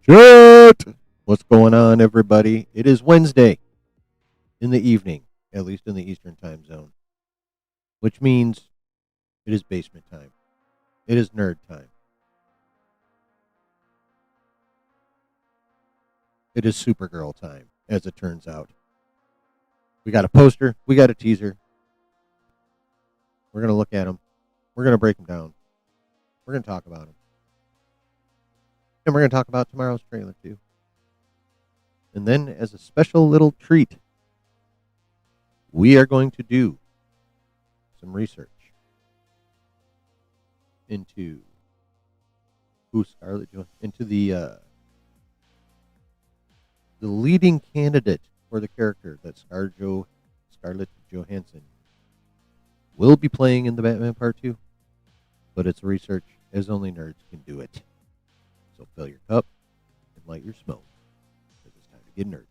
Chat! What's going on, everybody? It is Wednesday in the evening, at least in the Eastern time zone, which means it is basement time. It is nerd time. It is Supergirl time, as it turns out. We got a poster, we got a teaser. We're going to look at them, we're going to break them down, we're going to talk about them. And we're going to talk about tomorrow's trailer, too. And then, as a special little treat, we are going to do some research into who Scarlett Johansson, into the leading candidate for the character that Scarlett Johansson will be playing in the Batman Part 2. But it's research as only nerds can do it. So fill your cup and light your smoke, because it's time to get nerdy.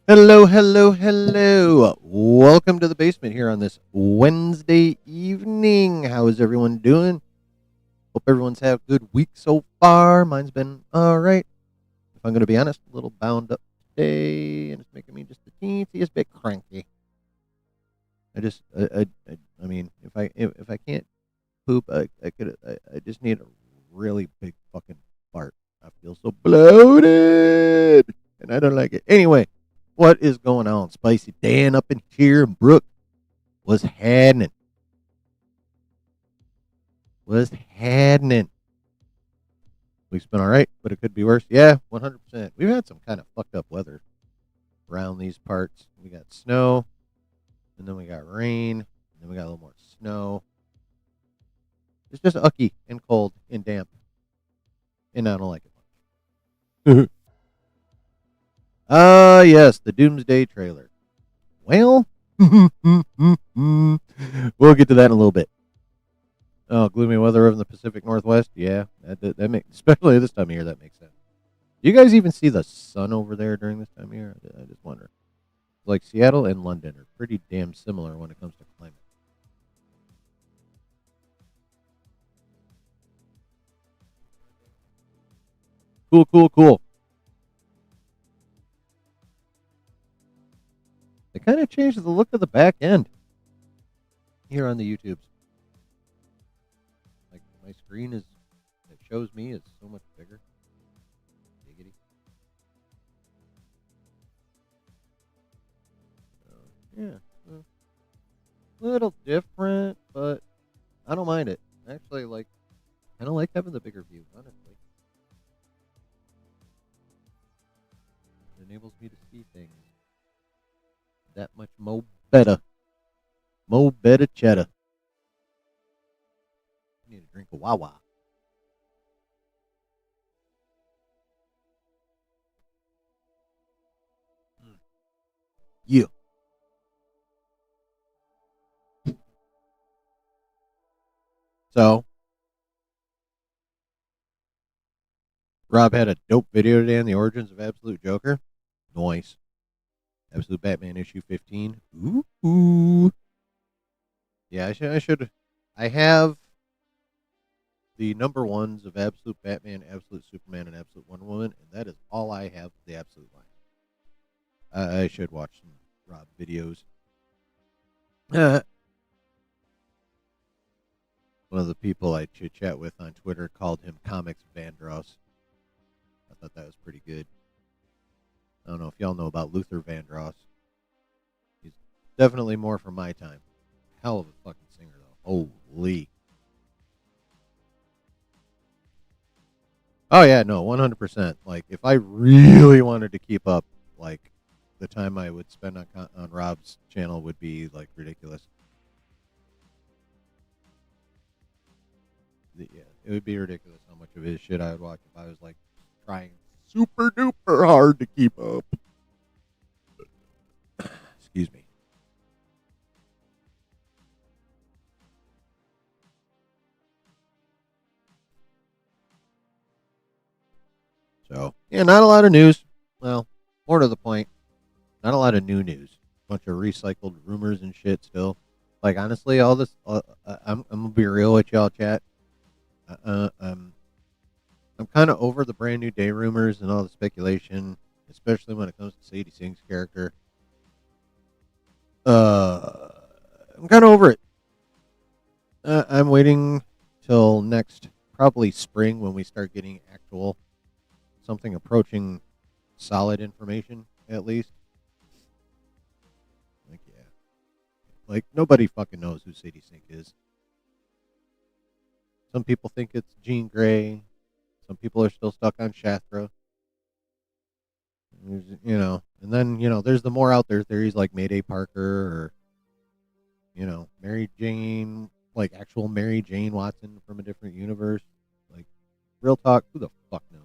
Hello, hello, hello. Welcome to the basement here on this Wednesday evening. How is everyone doing? Hope everyone's had a good week so far. Mine's been all right. If I'm going to be honest, a little bound up today, and it's making me just the teeniest bit cranky. I mean, if I can't poop, I just need a really big fucking fart. I feel so bloated, and I don't like it. Anyway. What is going on? Spicy Dan up in here and Brooke. What's happening? What's happening? We've been all right, but it could be worse. Yeah, 100%. We've had some kind of fucked up weather around these parts. We got snow, and then we got rain, and then we got a little more snow. It's just ucky and cold and damp, and I don't like it much. Yes, the Doomsday trailer. Well, we'll get to that in a little bit. Oh, gloomy weather over in the Pacific Northwest. Yeah, that makes, especially this time of year, that makes sense. Do you guys even see the sun over there during this time of year? I just wonder. Like Seattle and London are pretty damn similar when it comes to climate. Cool. They kind of changed the look of the back end here on the YouTubes. Like my screen that shows me is so much bigger. Giggity. Yeah, a little different, but I don't mind it. Actually, I don't like having the bigger view, honestly. It enables me to see things that much more better. More better cheddar. I need a drink of Wawa. Yeah. So, Rob had a dope video today on the origins of Absolute Joker. Nice. Absolute Batman issue 15. Ooh. Yeah, I should. I have the number ones of Absolute Batman, Absolute Superman, and Absolute Wonder Woman, and that is all I have of the Absolute line. I should watch some Rob videos. One of the people I chit chat with on Twitter called him Comics Vandross. I thought that was pretty good. I don't know if y'all know about Luther Vandross. He's definitely more from my time. Hell of a fucking singer, though. Holy. Oh yeah, no, 100%. Like if I really wanted to keep up, like the time I would spend on Rob's channel would be like ridiculous. Yeah, it would be ridiculous how much of his shit I would watch if I was like trying super duper hard to keep up. Excuse me. So yeah, not a lot of news. Well, more to the point, not a lot of new news. Bunch of recycled rumors and shit still. Like honestly, all this. I'm gonna be real with y'all, chat. Uh, uh, um, I'm kind of over the brand new day rumors and all the speculation, especially when it comes to Sadie Singh's character. Uh, I'm kind of over it. I'm waiting till next, probably spring, when we start getting actual something approaching solid information at least. Like yeah, like nobody fucking knows who Sadie Sink is. Some people think it's Jean Grey. Some people are still stuck on Shathra. And then there's the more out there theories like Mayday Parker or Mary Jane, like actual Mary Jane Watson from a different universe. Like real talk, who the fuck knows?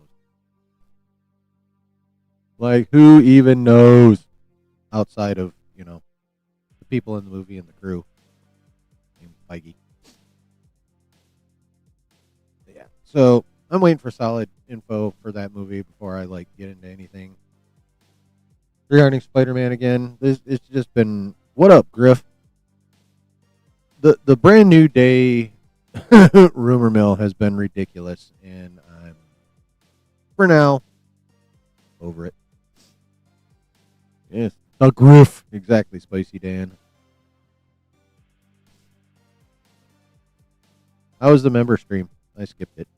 Like who even knows outside of the people in the movie and the crew named Feige. But yeah, so I'm waiting for solid info for that movie before I like get into anything regarding Spider-Man again. It's just been what up, Griff? The brand new day rumor mill has been ridiculous, and I'm for now over it. Yes, the Griff, exactly, Spicy Dan. How was the member stream? I skipped it.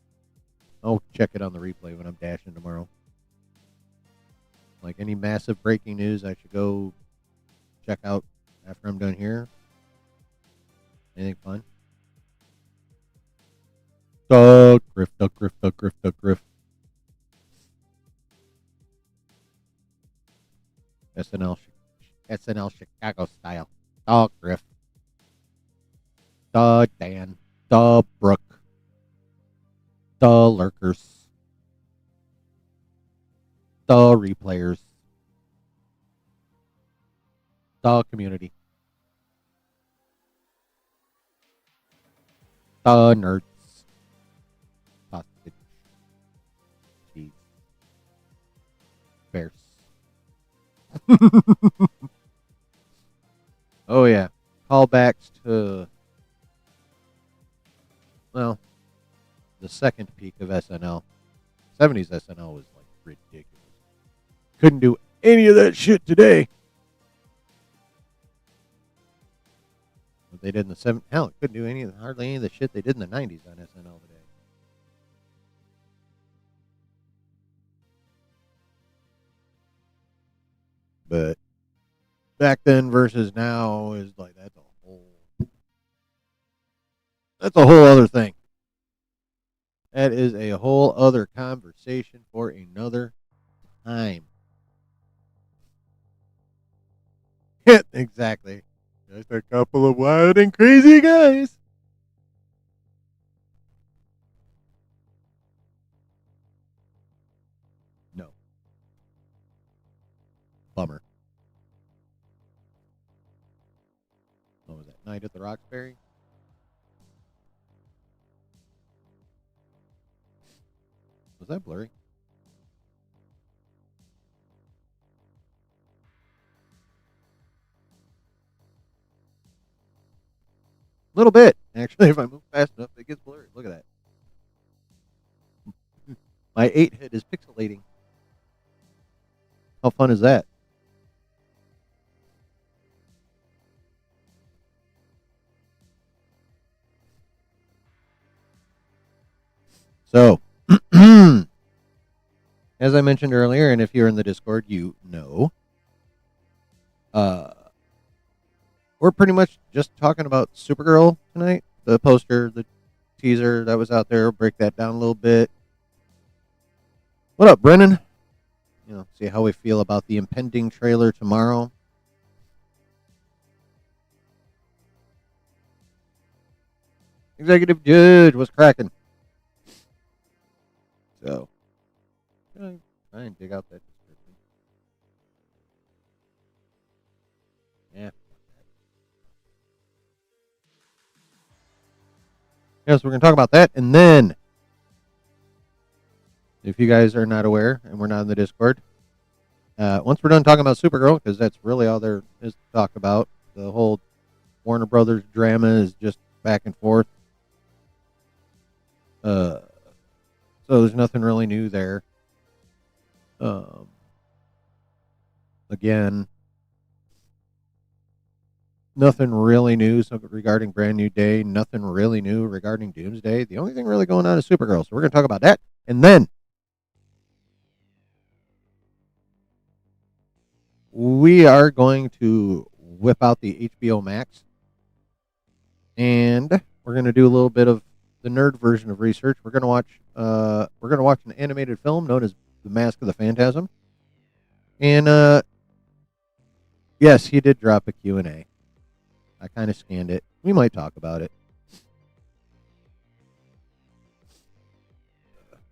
I'll check it on the replay when I'm dashing tomorrow. Like any massive breaking news, I should go check out after I'm done here. Anything fun? Duck Griff, Duck Griff, Duck Griff, Duck Griff. SNL Chicago style. Duck Griff. The Dan. The Brooke. The Lurkers. The Replayers. The Community. The Nerds. Sausage. Cheese. Bears. Oh yeah, callbacks to well, the second peak of SNL. 70s SNL was like ridiculous. Couldn't do any of that shit today. What they did in the 70s, hell, couldn't do hardly any of the shit they did in the 90s on SNL today. But back then versus now is like that's a whole other thing. That is a whole other conversation for another time. Exactly. Just a couple of wild and crazy guys. No. Bummer. What was that? Night at the Roxbury? Was that blurry? A little bit. Actually, if I move fast enough, it gets blurry. Look at that. My 8 hit is pixelating. How fun is that? So, as I mentioned earlier, and if you're in the Discord, you know, uh, we're pretty much just talking about Supergirl tonight. The poster, the teaser that was out there, break that down a little bit. What up, Brennan? See how we feel about the impending trailer tomorrow. Executive Judge was cracking. So, try and dig out that description. Yeah. Yeah, so we're going to talk about that. And then, if you guys are not aware and we're not in the Discord, once we're done talking about Supergirl, because that's really all there is to talk about, the whole Warner Brothers drama is just back and forth. So there's nothing really new there. Again, nothing really new regarding Brand New Day. Nothing really new regarding Doomsday. The only thing really going on is Supergirl. So we're going to talk about that. And then we are going to whip out the HBO Max. And we're going to do a little bit of the nerd version of research. We're going to watch an animated film known as The Mask of the Phantasm. And yes, he did drop a Q&A. I kind of scanned it. We might talk about it.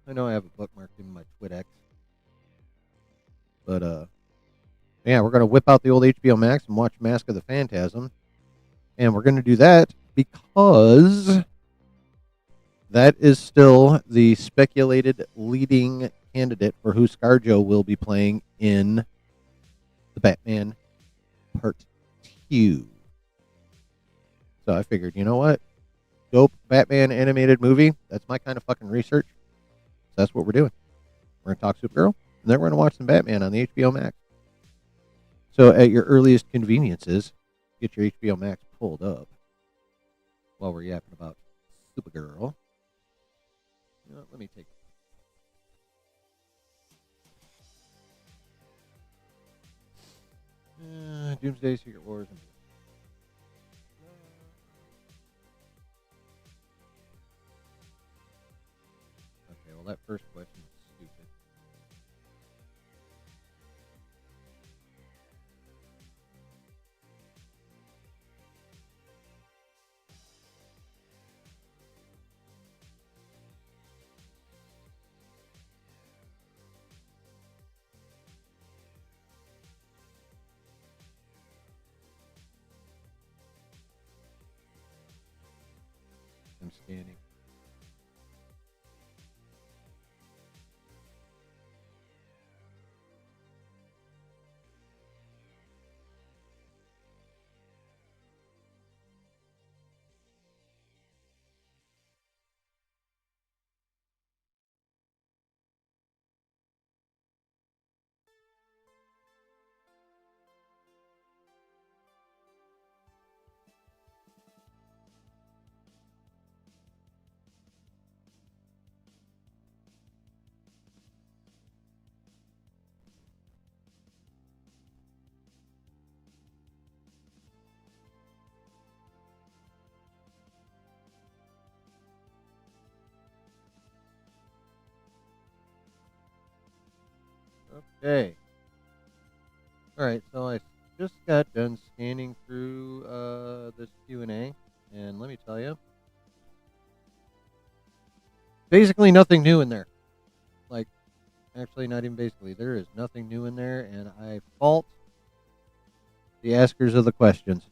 I know I have it bookmarked in my TwitX. But yeah, we're going to whip out the old HBO Max and watch Mask of the Phantasm. And we're going to do that because that is still the speculated leading candidate for who ScarJo will be playing in the Batman Part 2. So I figured, you know what? Dope Batman animated movie. That's my kind of fucking research. So that's what we're doing. We're going to talk Supergirl, and then we're going to watch some Batman on the HBO Max. So at your earliest conveniences, get your HBO Max pulled up while we're yapping about Supergirl. You know what, let me take Doomsday, Secret Wars, and okay, well that first question is stupid. I'm scanning. Okay. All right, so I just got done scanning through this Q&A, and let me tell you, basically nothing new in there. Like, actually, not even basically. There is nothing new in there, and I fault the askers of the questions.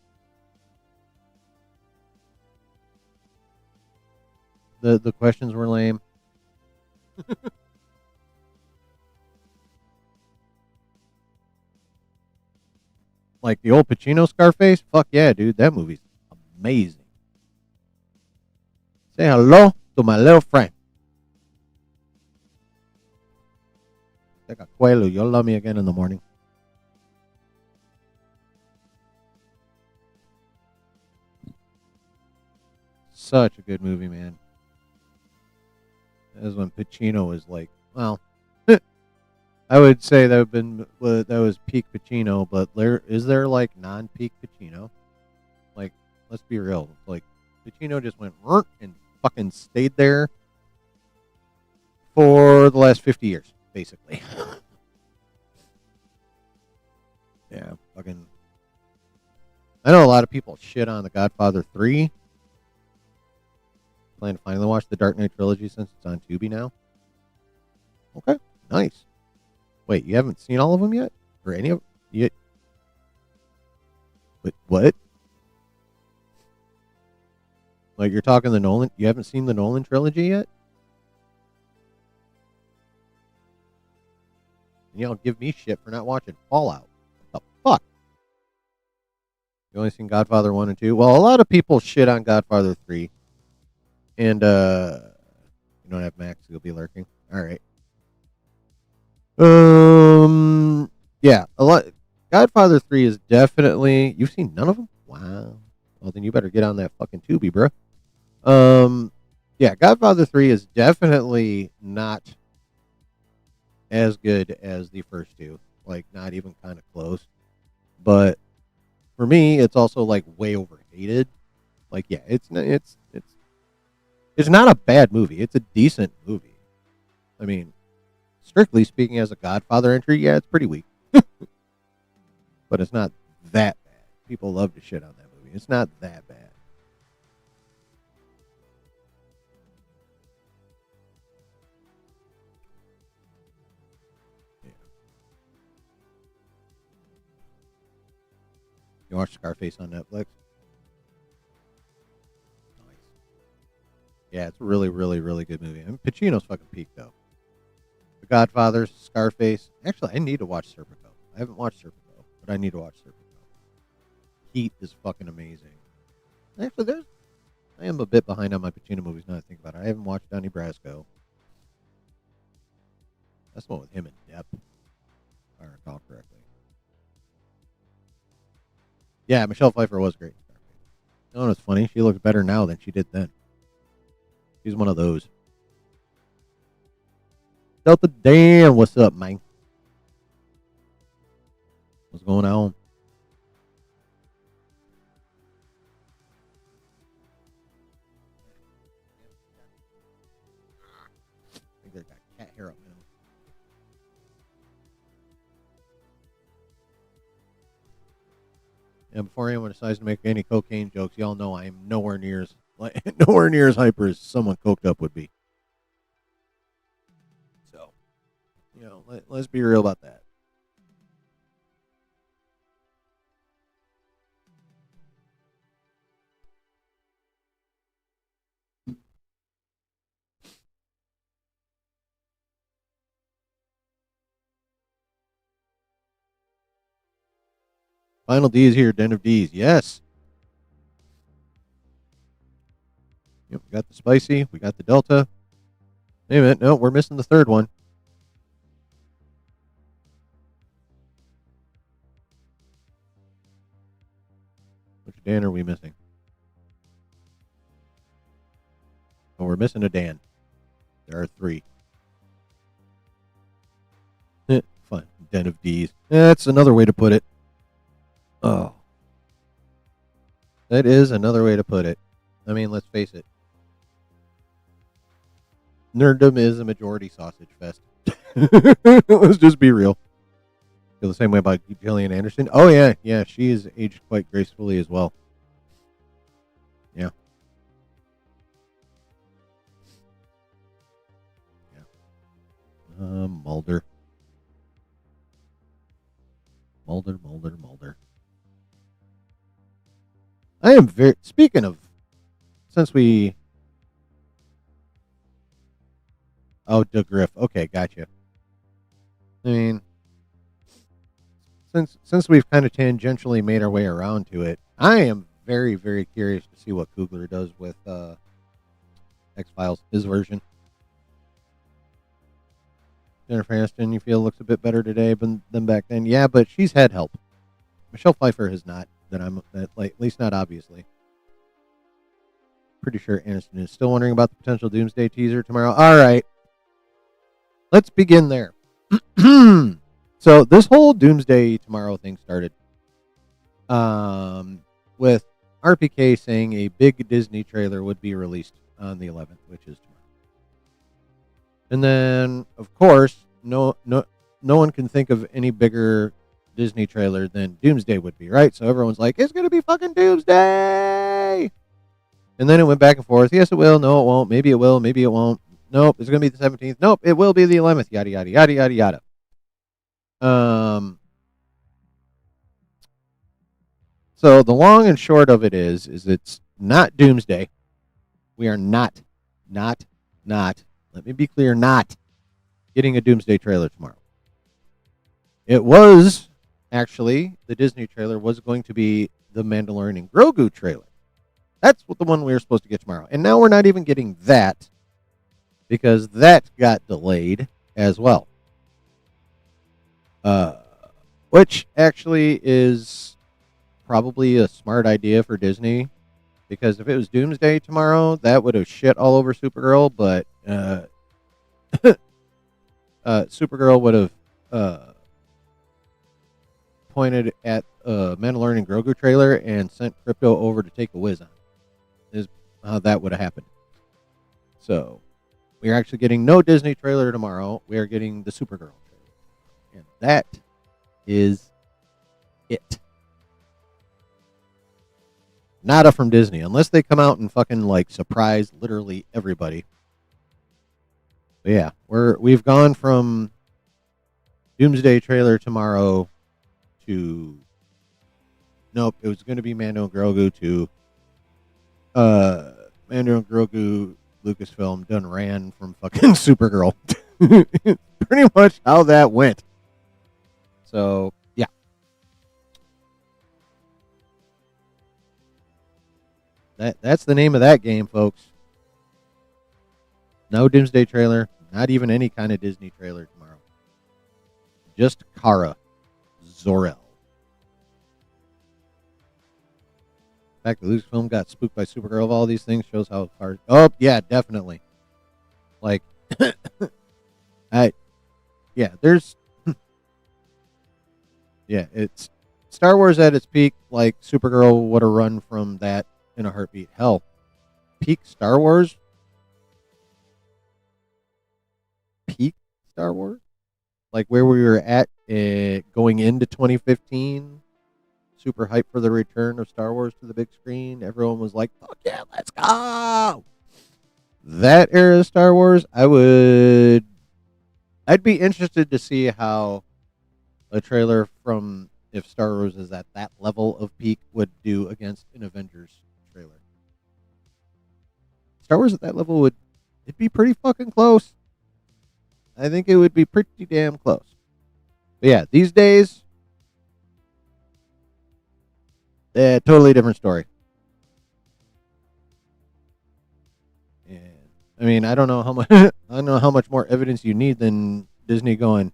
The questions were lame. Like the old Pacino Scarface? Fuck yeah, dude. That movie's amazing. Say hello to my little friend. Tecacuelo, you'll love me again in the morning. Such a good movie, man. That was when Pacino was like, well, I would say that was peak Pacino, but is there like non-peak Pacino? Like, let's be real. Like, Pacino just went and fucking stayed there for the last 50 years. basically. Yeah, fucking. I know a lot of people shit on The Godfather 3. Plan to finally watch the Dark Knight trilogy since it's on Tubi now. Okay, nice. Wait, you haven't seen all of them yet? Or any of you? Wait, what? Like, you're talking the Nolan? You haven't seen the Nolan trilogy yet? And y'all give me shit for not watching Fallout. What the fuck? You only seen Godfather 1 and 2? Well, a lot of people shit on Godfather 3. And, you don't have Max, you'll be lurking. Alright. Yeah, a lot. Godfather 3 is definitely. You've seen none of them? Wow. Well, then you better get on that fucking Tubi, bro. Yeah, Godfather 3 is definitely not as good as the first two. Like, not even kind of close. But for me, it's also like way overhated. Like, yeah, it's not a bad movie. It's a decent movie. I mean, strictly speaking, as a Godfather entry, yeah, it's pretty weak. But it's not that bad. People love to shit on that movie. It's not that bad. Yeah. You watch Scarface on Netflix? Nice. Yeah, it's a really, really, really good movie. I mean, Pacino's fucking peak, though. The Godfather, Scarface. Actually, I need to watch Supergirl. I haven't watched Supergirl, but I need to watch Supergirl. Heat is fucking amazing. Actually, I am a bit behind on my Pacino movies now that I think about it. I haven't watched Donnie Brasco. That's the one with him and Depp, if I recall correctly. Yeah, Michelle Pfeiffer was great. You know what's funny? She looks better now than she did then. She's one of those. Delta Dan, what's up, man? What's going on? I think they got cat hair up now. Yeah, before anyone decides to make any cocaine jokes, y'all know I am nowhere near as hyper as someone coked up would be. So, let's be real about that. Final D is here, Den of D's. Yes. Yep, we got the spicy, we got the Delta. Wait a minute, no, we're missing the third one. Which Dan are we missing? Oh, we're missing a Dan. There are 3. Fun. Den of D's. That's another way to put it. Oh. That is another way to put it. I mean, let's face it. Nerddom is a majority sausage fest. Let's just be real. Feel the same way about Gillian Anderson. Oh, yeah. Yeah, she is aged quite gracefully as well. Yeah. Yeah. Mulder. Mulder. I am very... Speaking of... Since we... Oh, DeGriff. Okay, gotcha. I mean... Since we've kind of tangentially made our way around to it, I am very, very curious to see what Coogler does with X-Files, his version. Jennifer Aniston, you feel looks a bit better today than back then? Yeah, but she's had help. Michelle Pfeiffer has not. At least not obviously. Pretty sure Aniston is still wondering about the potential Doomsday teaser tomorrow. All right, let's begin there. So this whole Doomsday tomorrow thing started with RPK saying a big Disney trailer would be released on the 11th, which is tomorrow. And then, of course, no one can think of any bigger Disney trailer than Doomsday would be, right? So everyone's like, it's gonna be fucking Doomsday. And then it went back and forth. Yes, it will. No, it won't. Maybe it will. Maybe it won't. Nope, it's gonna be the 17th. Nope, it will be the 11th. Yada yada yada yada yada. So the long and short of it is it's not Doomsday. We are not. Let me be clear, not getting a Doomsday trailer tomorrow. It was actually the Disney trailer was going to be the Mandalorian and Grogu trailer. That's what the one we were supposed to get tomorrow, and now we're not even getting that because that got delayed as well. Which actually is probably a smart idea for Disney because if it was Doomsday tomorrow, that would have shit all over Supergirl. But Supergirl would have pointed at Mandalorian and Grogu trailer and sent Crypto over to take a whiz on. Is how that would have happened. So we are actually getting no Disney trailer tomorrow. We are getting the Supergirl trailer, and that is it. Nada from Disney, unless they come out and fucking like surprise literally everybody. But yeah, we've gone from Doomsday trailer tomorrow to nope, it was going to be Mando and Grogu to Mando and Grogu Lucasfilm done ran from fucking Supergirl. Pretty much how that went. So yeah. That's the name of that game, folks. No Doomsday trailer, not even any kind of Disney trailer tomorrow. Just Kara Zor-El. The fact that Lucasfilm got spooked by Supergirl of all these things shows how far. Oh yeah, definitely. Like, there's, yeah, it's Star Wars at its peak. Like Supergirl would have run from that in a heartbeat. Hell, peak Star Wars. Peak Star Wars, like where we were at going into 2015. Super hyped for the return of Star Wars to the big screen. Everyone was like, fuck yeah, let's go. That era of Star Wars, I'd be interested to see how a trailer from if Star Wars is at that level of peak would do against an Avengers trailer. Star Wars at that level it'd be pretty fucking close. I think it would be pretty damn close. But yeah, these days, totally different story. And I mean, I don't know how much I don't know how much more evidence you need than Disney going,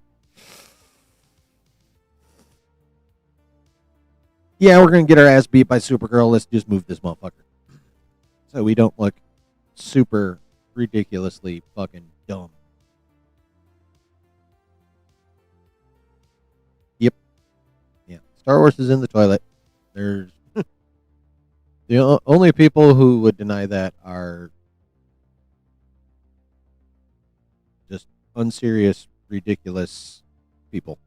yeah, we're gonna get our ass beat by Supergirl. Let's just move this motherfucker so we don't look super ridiculously fucking dumb. Yep. Yeah. Star Wars is in the toilet. There's the only people who would deny that are just unserious, ridiculous people.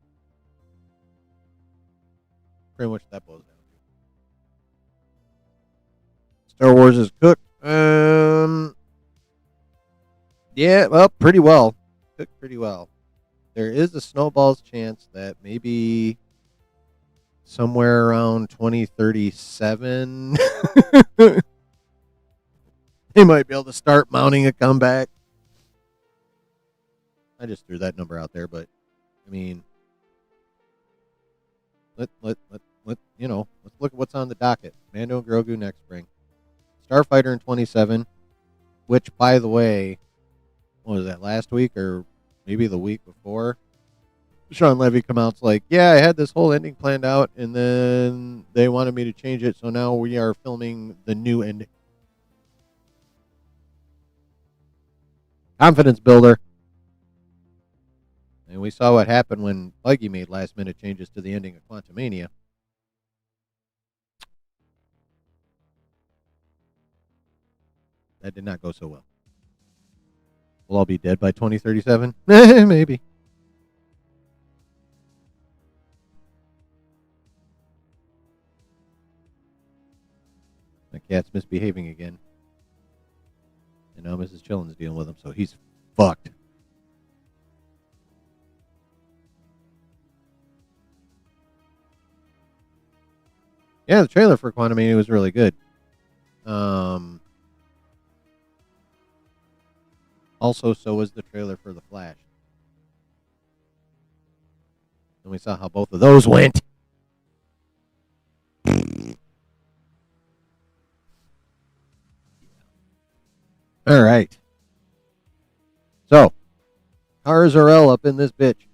Pretty much that boils down to. Star Wars is cooked. Yeah, well, pretty well. Cooked pretty well. There is a snowball's chance that maybe somewhere around 2037 they might be able to start mounting a comeback. I just threw that number out there, but I mean, let's look at what's on the docket. Mando and Grogu next spring. Starfighter in 27, which by the way, what was that, last week or maybe the week before? Sean Levy come out's like, yeah, I had this whole ending planned out, and then they wanted me to change it, so now we are filming the new ending. Confidence builder. And we saw what happened when Feige made last-minute changes to the ending of Quantumania. That did not go so well. We'll all be dead by 2037? Maybe. My cat's misbehaving again. And now Mrs. Chillin's dealing with him, so he's fucked. Yeah, the trailer for Quantumania was really good. Also, so was the trailer for The Flash. And we saw how both of those went. All right. So, cars are all up in this bitch.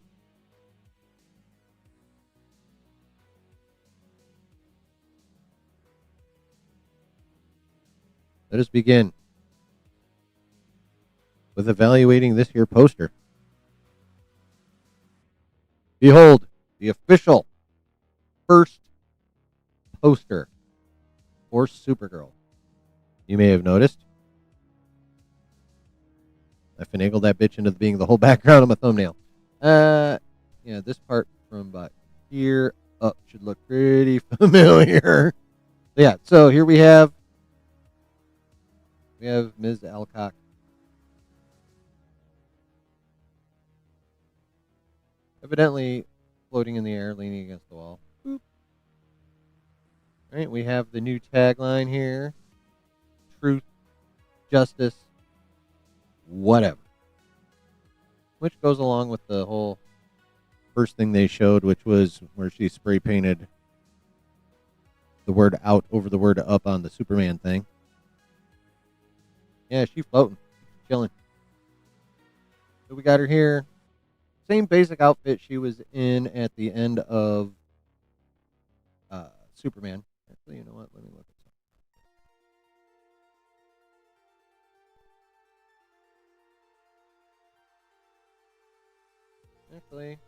Let us begin with evaluating this here poster. Behold, the official first poster for Supergirl. You may have noticed I finagled that bitch into being the whole background of my thumbnail. Yeah, this part from about here up should look pretty familiar. Yeah, so here we have Ms. Alcock. Evidently floating in the air, leaning against the wall. Boop. All right, we have the new tagline here. Truth, justice, whatever. Which goes along with the whole first thing they showed, which was where she spray painted the word out over the word up on the Superman thing. Yeah, she's floating. Chilling. So we got her here. Same basic outfit she was in at the end of Superman. Actually, you know what? Let me look at something. Actually,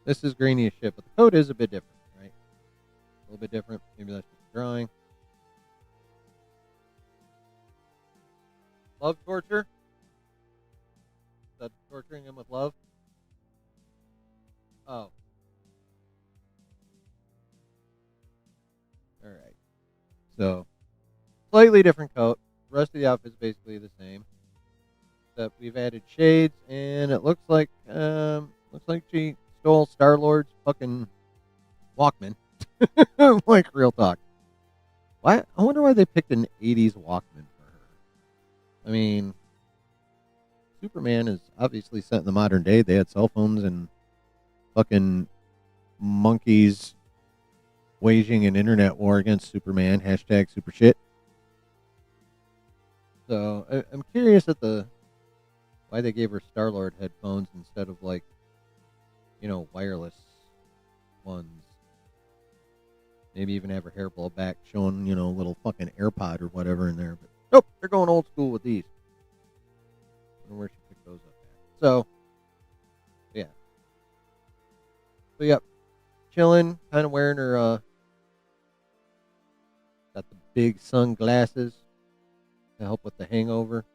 this is grainy as shit, but the code is a bit different, right? A little bit different. Maybe that's just drawing. Love torture? Is that torturing him with love? Oh. Alright. So, slightly different coat. The rest of the outfit's basically the same. Except we've added shades, and it looks like she stole Star-Lord's fucking Walkman. Like, real talk. Why? I wonder why they picked an 80s Walkman for her. I mean, Superman is obviously set in the modern day. They had cell phones and fucking monkeys waging an internet war against Superman. Hashtag super shit. So I'm curious at why they gave her Star-Lord headphones instead of wireless ones. Maybe even have her hair blow back, showing a little fucking AirPod or whatever in there. But nope, they're going old school with these. I don't know where she picked those up at. So, yeah. So, yep. Chilling, kind of wearing her, got the big sunglasses to help with the hangover.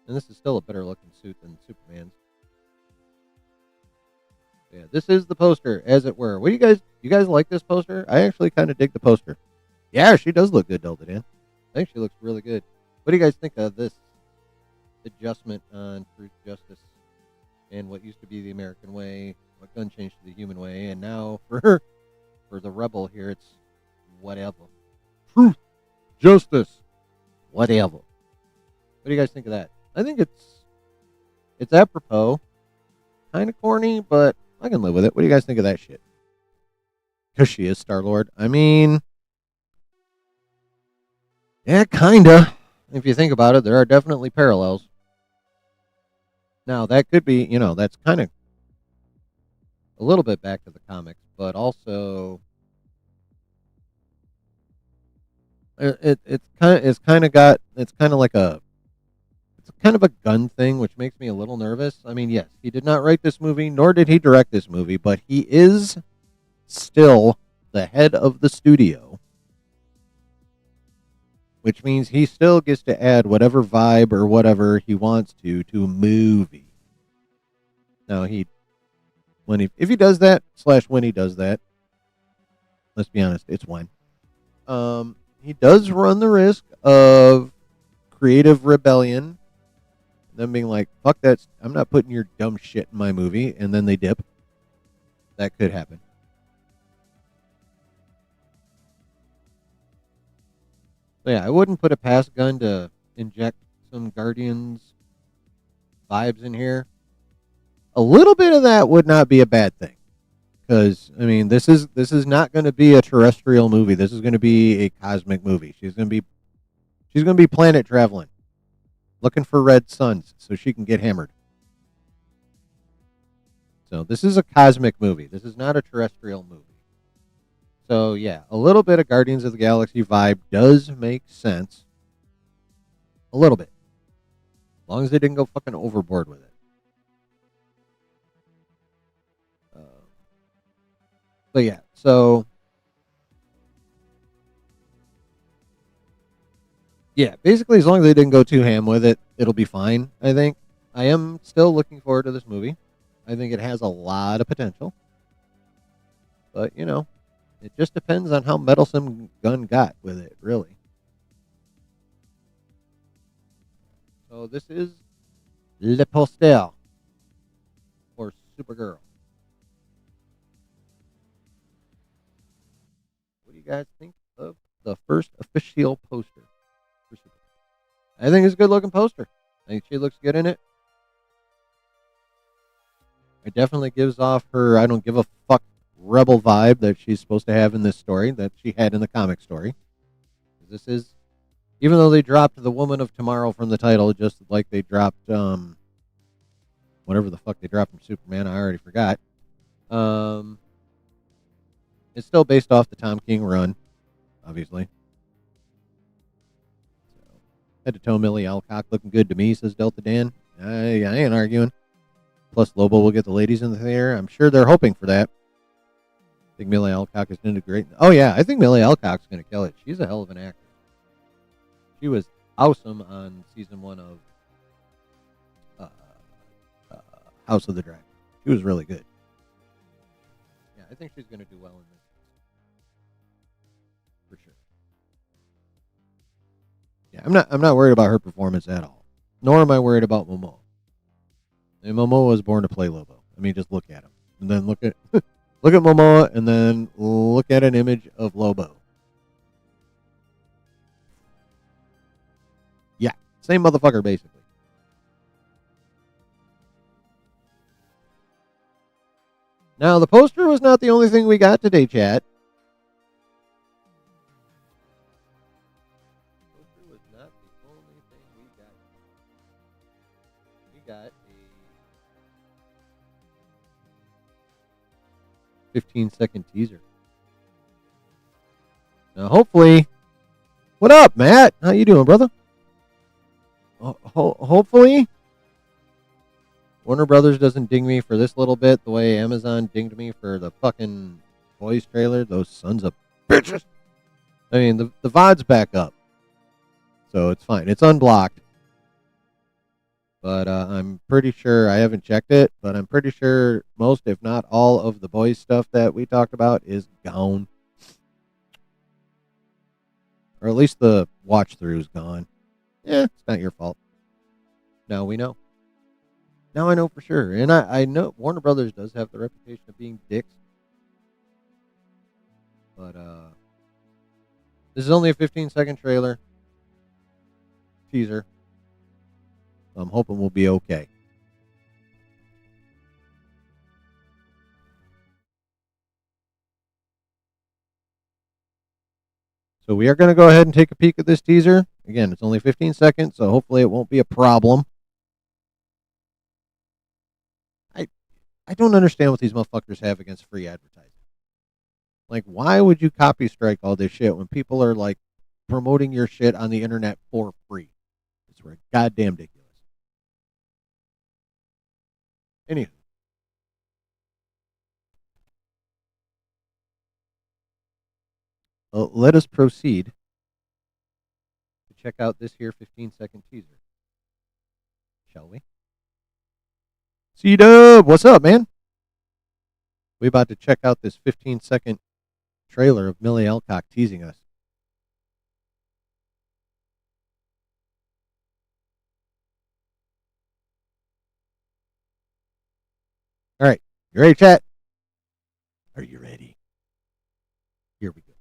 And this is still a better looking suit than Superman's. Yeah, this is the poster, as it were. What do you guys like this poster? I actually kind of dig the poster. Yeah, she does look good, Delta Dan. I think she looks really good. What do you guys think of this adjustment on truth, justice, and what used to be the American way, what gun changed to the human way, and now for the rebel here, it's whatever. Truth, justice, whatever. What do you guys think of that? I think it's apropos. Kind of corny, but I can live with it. What do you guys think of that shit? Because she is Star-Lord. I mean, yeah, kinda. If you think about it, there are definitely parallels. Now, that could be, that's kind of a little bit back to the comics, but also it's kind of a gun thing, which makes me a little nervous. I mean, yes, he did not write this movie, nor did he direct this movie, but he is still the head of the studio, which means he still gets to add whatever vibe or whatever he wants to a movie. Now, he if he does that / when he does that, let's be honest, it's when. He does run the risk of creative rebellion, them being like, "Fuck that! I'm not putting your dumb shit in my movie," and then they dip. That could happen. So yeah, I wouldn't put a past gun to inject some Guardians vibes in here. A little bit of that would not be a bad thing, because I mean, this is not going to be a terrestrial movie. This is going to be a cosmic movie. She's going to be planet traveling, looking for red suns so she can get hammered. So this is a cosmic movie. This is not a terrestrial movie. So yeah, a little bit of Guardians of the Galaxy vibe does make sense. A little bit. As long as they didn't go fucking overboard with it. But yeah, so yeah, basically as long as they didn't go too ham with it, it'll be fine, I think. I am still looking forward to this movie. I think it has a lot of potential. But, it just depends on how meddlesome Gunn got with it, really. So this is Le Poster for Supergirl. What do you guys think of the first official poster for Supergirl? I think it's a good looking poster. I think she looks good in it. It definitely gives off her I don't give a fuck rebel vibe that she's supposed to have in this story that she had in the comic story. This is, even though they dropped the Woman of Tomorrow from the title, just like they dropped whatever the fuck they dropped from Superman, I already forgot. It's still based off the Tom King run, obviously. So, head to toe Millie Alcock looking good to me, says Delta Dan. I ain't arguing. Plus, Lobo will get the ladies in the theater. I'm sure they're hoping for that. I think Millie Alcock is going to do great. Oh, yeah, I think Millie Alcock's going to kill it. She's a hell of an actor. She was awesome on season 1 of House of the Dragon. She was really good. Yeah, I think she's going to do well in this. For sure. Yeah, I'm not worried about her performance at all. Nor am I worried about Momoa. And Momoa was born to play Lobo. I mean, just look at him. And then look at look at Momoa and then look at an image of Lobo. Yeah, same motherfucker basically. Now, the poster was not the only thing we got today, chat. The poster was not the only thing we got. We got a 15-second teaser. Now, hopefully, what up, Matt? How you doing, brother? Hopefully, Warner Brothers doesn't ding me for this little bit the way Amazon dinged me for the fucking Boys trailer. Those sons of bitches. I mean, the VOD's back up. So it's fine. It's unblocked. But I'm pretty sure, I haven't checked it, but I'm pretty sure most, if not all, of the Boys stuff that we talked about is gone. Or at least the watch through is gone. Yeah, it's not your fault. Now we know. Now I know for sure. And I know Warner Brothers does have the reputation of being dicks. But this is only a 15-second trailer. Teaser. So I'm hoping we'll be okay. So we are going to go ahead and take a peek at this teaser. Again, it's only 15 seconds, so hopefully it won't be a problem. I don't understand what these motherfuckers have against free advertising. Like, why would you copy strike all this shit when people are, like, promoting your shit on the internet for free? It's goddamn ridiculous. Anywho. Let us proceed to check out this here 15-second teaser. Shall we? C-Dub, what's up, man? We about to check out this 15-second trailer of Millie Alcock teasing us. All right, you ready, chat? Are you ready? Here we go.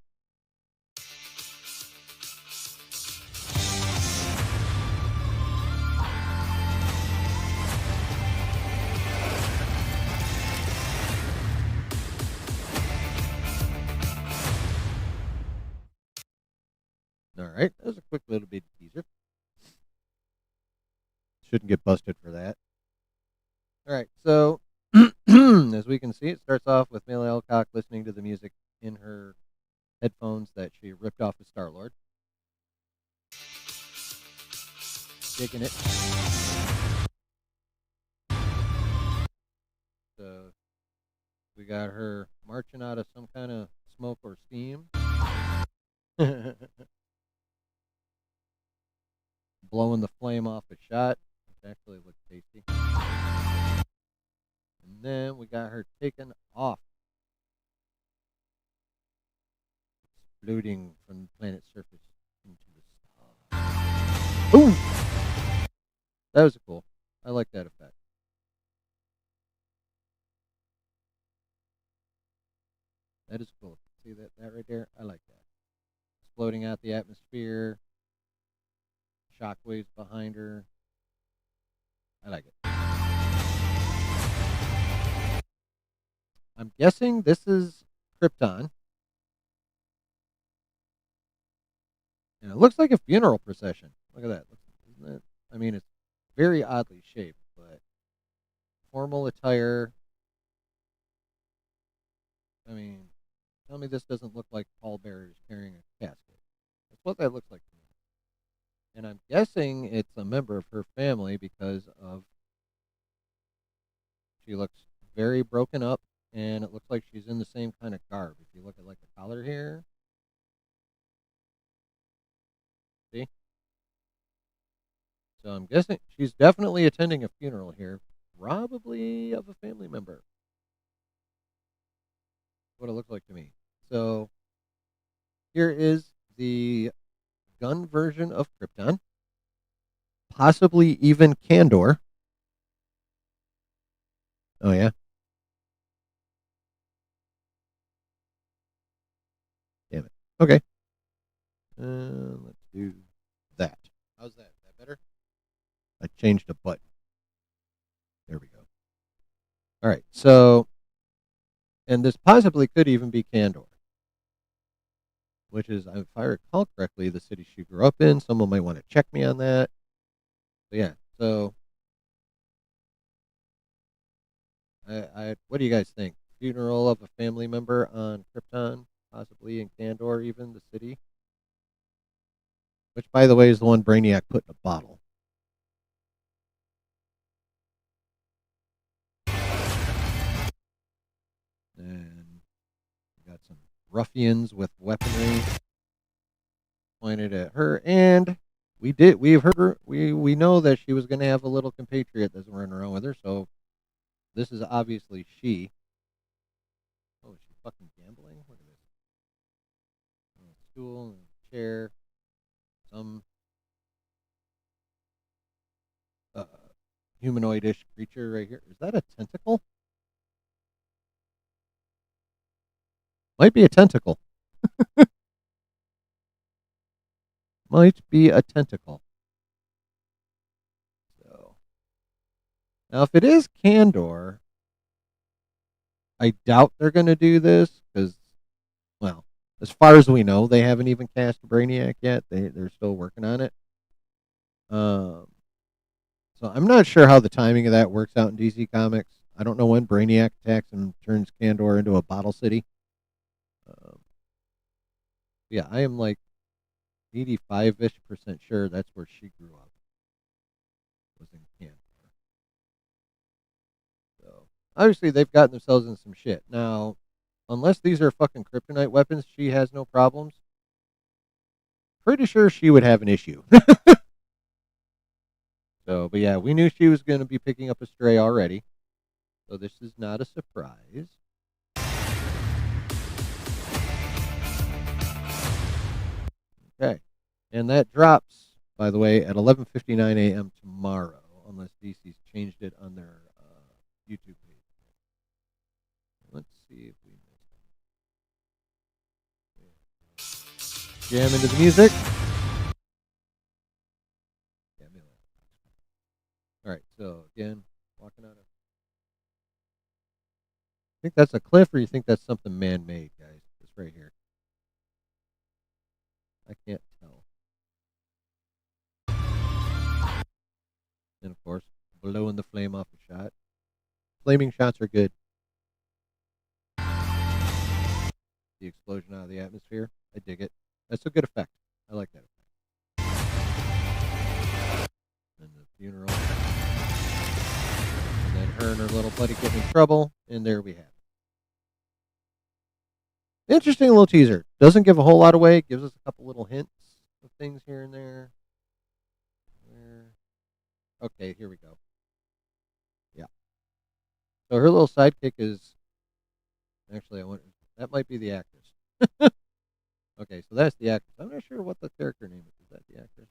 All right, that was a quick little bit of teaser. Shouldn't get busted for that. All right, so as we can see, it starts off with Millie Alcock listening to the music in her headphones that she ripped off of Star-Lord. Digging it. So we got her marching out of some kind of smoke or steam. Blowing the flame off a shot, which actually looks tasty. And then we got her taken off, exploding from the planet's surface into the star. Boom! That was cool. I like that effect. That is cool. See that right there? I like that. Exploding out the atmosphere. Shockwaves behind her. I like it. I'm guessing this is Krypton. And it looks like a funeral procession. Look at that. Isn't it? I mean, it's very oddly shaped, but formal attire. I mean, tell me this doesn't look like pallbearers carrying a casket. That's what that looks like to me. And I'm guessing it's a member of her family because of she looks very broken up, and it looks like she's in the same kind of garb. If you look at like the collar here, see? So I'm guessing she's definitely attending a funeral here, probably of a family member. What it looks like to me. So here is the gun version of Krypton, possibly even Kandor. Oh yeah. Damn it. Okay. Let's do that. How's that? Is that better? I changed a button. There we go. All right. So, and this possibly could even be Kandor, which is, if I recall correctly, the city she grew up in. Someone might want to check me on that. But yeah. So, what do you guys think? Funeral of a family member on Krypton, possibly in Kandor, even the city. Which, by the way, is the one Brainiac put in a bottle. And we got some ruffians with weaponry pointed at her, and we've heard her, we know that she was going to have a little compatriot that's running around with her, so this is obviously she. Oh, is she fucking gambling? Look at this. Stool and chair. Some humanoidish creature right here. Is that a tentacle? Might be a tentacle. Might be a tentacle. So now, if it is Kandor, I doubt they're going to do this because, well, as far as we know, they haven't even cast Brainiac yet. They're still working on it. So I'm not sure how the timing of that works out in DC Comics. I don't know when Brainiac attacks and turns Kandor into a bottle city. Yeah, I am like 85-ish% sure that's where she grew up. Was in Kandor. So obviously they've gotten themselves in some shit. Now, unless these are fucking kryptonite weapons, she has no problems. Pretty sure she would have an issue. So, but yeah, we knew she was going to be picking up a stray already. So this is not a surprise. Okay. And that drops, by the way, at 11:59 a.m. tomorrow, unless DC's changed it on their YouTube page. Let's see if we missed it. Jam into the music. All right, so again, walking out of. Think that's a cliff, or you think that's something man-made, guys? This right here. I can't tell. And of course, blowing the flame off a shot. Flaming shots are good. The explosion out of the atmosphere. I dig it. That's a good effect. I like that effect. And the funeral. And then her and her little buddy get in trouble. And there we have it. Interesting little teaser. Doesn't give a whole lot away. Gives us a couple little hints of things here and there. Okay, here we go. Yeah. So her little sidekick is. Actually, that might be the actress. Okay, so that's the actress. I'm not sure what the character name is. Is that the actress?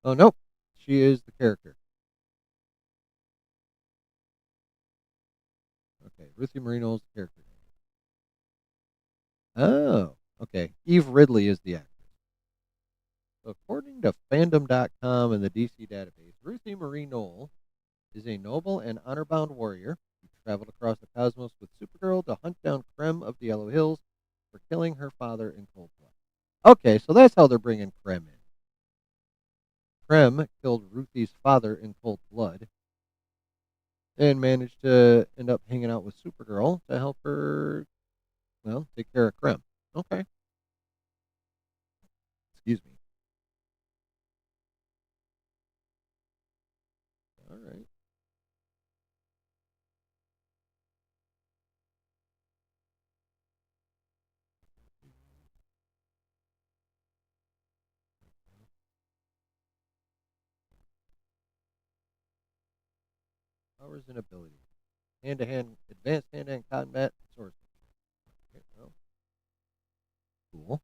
Oh, nope. She is the character. Okay, Ruthie Marino is the character name. Oh, okay. Eve Ridley is the actress. So according to fandom.com and the DC database, Ruthie Marie Knoll is a noble and honor-bound warrior who traveled across the cosmos with Supergirl to hunt down Krem of the Yellow Hills for killing her father in cold blood. Okay, so that's how they're bringing Krem in. Krem killed Ruthie's father in cold blood and managed to end up hanging out with Supergirl to help her, well, take care of Krem. Okay. Excuse me. All right. Powers and abilities. Hand-to-hand, advanced hand-to-hand combat, sword. Okay, well, cool.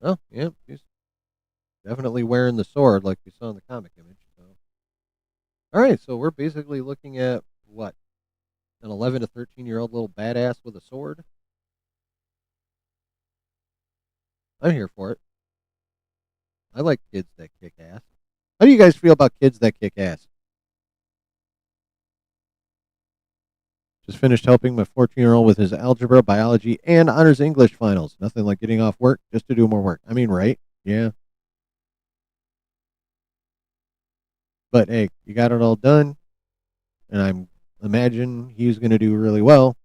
Oh, yeah, she's definitely wearing the sword like we saw in the comic image. So. All right, so we're basically looking at what? An 11 to 13-year-old little badass with a sword? I'm here for it. I like kids that kick ass. How do you guys feel about kids that kick ass? Just finished helping my 14-year-old with his algebra, biology, and honors English finals. Nothing like getting off work just to do more work. I mean, right? Yeah. But hey, you got it all done, and I'm imagine he's going to do really well,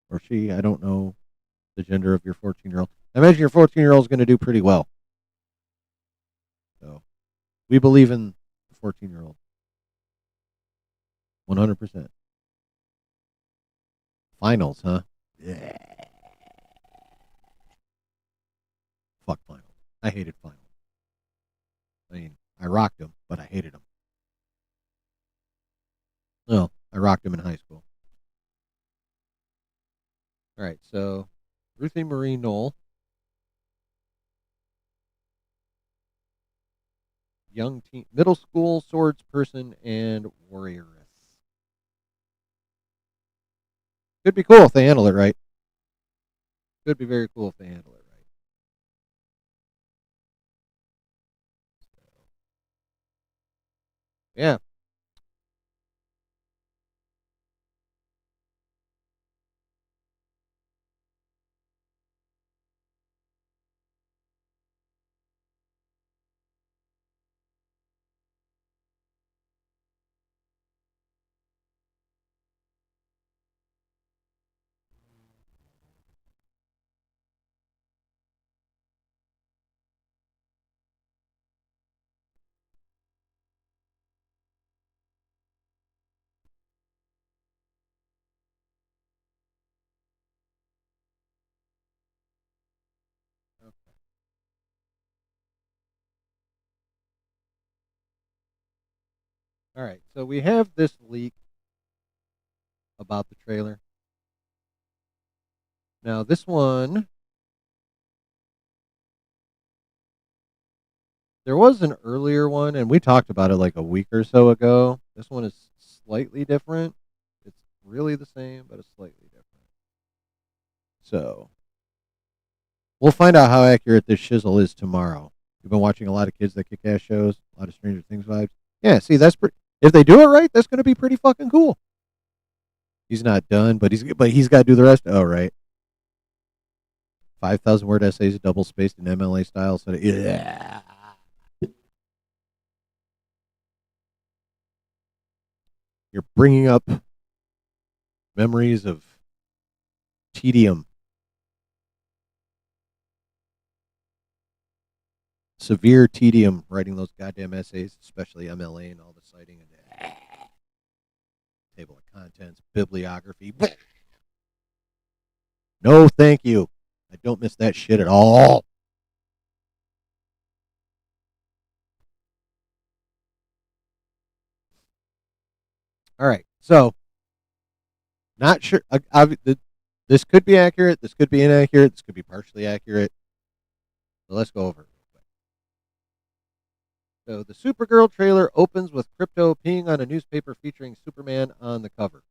or she. I don't know the gender of your 14-year-old. I imagine your 14-year-old is going to do pretty well. So we believe in the 14-year-old, 100%. Finals, huh? Yeah. Fuck finals. I hated finals. I mean, I rocked them, but I hated them. No, I rocked them in high school. All right, so Ruthie Marie Knoll, young teen, middle school swords person and warrioress. Could be cool if they handle it right. Could be very cool if they handle it right. Yeah. All right, so we have this leak about the trailer. Now, this one, there was an earlier one, and we talked about it like a week or so ago. This one is slightly different. It's really the same, but it's slightly different. So, we'll find out how accurate this shizzle is tomorrow. We've been watching a lot of Kids That Kick Ass shows, a lot of Stranger Things vibes. Yeah, see, if they do it right, that's going to be pretty fucking cool. He's not done, but he's got to do the rest. Oh, right. 5,000 word essays, double spaced in MLA style. So, yeah. You're bringing up memories of tedium, severe tedium writing those goddamn essays, especially MLA and all the citing and table of contents, bibliography. No, thank you. I don't miss that shit at all. All right, so not sure. This could be accurate. This could be inaccurate. This could be partially accurate. So let's go over it real quick. So the Supergirl trailer opens with Crypto peeing on a newspaper featuring Superman on the cover.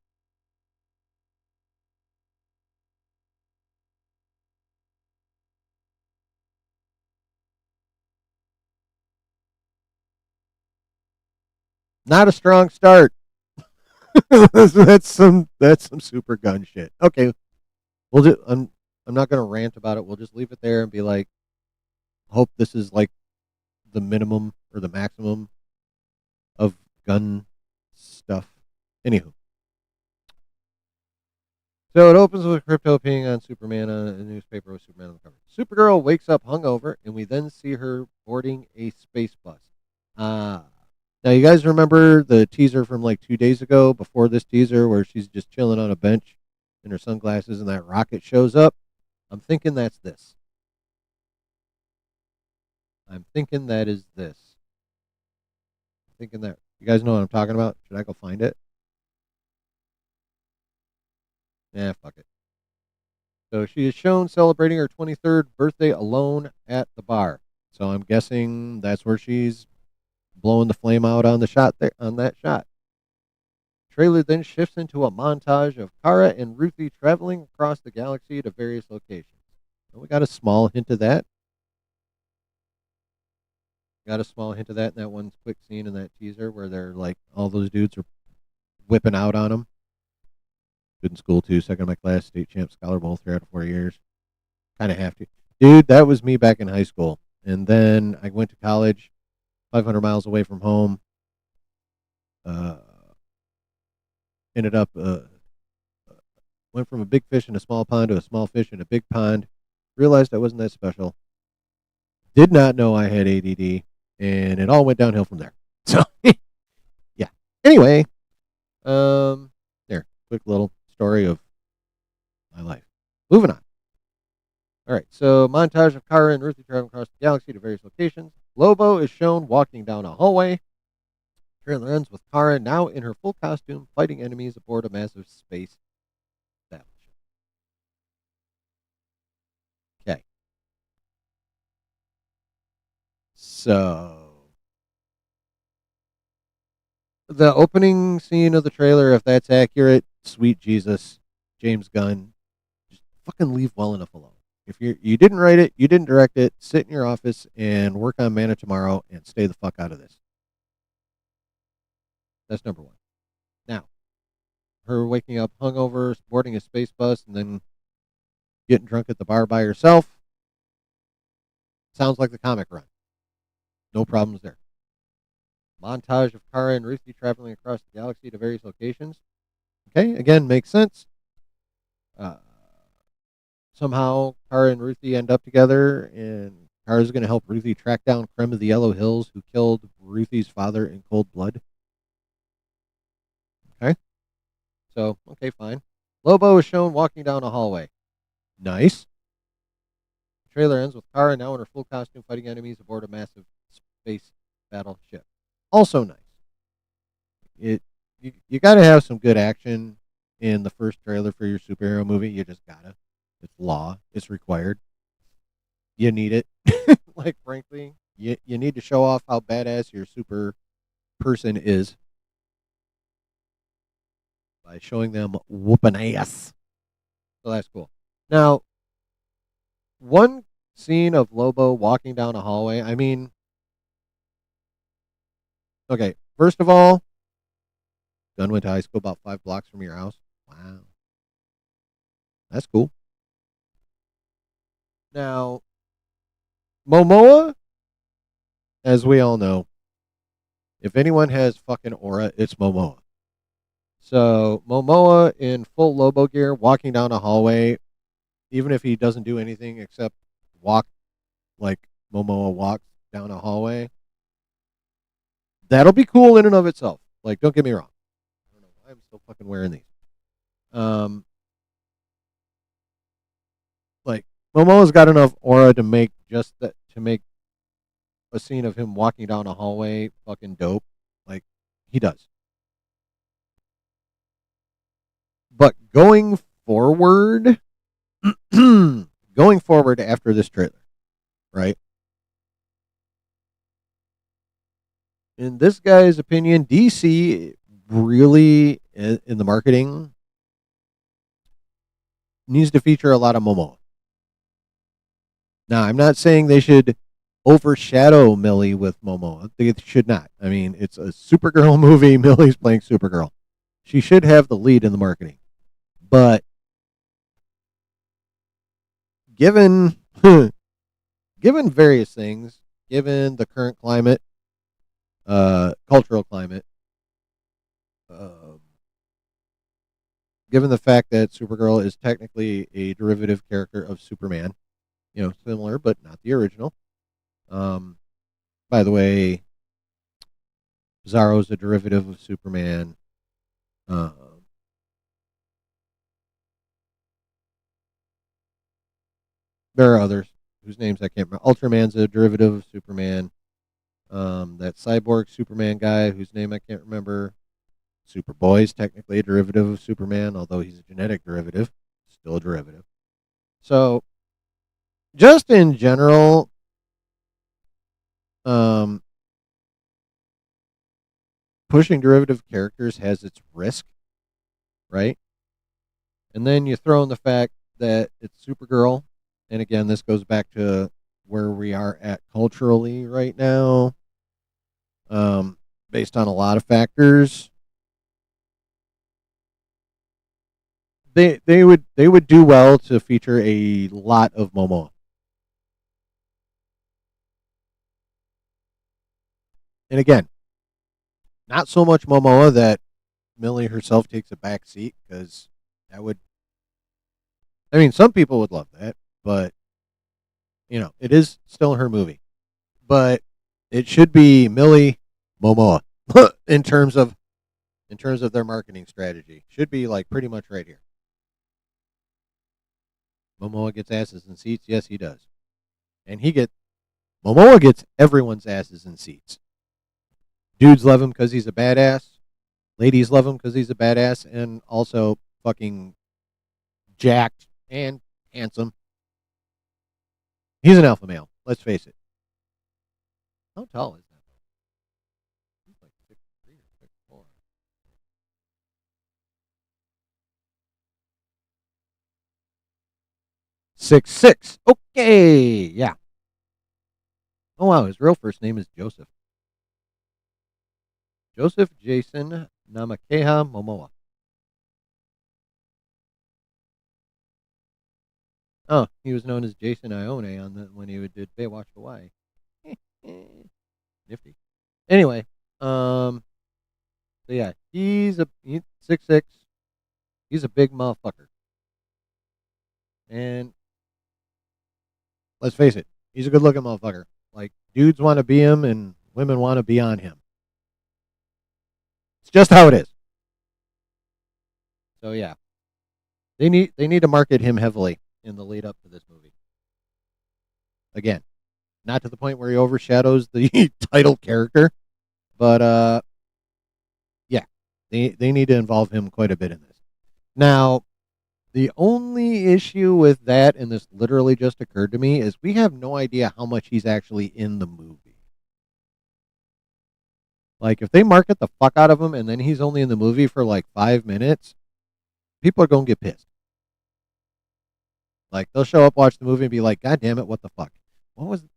Not a strong start. That's some super gun shit. Okay, I'm not gonna rant about it. We'll just leave it there and be like, hope this is like the minimum or the maximum of gun stuff. Anywho, so it opens with Crypto peeing on Superman on a newspaper with Superman on the cover. Supergirl wakes up hungover, and we then see her boarding a space bus. Ah. Now, you guys remember the teaser from like 2 days ago before this teaser where she's just chilling on a bench in her sunglasses and that rocket shows up? I'm thinking that's this. I'm thinking that is this. I'm thinking that. You guys know what I'm talking about? Should I go find it? Yeah, fuck it. So she is shown celebrating her 23rd birthday alone at the bar. So I'm guessing that's where she's blowing the flame out on the shot there on that shot. Trailer then shifts into a montage of Kara and Ruthie traveling across the galaxy to various locations. And we got a small hint of that. Got a small hint of that in that one quick scene in that teaser where they're like all those dudes are whipping out on them. Good in school too. Second in my class, state champ, scholar bowl, 3 out of 4 years. Kind of have to, dude. That was me back in high school, and then I went to college, 500 miles away from home. Uh, ended up went from a big fish in a small pond to a small fish in a big pond. Realized I wasn't that special. Did not know I had ADD, and it all went downhill from there. So, yeah. Anyway, there. Quick little story of my life. Moving on. All right. So, montage of Kara and Ruthie traveling across the galaxy to various locations. Lobo is shown walking down a hallway. Trailer ends with Kara now in her full costume fighting enemies aboard a massive space battleship. Okay. So the opening scene of the trailer, if that's accurate, sweet Jesus, James Gunn, just fucking leave well enough alone. If you didn't write it, you didn't direct it, sit in your office and work on Man of Tomorrow and stay the fuck out of this. That's number one. Now, her waking up hungover, boarding a space bus, and then getting drunk at the bar by herself. Sounds like the comic run. No problems there. Montage of Kara and Ruthie traveling across the galaxy to various locations. Okay, again, makes sense. Uh, Somehow, Kara and Ruthie end up together, and Kara's going to help Ruthie track down Creme of the Yellow Hills, who killed Ruthie's father in cold blood. Okay, so, okay, fine. Lobo is shown walking down a hallway. Nice. The trailer ends with Kara now in her full costume fighting enemies aboard a massive space battleship. Also nice. You got to have some good action in the first trailer for your superhero movie. You just gotta. It's law. It's required. You need it. Like frankly, you need to show off how badass your super person is by showing them whooping ass. So that's cool. Now, one scene of Lobo walking down a hallway. I mean, okay. First of all, Gunn went to high school about 5 blocks from your house. Wow, that's cool. Now, Momoa, as we all know, if anyone has fucking aura, it's Momoa. So Momoa in full Lobo gear, walking down a hallway, even if he doesn't do anything except walk like Momoa walks down a hallway, that'll be cool in and of itself. Like, don't get me wrong. I don't know why I'm still fucking wearing these. Um, like Momoa's got enough aura to make just that to make a scene of him walking down a hallway fucking dope. Like he does. But going forward after this trailer, right? In this guy's opinion, DC really, in the marketing, needs to feature a lot of Momoa. Now, I'm not saying they should overshadow Millie with Momoa. They should not. I mean, it's a Supergirl movie. Millie's playing Supergirl. She should have the lead in the marketing. But given given various things, given the current climate, cultural climate, uh, given the fact that Supergirl is technically a derivative character of Superman, similar but not the original. Um, by the way, Bizarro's a derivative of Superman. Uh, there are others whose names I can't remember. Ultraman's a derivative of Superman. That cyborg Superman guy whose name I can't remember. Superboy's technically a derivative of Superman, although he's a genetic derivative, still a derivative. So, just in general, um, pushing derivative characters has its risk, right? And then you throw in the fact that it's Supergirl, and again, this goes back to where we are at culturally right now, based on a lot of factors. They would do well to feature a lot of Momoa. And again, not so much Momoa that Millie herself takes a back seat because that would. I mean, some people would love that, but it is still her movie. But it should be Millie Momoa in terms of their marketing strategy. Should be like pretty much right here. Momoa gets asses in seats. Yes, he does, and Momoa gets everyone's asses in seats. Dudes love him because he's a badass. Ladies love him because he's a badass and also fucking jacked and handsome. He's an alpha male. Let's face it. How tall is that? He's like 6'3" or 6'4". 6'6". Okay, yeah. Oh wow, his real first name is Joseph. Joseph Jason Namakeha Momoa. Oh, he was known as Jason Ione when he did Baywatch Hawaii. Nifty. Anyway, so yeah, he's 6'6". He's a big motherfucker, and let's face it, he's a good looking motherfucker. Like dudes want to be him, and women want to be on him. It's just how it is. So yeah, they need to market him heavily in the lead up to this movie. Again, not to the point where he overshadows the title character, but yeah, They need to involve him quite a bit in this. Now, the only issue with that, and this literally just occurred to me, is we have no idea how much he's actually in the movie. Like, if they market the fuck out of him and then he's only in the movie for like 5 minutes, people are going to get pissed. Like, they'll show up, watch the movie, and be like, God damn it, what the fuck?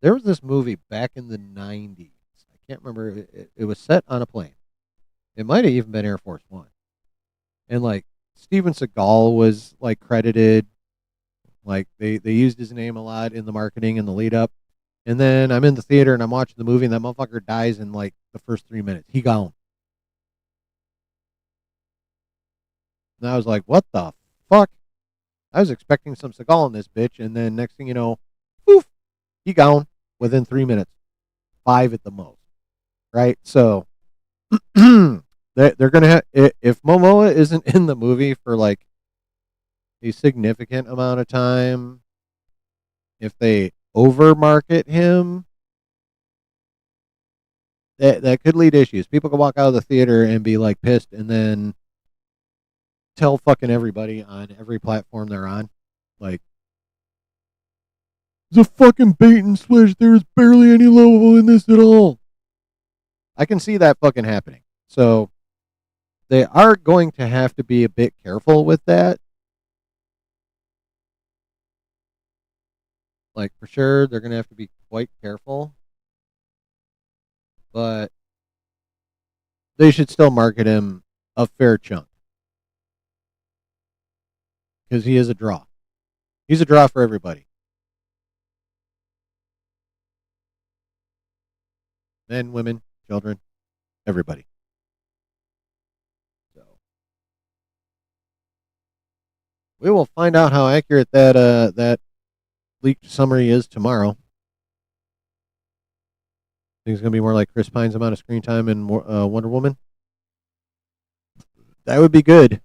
There was this movie back in the 90s. I can't remember. It was set on a plane. It might have even been Air Force One. And, like, Steven Seagal was, like, credited. Like, they used his name a lot in the marketing and the lead up. And then I'm in the theater and I'm watching the movie and that motherfucker dies in, like, the first 3 minutes. He gone. And I was like, what the fuck? I was expecting some Seagal in this bitch. And then next thing you know, poof, he gone within 3 minutes. 5 at the most. Right? So they're going to have, if Momoa isn't in the movie for like a significant amount of time, if they overmarket him, that could lead issues. People could walk out of the theater and be like pissed and then tell fucking everybody on every platform they're on, like, it's a fucking bait and switch. There's barely any love in this at all. I can see that fucking happening. So they are going to have to be a bit careful with that. Like, for sure, they're going to have to be quite careful. But they should still market him a fair chunk. Because he is a draw. He's a draw for everybody. Men, women, children, everybody. So we will find out how accurate that leaked summary is tomorrow. I think it's going to be more like Chris Pine's amount of screen time in Wonder Woman. That would be good.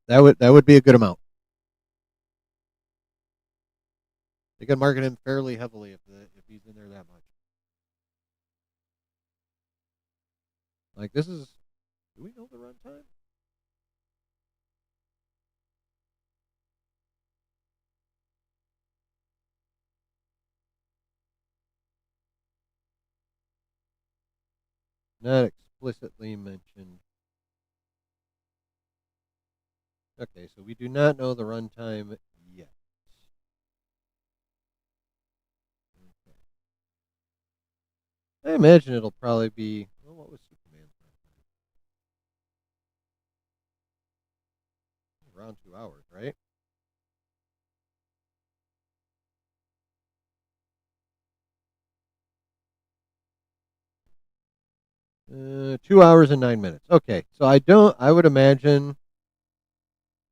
That would be a good amount. They could market him fairly heavily if he's in there that much. Like, this is. Do we know the runtime? Not explicitly mentioned. Okay, so we do not know the runtime yet. Okay. I imagine it'll probably be. Well, what was Superman's runtime? Around 2 hours, right? 2 hours and 9 minutes. Okay, so I would imagine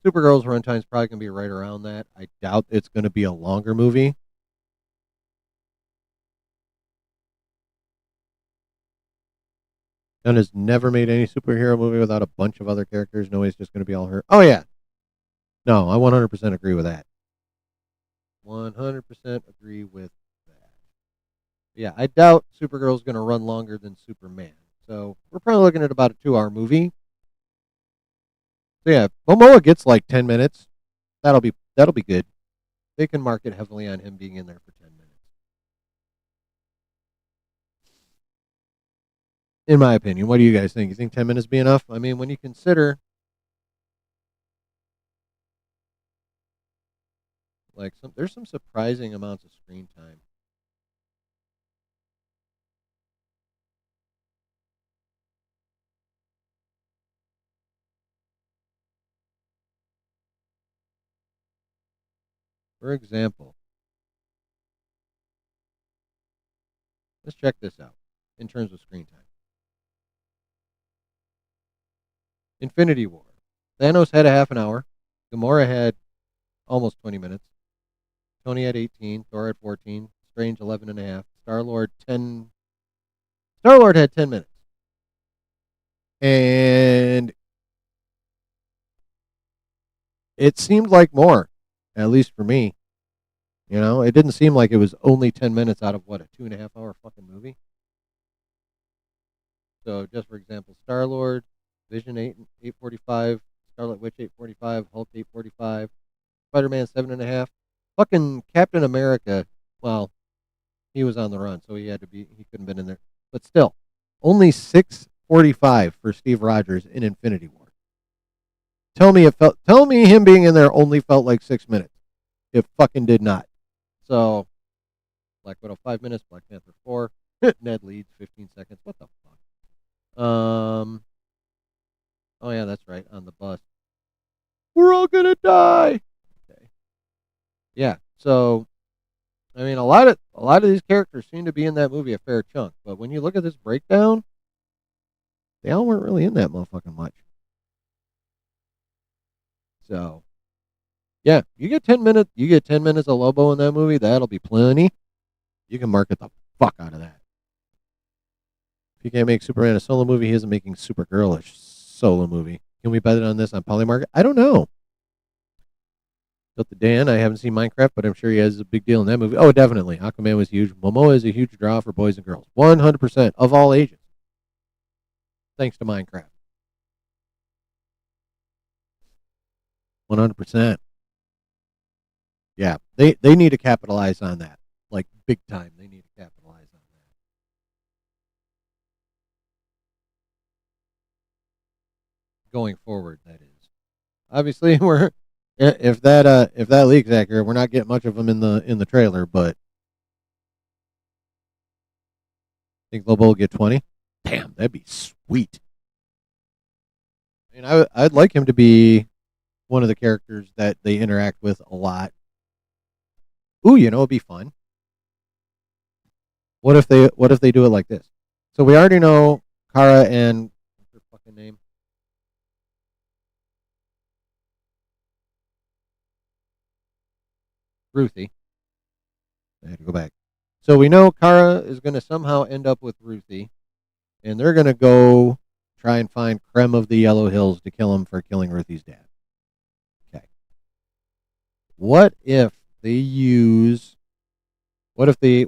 Supergirl's runtime is probably going to be right around that. I doubt it's going to be a longer movie. Gunn has never made any superhero movie without a bunch of other characters. No, he's just going to be all her. Oh, yeah. No, I 100% agree with that. 100% agree with that. Yeah, I doubt Supergirl's going to run longer than Superman. So we're probably looking at about a 2 hour movie. So yeah, Momoa gets like 10 minutes. That'll be good. They can market heavily on him being in there for 10 minutes. In my opinion, what do you guys think? You think 10 minutes be enough? I mean, when you consider like there's some surprising amounts of screen time. For example, let's check this out in terms of screen time. Infinity War. Thanos had a half an hour. Gamora had almost 20 minutes. Tony had 18. Thor had 14. Strange 11 and a half. Star-Lord 10. Star-Lord had 10 minutes. And it seemed like more, at least for me. You know, it didn't seem like it was only 10 minutes out of what, a 2.5 hour fucking movie. So just for example, Star Lord, Vision 8:45, Scarlet Witch 8:45, Hulk 8:45, Spider Man 7.5, fucking Captain America. Well, he was on the run, so he couldn't have been in there. But still, only 6:45 for Steve Rogers in Infinity War. Tell me him being in there only felt like 6 minutes. It fucking did not. So Black Widow 5 minutes, Black Panther 4, Ned leads 15 seconds. What the fuck? Oh yeah, that's right. On the bus, we're all gonna die. Okay. Yeah. So I mean, a lot of these characters seem to be in that movie a fair chunk, but when you look at this breakdown, they all weren't really in that motherfucking much. So yeah, you get 10 minutes. You get 10 minutes of Lobo in that movie. That'll be plenty. You can market the fuck out of that. If you can't make Superman a solo movie, he isn't making Supergirl a solo movie. Can we bet it on this on Polymarket? I don't know. Built to Dan, I haven't seen Minecraft, but I'm sure he has a big deal in that movie. Oh, definitely. Aquaman was huge. Momoa is a huge draw for boys and girls. 100% of all ages. Thanks to Minecraft. 100%. Yeah, they need to capitalize on that. Like big time. They need to capitalize on that. Going forward, that is. Obviously, if that leak's accurate, we're not getting much of them in the trailer, but I think Lobo will get 20. Damn, that'd be sweet. I mean, I'd like him to be one of the characters that they interact with a lot. Ooh, it'd be fun. What if they do it like this? So we already know Kara and what's her fucking name? Ruthie. I had to go back. So we know Kara is going to somehow end up with Ruthie, and they're going to go try and find Krem of the Yellow Hills to kill him for killing Ruthie's dad. Okay. What if they use? What if they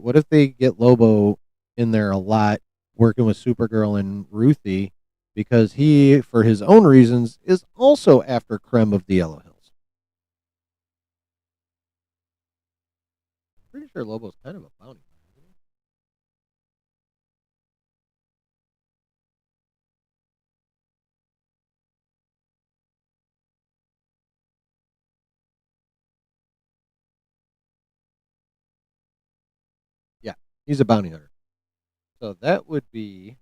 get Lobo in there a lot, working with Supergirl and Ruthie, because he, for his own reasons, is also after Krem of the Yellow Hills. Pretty sure Lobo's kind of a bounty hunter, isn't he? Yeah, he's a bounty hunter. So that'd be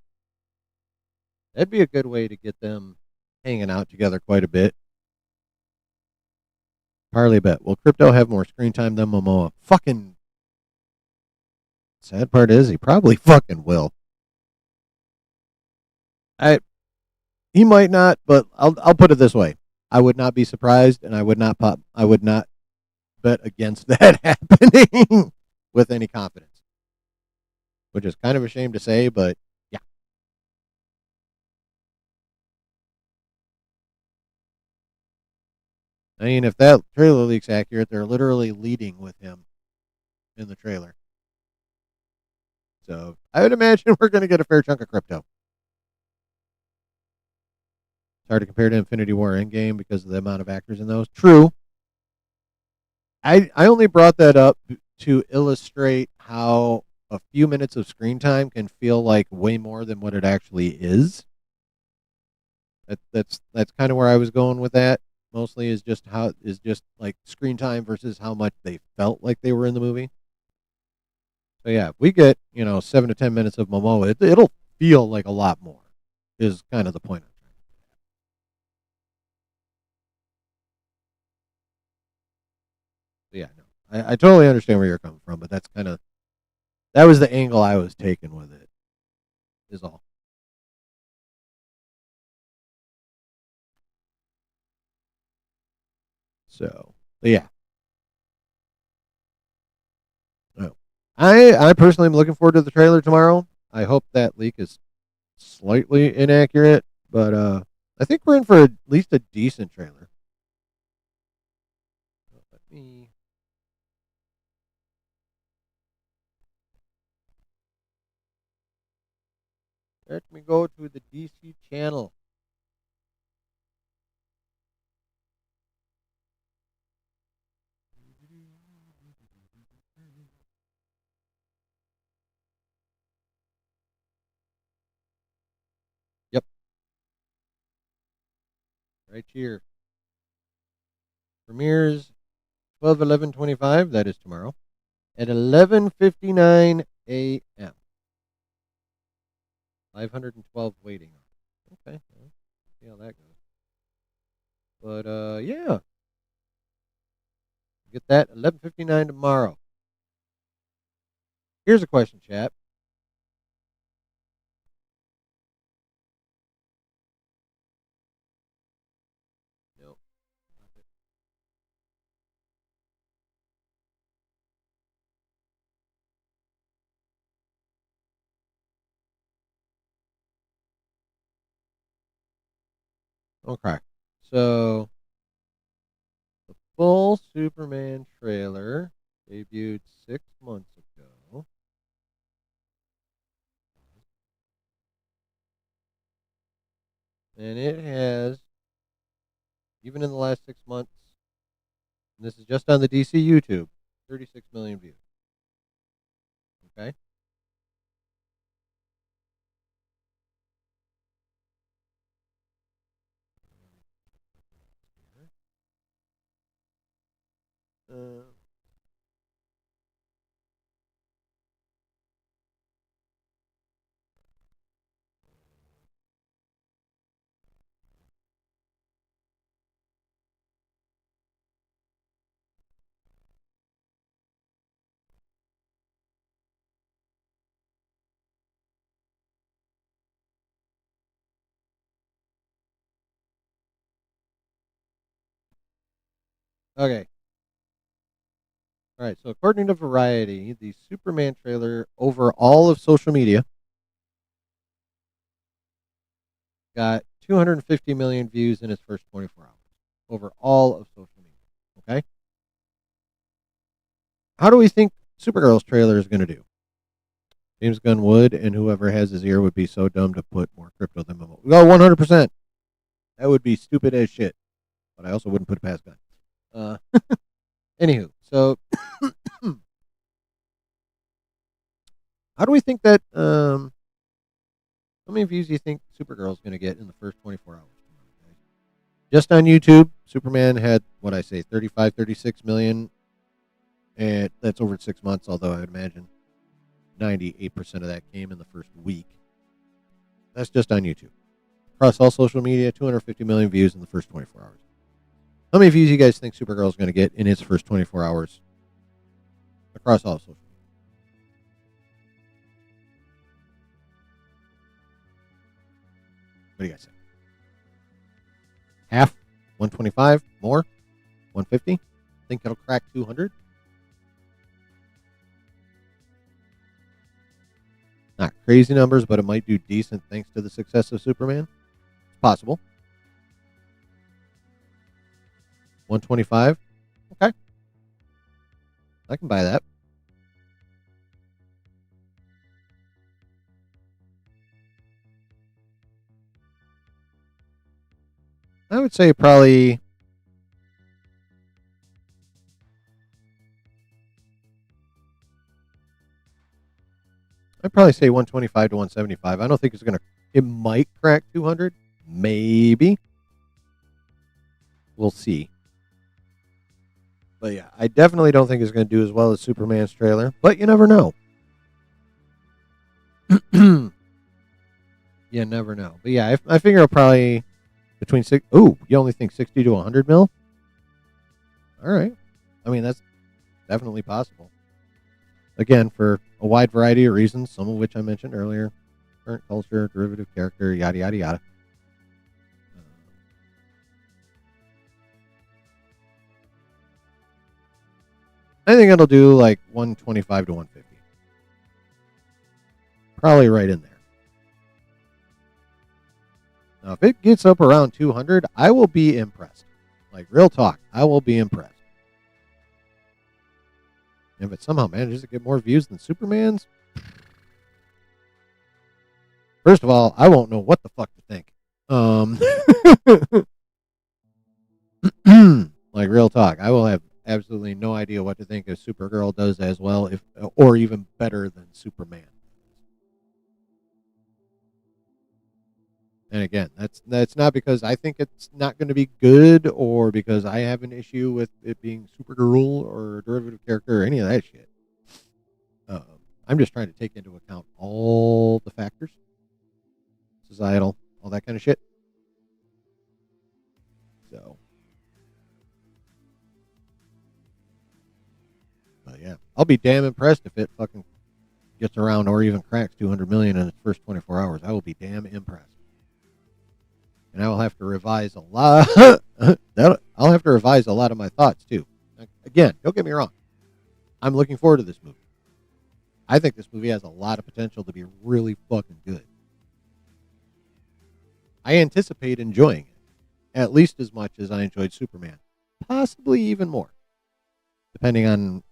a good way to get them hanging out together quite a bit. Parley bet. Will Crypto have more screen time than Momoa? Fucking sad part is he probably fucking will. I He might not, but I'll put it this way: I would not be surprised, and I would not bet against that happening with any confidence, which is kind of a shame to say, but yeah. I mean, if that trailer leak's accurate, they're literally leading with him in the trailer. So I would imagine we're going to get a fair chunk of Crypto. It's hard to compare to Infinity War Endgame because of the amount of actors in those. True. I only brought that up to illustrate how a few minutes of screen time can feel like way more than what it actually is. That's kind of where I was going with that. Mostly is just like screen time versus how much they felt like they were in the movie. So yeah, if we get 7 to 10 minutes of Momoa, it'll feel like a lot more. Is kind of the point. So yeah, no, I totally understand where you're coming from, but that was the angle I was taking with it. Is all. So, but yeah, no. I personally am looking forward to the trailer tomorrow. I hope that leak is slightly inaccurate, but I think we're in for at least a decent trailer. Let me Let me go to the DC channel. Yep. Right here. Premieres 12/11/25. That is tomorrow. At 11:59 a.m. 512 waiting. Okay. Well, see how that goes. But yeah. Get that 11:59 tomorrow. Here's a question, chat. No. Okay. So the full Superman trailer debuted 6 months ago. And it has, even in the last 6 months, and this is just on the DC YouTube, 36 million views. Okay. Uh, okay. All right. So according to Variety, the Superman trailer over all of social media got 250 million views in its first 24 hours over all of social media. Okay. How do we think Supergirl's trailer is going to do? James Gunn would, and whoever has his ear would be so dumb to put more crypto than Momo. Oh, 100%. That would be stupid as shit. But I also wouldn't put it past Gunn. Anywho, so how do we think that? How many views do you think Supergirl is going to get in the first 24 hours? Just on YouTube, Superman had what I say, 35, 36 million, and that's over 6 months. Although I would imagine 98% of that came in the first week. That's just on YouTube. Across all social media, 250 million views in the first 24 hours. How many views do you guys think Supergirl is going to get in its first 24 hours across all social media? What do you guys think? Half? 125? More? 150? Think it'll crack 200? Not crazy numbers, but it might do decent thanks to the success of Superman. It's possible. 125? Okay. I can buy that. I would say probably I'd probably say 125 to 175. I don't think it might crack 200. Maybe. We'll see. But yeah, I definitely don't think it's going to do as well as Superman's trailer, but you never know. You never know. But yeah, I figure it'll probably between six. Ooh, you only think 60 to 100 mil? All right. I mean, that's definitely possible. Again, for a wide variety of reasons, some of which I mentioned earlier: current culture, derivative character, yada yada yada. I think it'll do like 125 to 150. Probably right in there. Now, if it gets up around 200, I will be impressed. Like, real talk, I will be impressed. If it somehow manages to get more views than Superman's, First of all, I won't know what the fuck to think. Like real talk, I will have absolutely no idea what to think if Supergirl does as well, if or even better than Superman. And again, that's not because I think it's not going to be good or because I have an issue with it being Supergirl or a derivative character or any of that shit. Um, I'm just trying to take into account all the factors, societal, all that kind of shit. So, but yeah, I'll be damn impressed if it fucking gets around or even cracks 200 million in its first 24 hours. I will be damn impressed. And I will have to revise a lot. I'll have to revise a lot of my thoughts too. Again, don't get me wrong. I'm looking forward to this movie. I think this movie has a lot of potential to be really fucking good. I anticipate enjoying it at least as much as I enjoyed Superman, possibly even more, depending on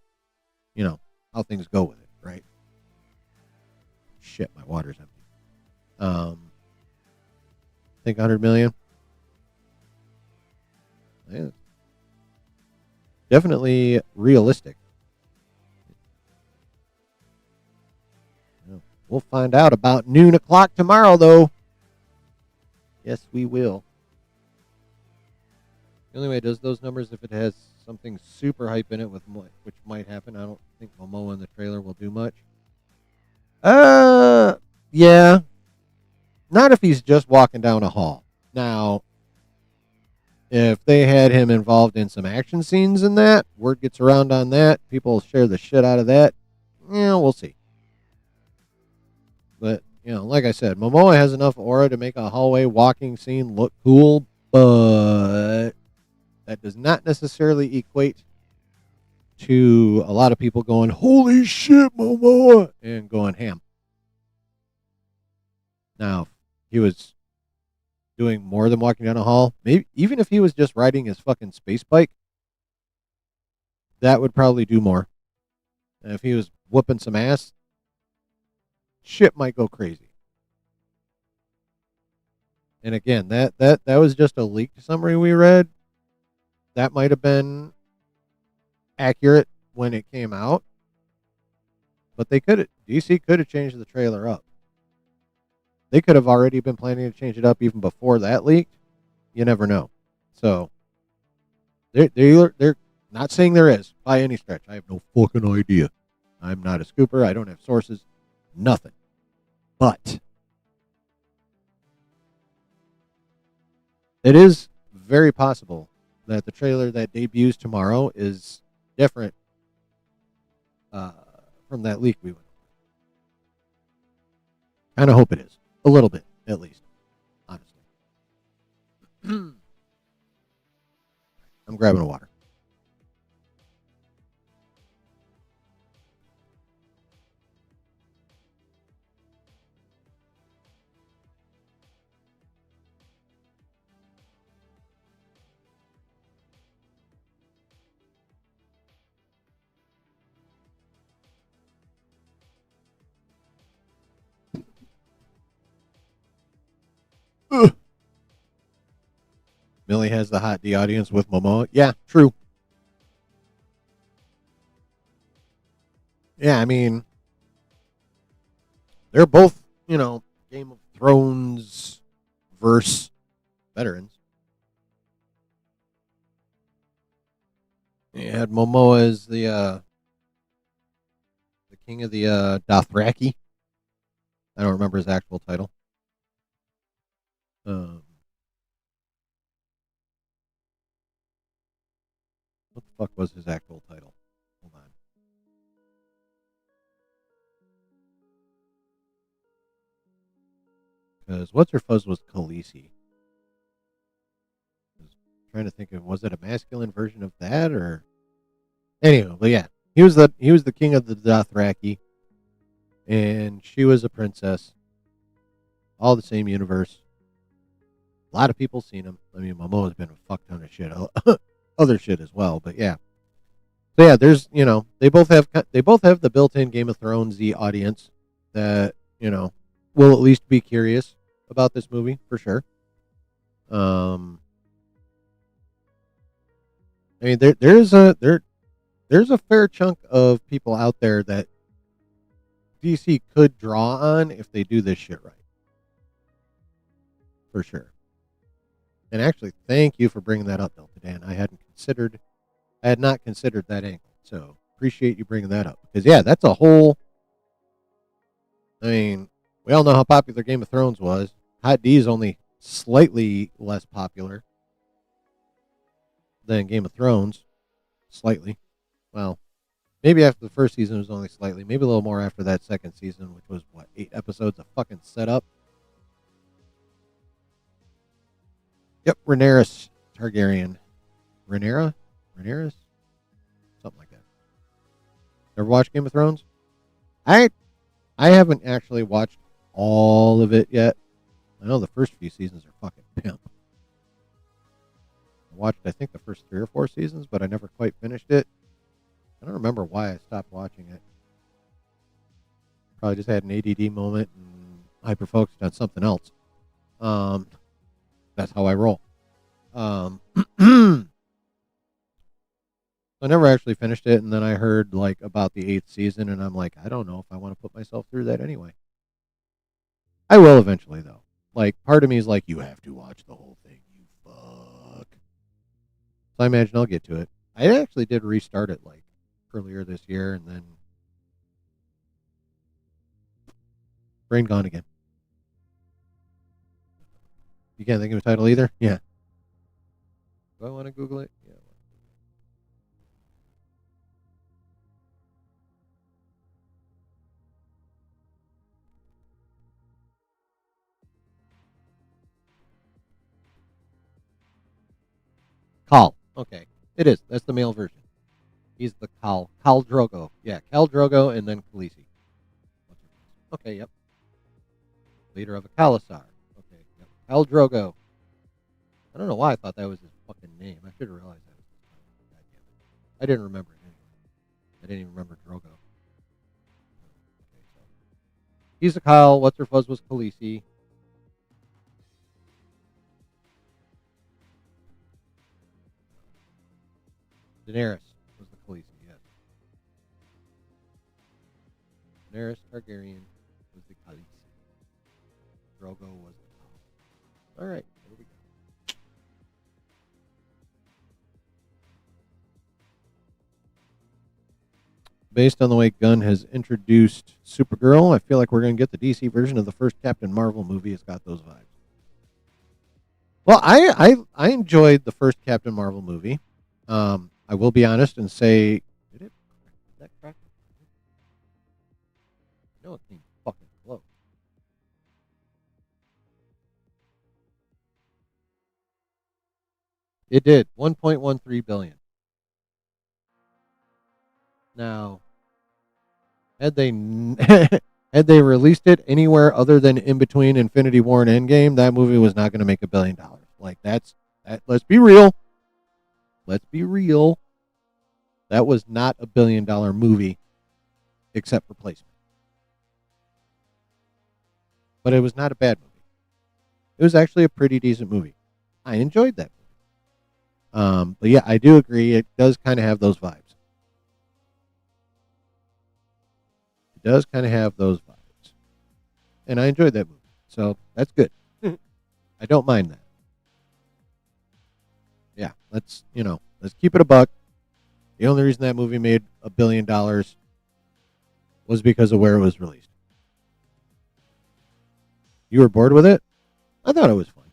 how things go with it. Right? Shit, my water's empty. Think 100 million. Yeah. Definitely realistic. We'll find out about noon o'clock tomorrow, though. Yes, we will. The only way it does those numbers if it has something super hype in it, which might happen. I don't think Momoa in the trailer will do much. Yeah. Not if he's just walking down a hall. Now, if they had him involved in some action scenes in that, word gets around on that, people share the shit out of that. Yeah, we'll see. But, like I said, Momoa has enough aura to make a hallway walking scene look cool, but that does not necessarily equate to a lot of people going, holy shit, Momoa, and going ham. Now, if he was doing more than walking down a hall, maybe even if he was just riding his fucking space bike, that would probably do more. And if he was whooping some ass, shit might go crazy. And again, that was just a leaked summary we read. That might have been accurate when it came out, but DC could have changed the trailer up. They could have already been planning to change it up even before that leaked. You never know. So they're not saying there is by any stretch. I have no fucking idea. I'm not a scooper. I don't have sources. Nothing. But it is very possible that the trailer that debuts tomorrow is different from that leak we went. Kind of hope it is. A little bit, at least. Honestly. I'm grabbing a water. Millie has the hot D audience with Momoa. Yeah, true. Yeah, I mean, they're both, Game of Thrones verse veterans. You had Momoa as the king of the Dothraki. I don't remember his actual title. What the fuck was his actual title? Hold on. Because What's Her Fuzz was Khaleesi. I was trying to think of, was it a masculine version of that or? Anyway, but yeah, he was the king of the Dothraki, and she was a princess. All the same universe. A lot of people seen him. I mean, Momoa's been a fuck ton of shit, other shit as well. But yeah, so yeah, there's they both have the built-in Game of Thrones audience that will at least be curious about this movie for sure. I mean, there's a fair chunk of people out there that DC could draw on if they do this shit right, for sure. And actually, thank you for bringing that up, Delta Dan. I had not considered that angle. So appreciate you bringing that up because yeah, that's a whole. I mean, we all know how popular Game of Thrones was. Hot D is only slightly less popular than Game of Thrones. Slightly. Well, maybe after the first season it was only slightly. Maybe a little more after that second season, which was what, 8 episodes of fucking setup. Yep, Rhaenyra Targaryen. Rhaenyra? Rhaenyra? Something like that. Ever watched Game of Thrones? I haven't actually watched all of it yet. I know the first few seasons are fucking pimp. I watched, I think, the first 3 or 4 seasons, but I never quite finished it. I don't remember why I stopped watching it. Probably just had an ADD moment and hyper-focused on something else. That's how I roll. I never actually finished it, and then I heard like about the 8th season, and I'm like, I don't know if I want to put myself through that anyway. I will eventually, though. Like, part of me is like, you have to watch the whole thing, you fuck. So I imagine I'll get to it. I actually did restart it like earlier this year, and then brain gone again. You can't think of a title either? Yeah. Do I want to Google it? Yeah. Khal. Okay. It is. That's the male version. He's the Khal. Khal Drogo. Yeah, Khal Drogo and then Khaleesi. Okay, yep. Leader of a Khalasar. Okay, yep. Khal Drogo. I don't know why I thought that was his fucking name. I should have realized that was his name. God damn it. I didn't remember it anyway. I didn't even remember Drogo. Okay, so he's a Khal. What's her fuzz was Khaleesi. Daenerys was the Khaleesi, yes. Daenerys Targaryen was the Khaleesi. Drogo was the Khal. All right, there we go. Based on the way Gunn has introduced Supergirl, I feel like we're going to get the DC version of the first Captain Marvel movie. It's got those vibes. Well, I enjoyed the first Captain Marvel movie. I will be honest and say, did that crack? No, it came fucking close. It did 1.13 billion. Now, had they had they released it anywhere other than in between Infinity War and Endgame, that movie was not going to make $1 billion. Like that. Let's be real. Let's be real. That was not $1 billion movie, except for placement. But it was not a bad movie. It was actually a pretty decent movie. I enjoyed that movie. But yeah, I do agree. It does kind of have those vibes. It does kind of have those vibes. And I enjoyed that movie. So that's good. I don't mind that. Yeah, let's keep it a buck. The only reason that movie made $1 billion was because of where it was released. You were bored with it? I thought it was fun.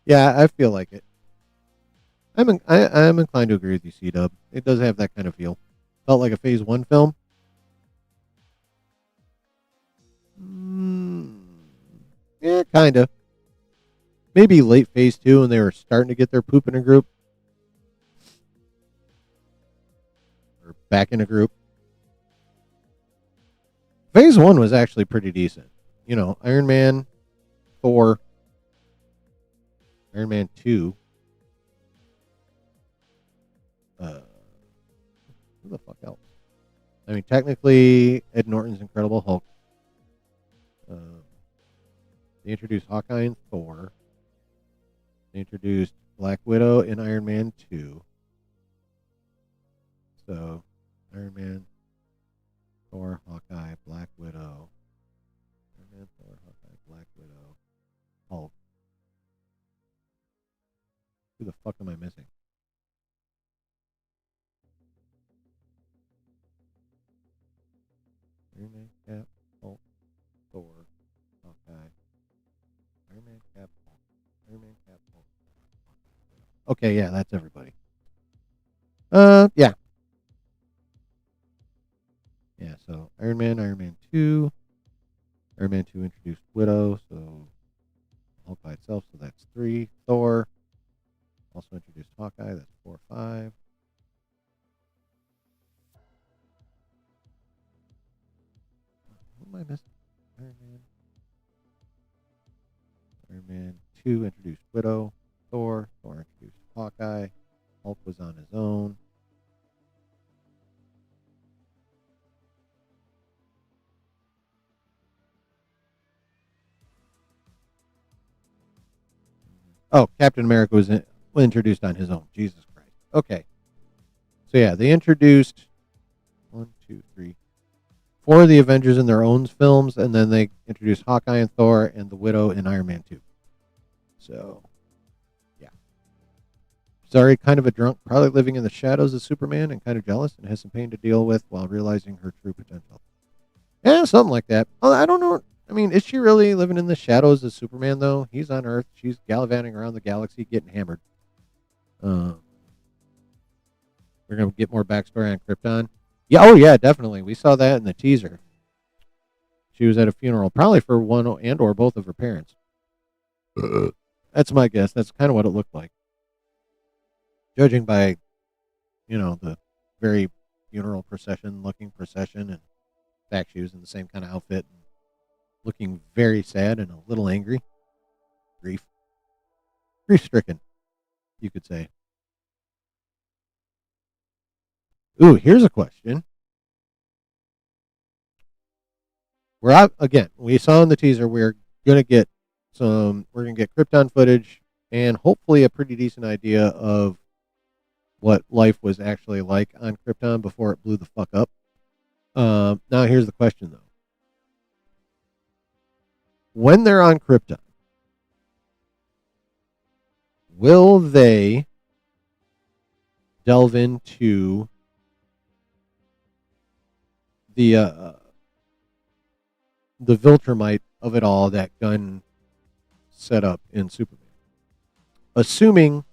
Yeah, I feel like it. I'm inclined to agree with you, C-Dub. It does have that kind of feel. Felt like a Phase 1 film. Yeah, kind of. Maybe late Phase 2 when they were starting to get their poop in a group. Or back in a group. Phase 1 was actually pretty decent. You know, Iron Man, Thor, Iron Man 2. Who the fuck else? I mean, technically, Ed Norton's Incredible Hulk. They introduced Hawkeye and Thor. They introduced Black Widow in Iron Man 2. So, Iron Man, Thor, Hawkeye, Black Widow. Iron Man, Thor, Hawkeye, Black Widow, Hulk. Who the fuck am I missing? Iron Man, Cap, Hulk, Thor, Hawkeye, Iron Man, Cap, Hulk, Iron Man, Cap, Hulk. Okay, yeah, that's everybody. Yeah. Yeah, so Iron Man 2. Iron Man 2 introduced Widow, so Hulk by itself, so that's 3. Thor also introduced Hawkeye, that's 4, 5. What am I missing? Iron Man 2 introduced Widow. Thor introduced Hawkeye. Hulk was on his own. Oh, Captain America was introduced on his own. Jesus Christ. Okay. So yeah, they introduced 1, 2, 3, 4 of the Avengers in their own films, and then they introduced Hawkeye and Thor and the Widow in Iron Man 2. So, yeah. Sorry, kind of a drunk, probably living in the shadows of Superman and kind of jealous and has some pain to deal with while realizing her true potential. Yeah, something like that. Oh, I don't know. I mean, is she really living in the shadows of Superman, though? He's on Earth. She's gallivanting around the galaxy getting hammered. We're going to get more backstory on Krypton. Yeah, oh, yeah, definitely. We saw that in the teaser. She was at a funeral, probably for one and or both of her parents. That's my guess. That's kind of what it looked like. Judging by, the very funeral looking procession, and fact she was in the same kind of outfit and looking very sad and a little angry. Grief stricken, you could say. Ooh, here's a question. We're out again. We saw in the teaser we're gonna get Krypton footage and hopefully a pretty decent idea of what life was actually like on Krypton before it blew the fuck up. Now here's the question though. When they're on Krypton, will they delve into the Viltrumite of it all that Gunn set up in Superman? Assuming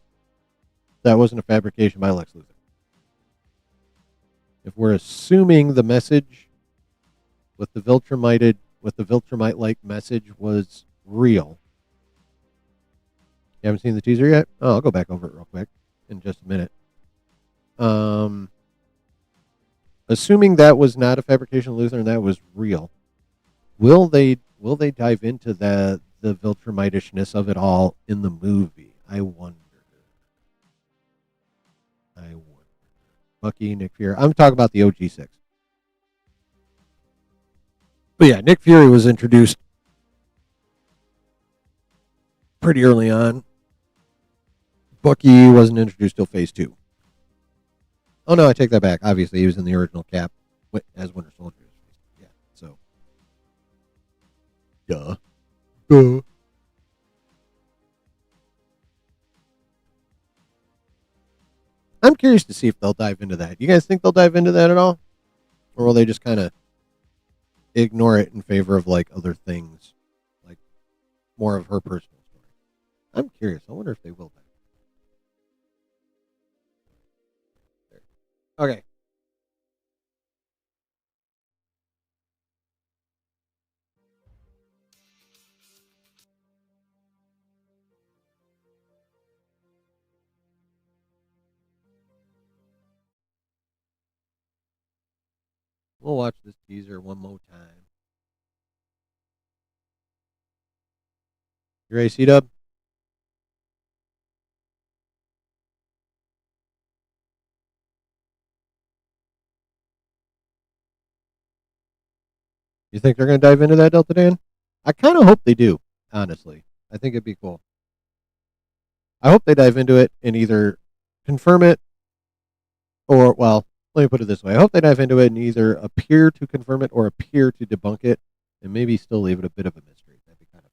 that wasn't a fabrication by Lex Luthor. If we're assuming the message with the Viltrumite-like message was real. You haven't seen the teaser yet? Oh, I'll go back over it real quick in just a minute. Assuming that was not a fabrication of Luthor and that was real, will they dive into the Viltrumitishness of it all in the movie? I wonder. Bucky, Nick Fury. I'm talking about the OG6. But yeah, Nick Fury was introduced pretty early on. Bucky wasn't introduced till Phase 2. Oh, no, I take that back. Obviously, he was in the original Cap as Winter Soldier. Yeah, so. Duh. I'm curious to see if they'll dive into that. You guys think they'll dive into that at all? Or will they just kind of ignore it in favor of, like, other things? Like, more of her personal story. I'm curious. I wonder if they will dive. Okay. We'll watch this teaser one more time. You ready, C-Dub? You think they're going to dive into that, Delta Dan? I kind of hope they do, honestly. I think it'd be cool. I hope they dive into it and either confirm it or, well, let me put it this way. I hope they dive into it and either appear to confirm it or appear to debunk it and maybe still leave it a bit of a mystery. That'd be kind of fun.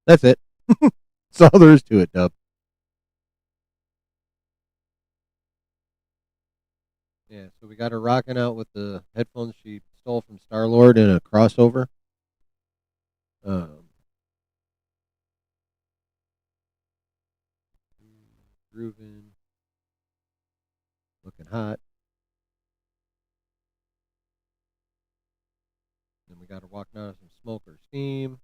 That's it. That's all there is to it, Dub. Yeah, so we got her rocking out with the headphones she stole from Star-Lord in a crossover. Grooving, looking hot. Then we got her walking out of some smoke or steam.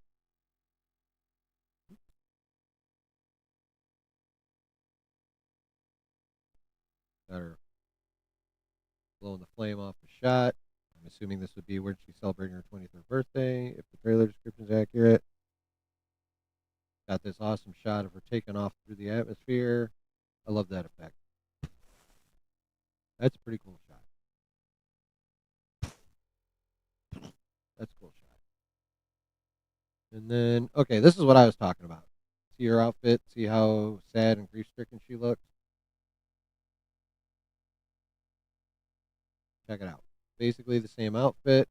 Got her blowing the flame off the shot. I'm assuming this would be when she's celebrating her 23rd birthday, if the trailer description is accurate. Got this awesome shot of her taking off through the atmosphere. I love that effect. That's a pretty cool shot. That's a cool shot. And then, okay, this is what I was talking about. See her outfit, see how sad and grief-stricken she looks. Check it out. Basically the same outfit.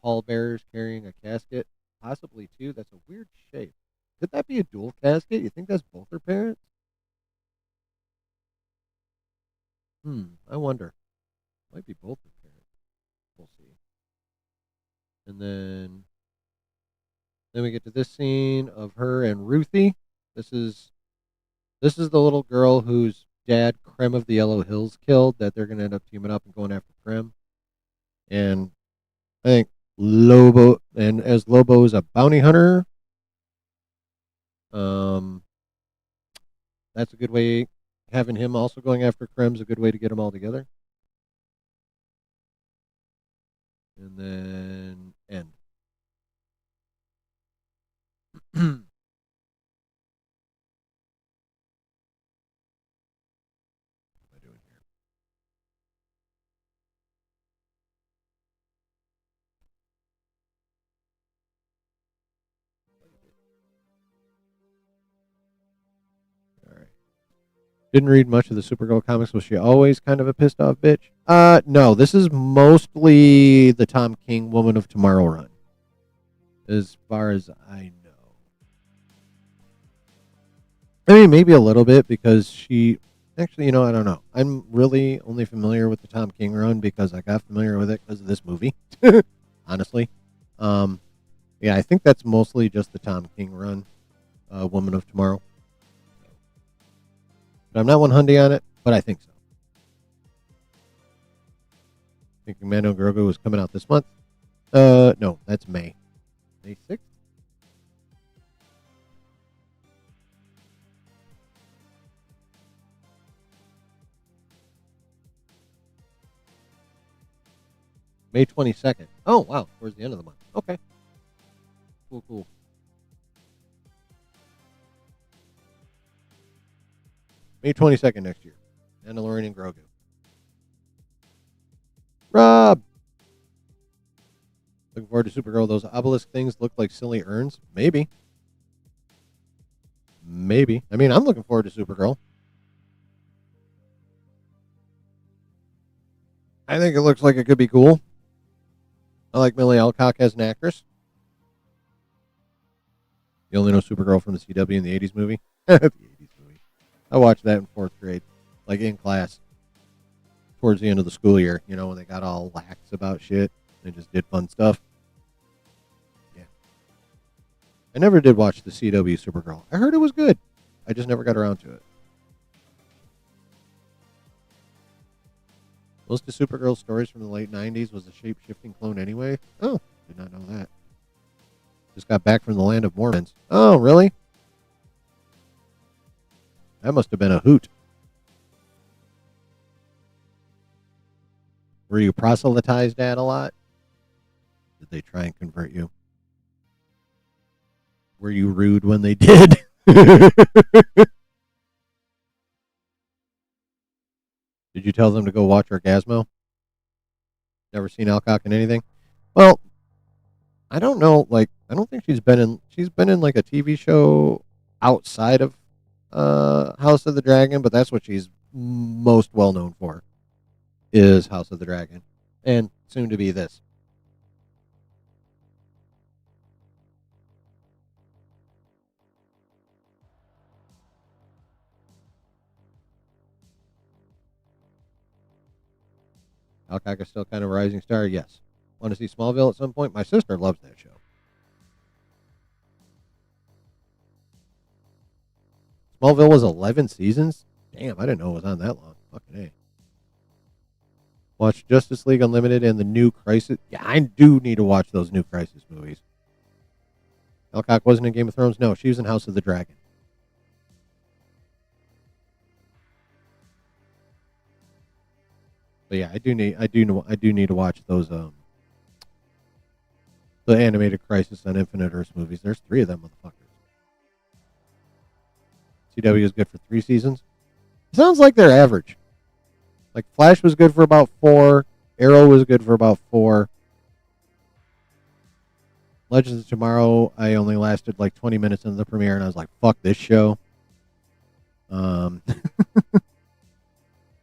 Pallbearers carrying a casket, possibly two. That's a weird shape. Could that be a dual casket? You think that's both her parents? I wonder. Might be both her parents. We'll see. And then we get to this scene of her and Ruthie. This is the little girl whose dad, Krem of the Yellow Hills, killed, that they're going to end up teaming up and going after Krem. And I think Lobo, and as Lobo is a bounty hunter, that's a good way. Having him also going after Krem's a good way to get them all together. And then end. What am I doing here? All right. Didn't read much of the Supergirl comics. Was she always kind of a pissed off bitch? No. This is mostly the Tom King Woman of Tomorrow run, as far as I know. I mean, maybe a little bit because she actually, I don't know. I'm really only familiar with the Tom King run because I got familiar with it because of this movie. Honestly, yeah, I think that's mostly just the Tom King run, Woman of Tomorrow. But I'm not 100 on it, but I think so. I think Commando Grogu is coming out this month. No, that's May. May 6th? May 22nd. Oh, wow. Towards the end of the month. Okay. Cool. May 22nd next year. Mandalorian and Grogu. Rob! Looking forward to Supergirl. Those obelisk things look like silly urns. Maybe. I mean, I'm looking forward to Supergirl. I think it looks like it could be cool. I like Millie Alcock as an actress. You only know Supergirl from the CW in the 80s movie? The 80s movie. I watched that in 4th grade, like in class, towards the end of the school year, when they got all lax about shit. They just did fun stuff. Yeah. I never did watch the CW Supergirl. I heard it was good. I just never got around to it. Most of Supergirl's stories from the late 90s was a shape-shifting clone anyway. Oh, did not know that. Just got back from the land of Mormons. Oh, really? That must have been a hoot. Were you proselytized at a lot? Did they try and convert you? Were you rude when they did? Did you tell them to go watch Orgasmo? Never seen Alcock in anything? Well, I don't know. Like, I don't think she's been in. She's been in like a TV show outside of House of the Dragon, but that's what she's most well known for is House of the Dragon, and soon to be this. Alcock is still kind of a rising star. Yes. Want to see Smallville at some point? My sister loves that show. Smallville was 11 seasons? Damn, I didn't know it was on that long. Fucking A. Watch Justice League Unlimited and the new Crisis. Yeah, I do need to watch those new Crisis movies. Alcock wasn't in Game of Thrones? No, she was in House of the Dragon. But yeah, I do need to watch those the animated Crisis on Infinite Earths movies. There's 3 of them motherfuckers. CW is good for 3 seasons. Sounds like they're average. Like Flash was good for about 4. Arrow was good for about 4. Legends of Tomorrow, I only lasted like 20 minutes into the premiere, and I was like, "Fuck this show." And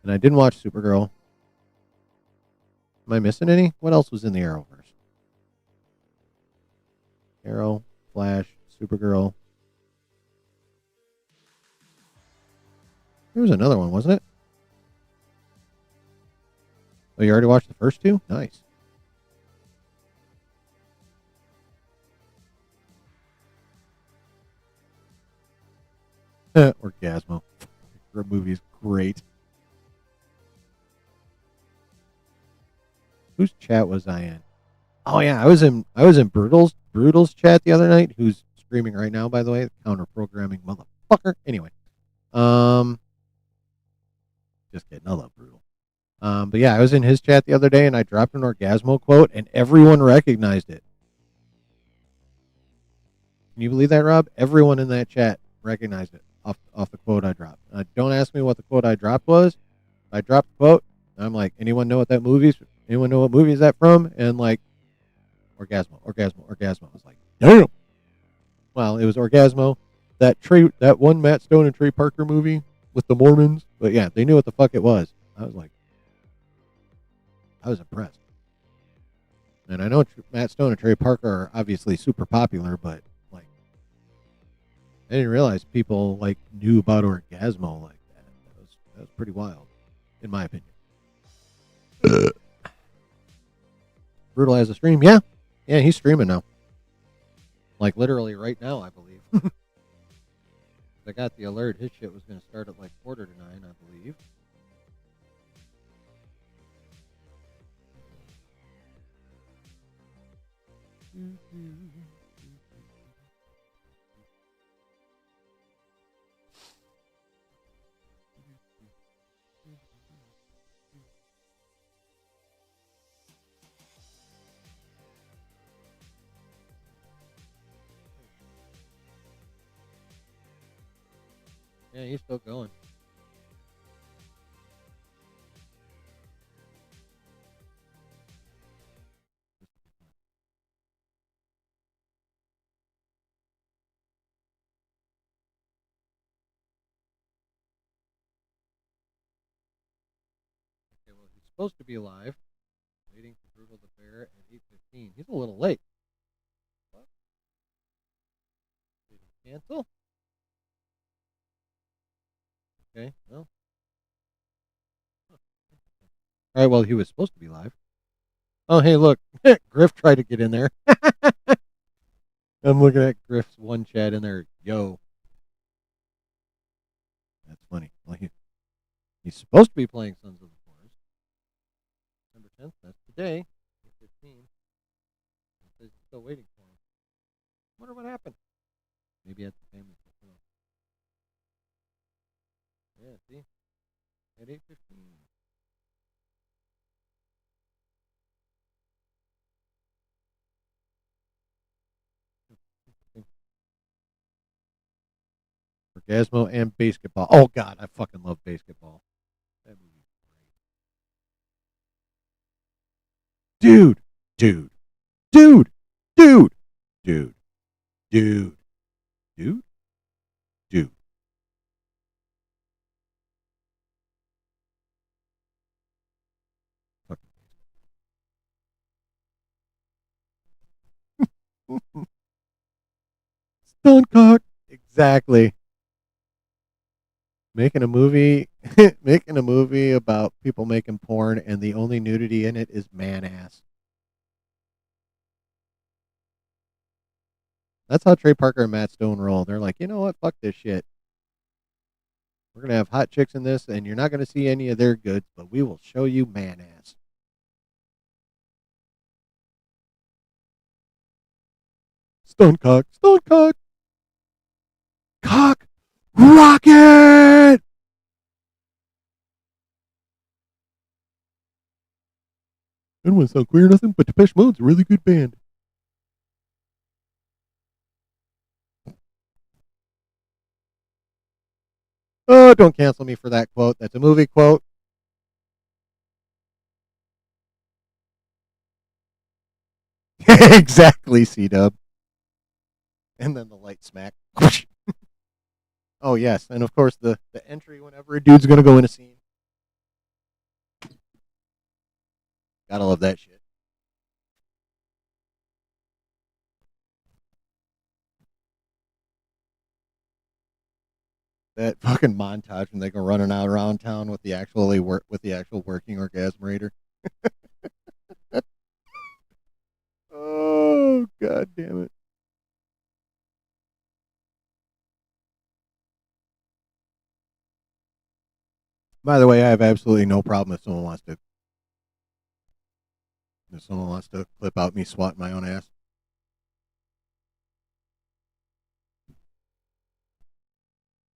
I didn't watch Supergirl. Am I missing any? What else was in the Arrowverse? Arrow, Flash, Supergirl. There was another one, wasn't it? Oh, you already watched the first 2? Nice. Orgasmo. The movie is great. Whose chat was I in? Oh yeah, I was in Brutal's chat the other night. Who's streaming right now, by the way? Counter programming motherfucker. Anyway, um, just kidding. I love Brutal. But yeah, I was in his chat the other day, and I dropped an Orgasmo quote, and everyone recognized it. Can you believe that, Rob? Everyone in that chat recognized it off the quote I dropped. Don't ask me what the quote I dropped was. I dropped the quote. I'm like, anyone know what that movie's? Anyone know what movie is that from? And like, Orgasmo. I was like, damn. Well, it was Orgasmo. That one Matt Stone and Trey Parker movie with the Mormons. But yeah, they knew what the fuck it was. I was like, I was impressed. And I know Matt Stone and Trey Parker are obviously super popular, but like, I didn't realize people like knew about Orgasmo like that. That was pretty wild, in my opinion. Brutal has a stream, yeah, he's streaming now. Like literally right now, I believe. I got the alert. His shit was going to start at like 8:45, I believe. Yeah, he's still going. Okay, well, he's supposed to be live. Waiting for Brutal the Bear at 8:15. He's a little late. What? Did he cancel? Okay, well. Huh. All right, well, he was supposed to be live. Oh, hey, look. Griff tried to get in there. I'm looking at Griff's one chat in there. Yo. That's funny. Well, he's supposed to be playing Sons of the Forest. December 10th, that's today. 8:15. It says he's still waiting for him. Wonder what happened. Maybe at the family fulfill. Yeah, see? At 8:15. Orgasmo and Basketball. Oh God, I fucking love Basketball. That movie's great. Dude, dude, dude, dude, dude, dude, dude. Fucking Stone cock. Exactly. Making a movie, making a movie about people making porn, and the only nudity in it is man ass. That's how Trey Parker and Matt Stone roll. They're like, you know what? Fuck this shit. We're gonna have hot chicks in this, and you're not gonna see any of their goods, but we will show you man ass. Stone cock, rocket. I don't want to sound queer or nothing, but Depeche Mode's a really good band. Oh, don't cancel me for that quote. That's a movie quote. Exactly, C Dub. And then the light smack. Oh yes, and of course the entry whenever a dude's gonna go in a scene. Gotta love that shit. That fucking montage when they go running out around town with the actual working orgasmerator. Oh god damn it! By the way, I have absolutely no problem if someone wants to clip out me swatting my own ass.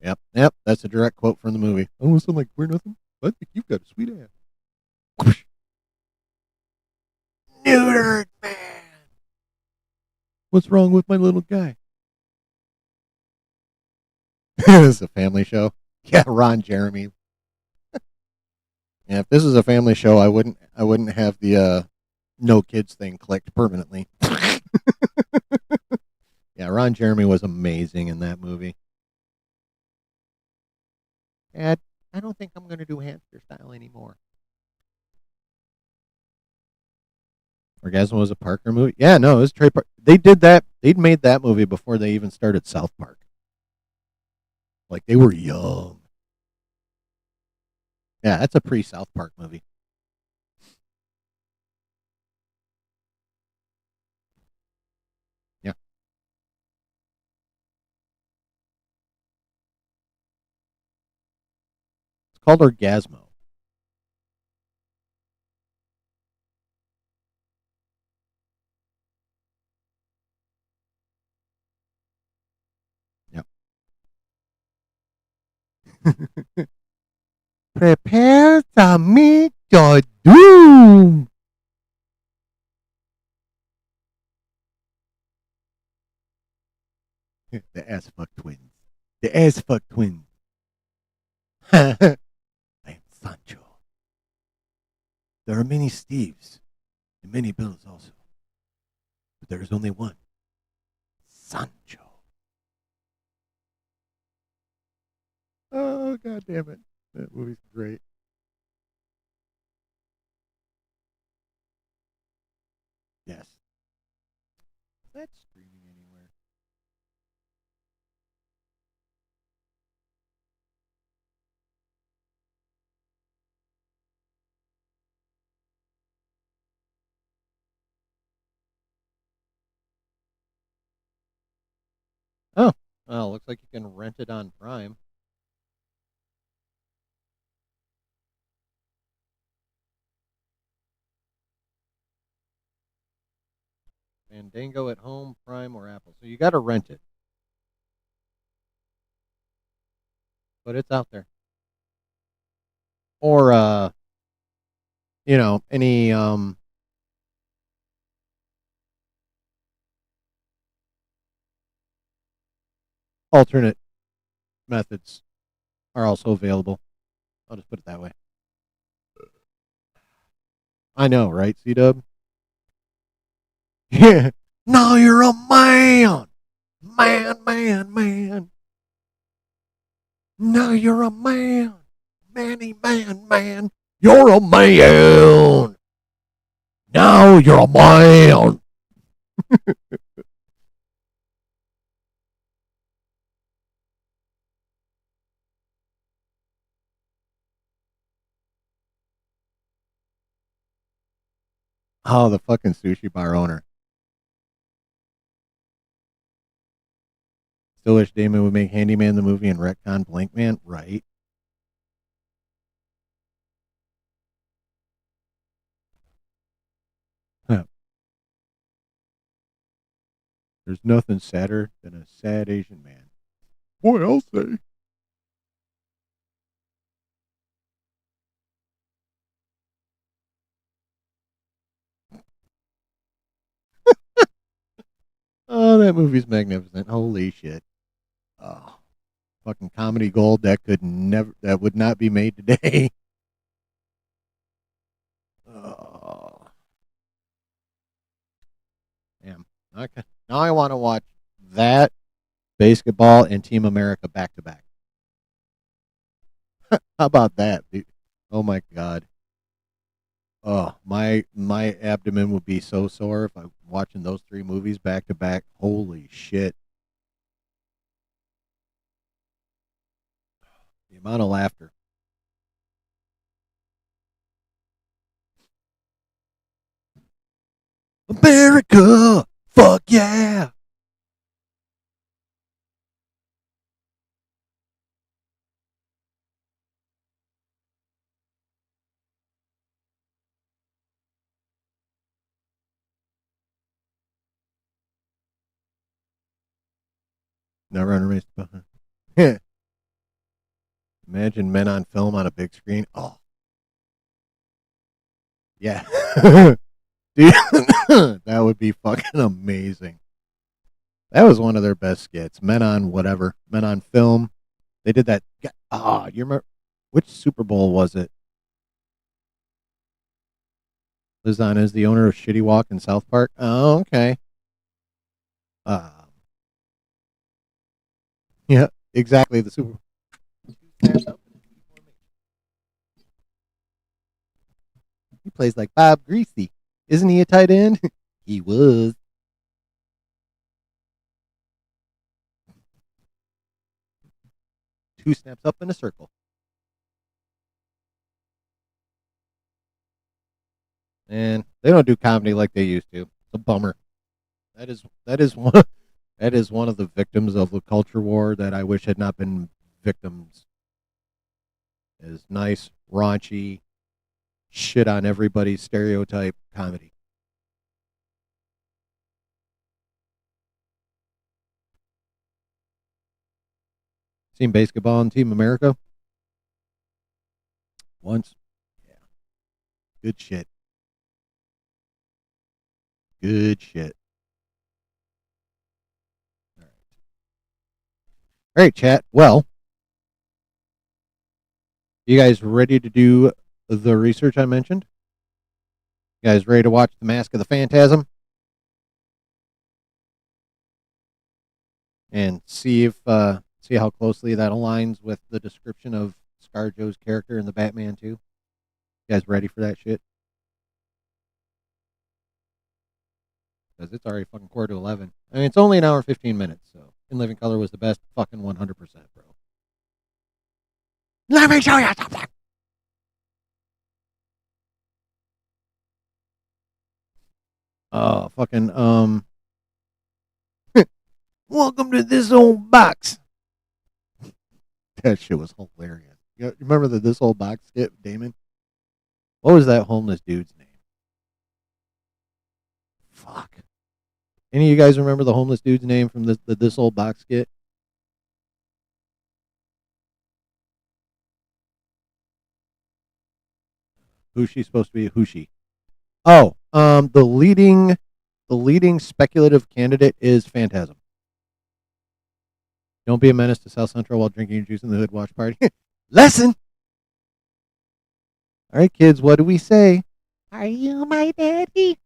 Yep, that's a direct quote from the movie. I don't want to sound like we're nothing. But I think you've got a sweet ass. Neutered man. What's wrong with my little guy? This is a family show. Yeah, Ron Jeremy. Yeah, if this is a family show, I wouldn't have the no kids thing clicked permanently. Yeah, Ron Jeremy was amazing in that movie. Dad, I don't think I'm going to do hamster style anymore. Orgasm was a Parker movie. Yeah, no, it was Trey Parker. They did that. They'd made that movie before they even started South Park. Like they were young. Yeah, that's a pre South Park movie. Yeah, it's called Orgasmo. Yep. Prepare to meet your doom. The ass fuck twins. The ass fuck twins. I am Sancho. There are many Steves and many Bills also, but there is only one Sancho. Oh god damn it! That movie's great. Yes. That's streaming anywhere. Oh, well, looks like you can rent it on Prime. Fandango at home, Prime, or Apple. So you got to rent it, but it's out there. Or any alternate methods are also available. I'll just put it that way. I know, right, C-Dub? Yeah. Now you're a man. Man, man, man. Now you're a man. Manny, man, man. You're a man. Now you're a man. Oh, the fucking sushi bar owner. Still wish Damon would make Handyman the movie and retcon Blankman. Right. Huh. There's nothing sadder than a sad Asian man. Boy, I'll say. Oh, that movie's magnificent. Holy shit. Oh, fucking comedy gold that would not be made today. Oh, damn. Okay. Now I want to watch that, basketball, and Team America back to back. How about that, dude? Oh my god. Oh, my abdomen would be so sore if I'm watching those three movies back to back. Holy shit. The amount of laughter. America! Fuck yeah! Never underrated. Imagine men on film on a big screen. Oh, yeah. Dude, that would be fucking amazing. That was one of their best skits. Men on whatever. Men on film. They did that. You remember which Super Bowl was it? Liz on is the owner of Shitty Walk in South Park. Oh, okay. Uh, yeah, exactly. The Super. He plays like Bob Greasy. Isn't he a tight end? He was. Two snaps up in a circle. And they don't do comedy like they used to. It's a bummer. That is one that is one of the victims of the culture war that I wish had not been victims. Is nice, raunchy, shit on everybody's stereotype comedy. Seen basketball on Team America once. Yeah, good shit. Good shit. All right, all right, chat. Well, you guys ready to do the research I mentioned? You guys ready to watch The Mask of the Phantasm and see how closely that aligns with the description of ScarJo's character in the Batman 2? You guys ready for that shit? Because it's already fucking quarter to 11. I mean, it's only an hour and 15 minutes, so In Living Color was the best fucking 100%, bro. Let me show you something. Oh, fucking, welcome to this old box. That shit was hilarious. You remember the This Old Box skit, Damon? What was that homeless dude's name? Fuck. Any of you guys remember the homeless dude's name from the This Old Box skit? Who's she supposed to be? Who's she? Oh, the leading speculative candidate is Phantasm. Don't be a menace to South Central while drinking your juice in the hood watch party. Lesson. All right, kids. What do we say? Are you my daddy?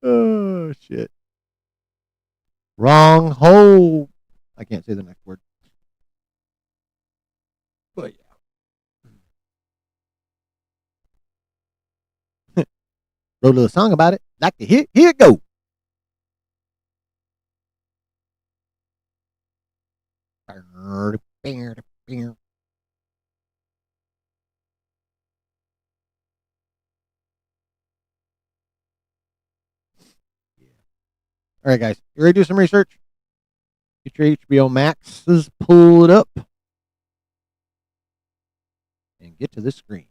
Oh shit. Wrong hole. I can't say the next word. But yeah. Wrote a little song about it. Like to hear. Here it go. All right, guys. You ready to do some research? Get your HBO Maxes pulled up and get to this screen.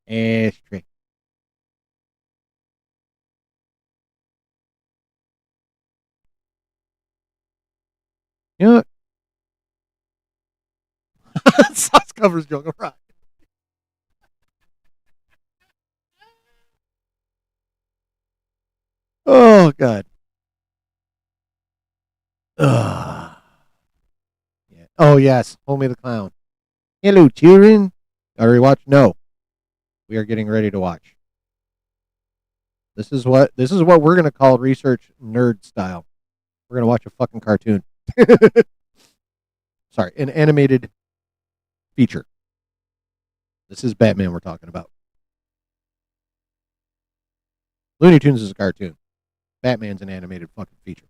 Ashtray. You know what? Sauce covers Joker Rock. Oh God. Ugh. Yeah. Oh yes. Homie the Clown. Hello, children. Are we watch? No. We are getting ready to watch. This is what we're gonna call research nerd style. We're gonna watch a fucking cartoon. Sorry, an animated feature. This is Batman we're talking about. Looney Tunes is a cartoon. Batman's an animated fucking feature.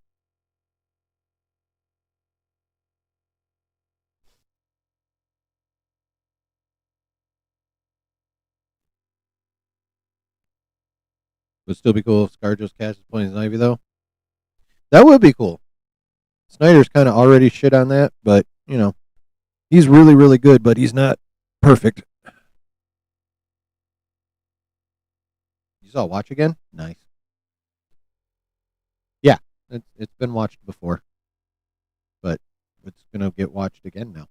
Would still be cool if ScarJo's cast as Poison Ivy though. That would be cool. Snyder's kind of already shit on that, but you know, he's really, really good, but he's not perfect. You saw Watch again? Nice. Yeah, it's been watched before, but it's gonna get watched again now.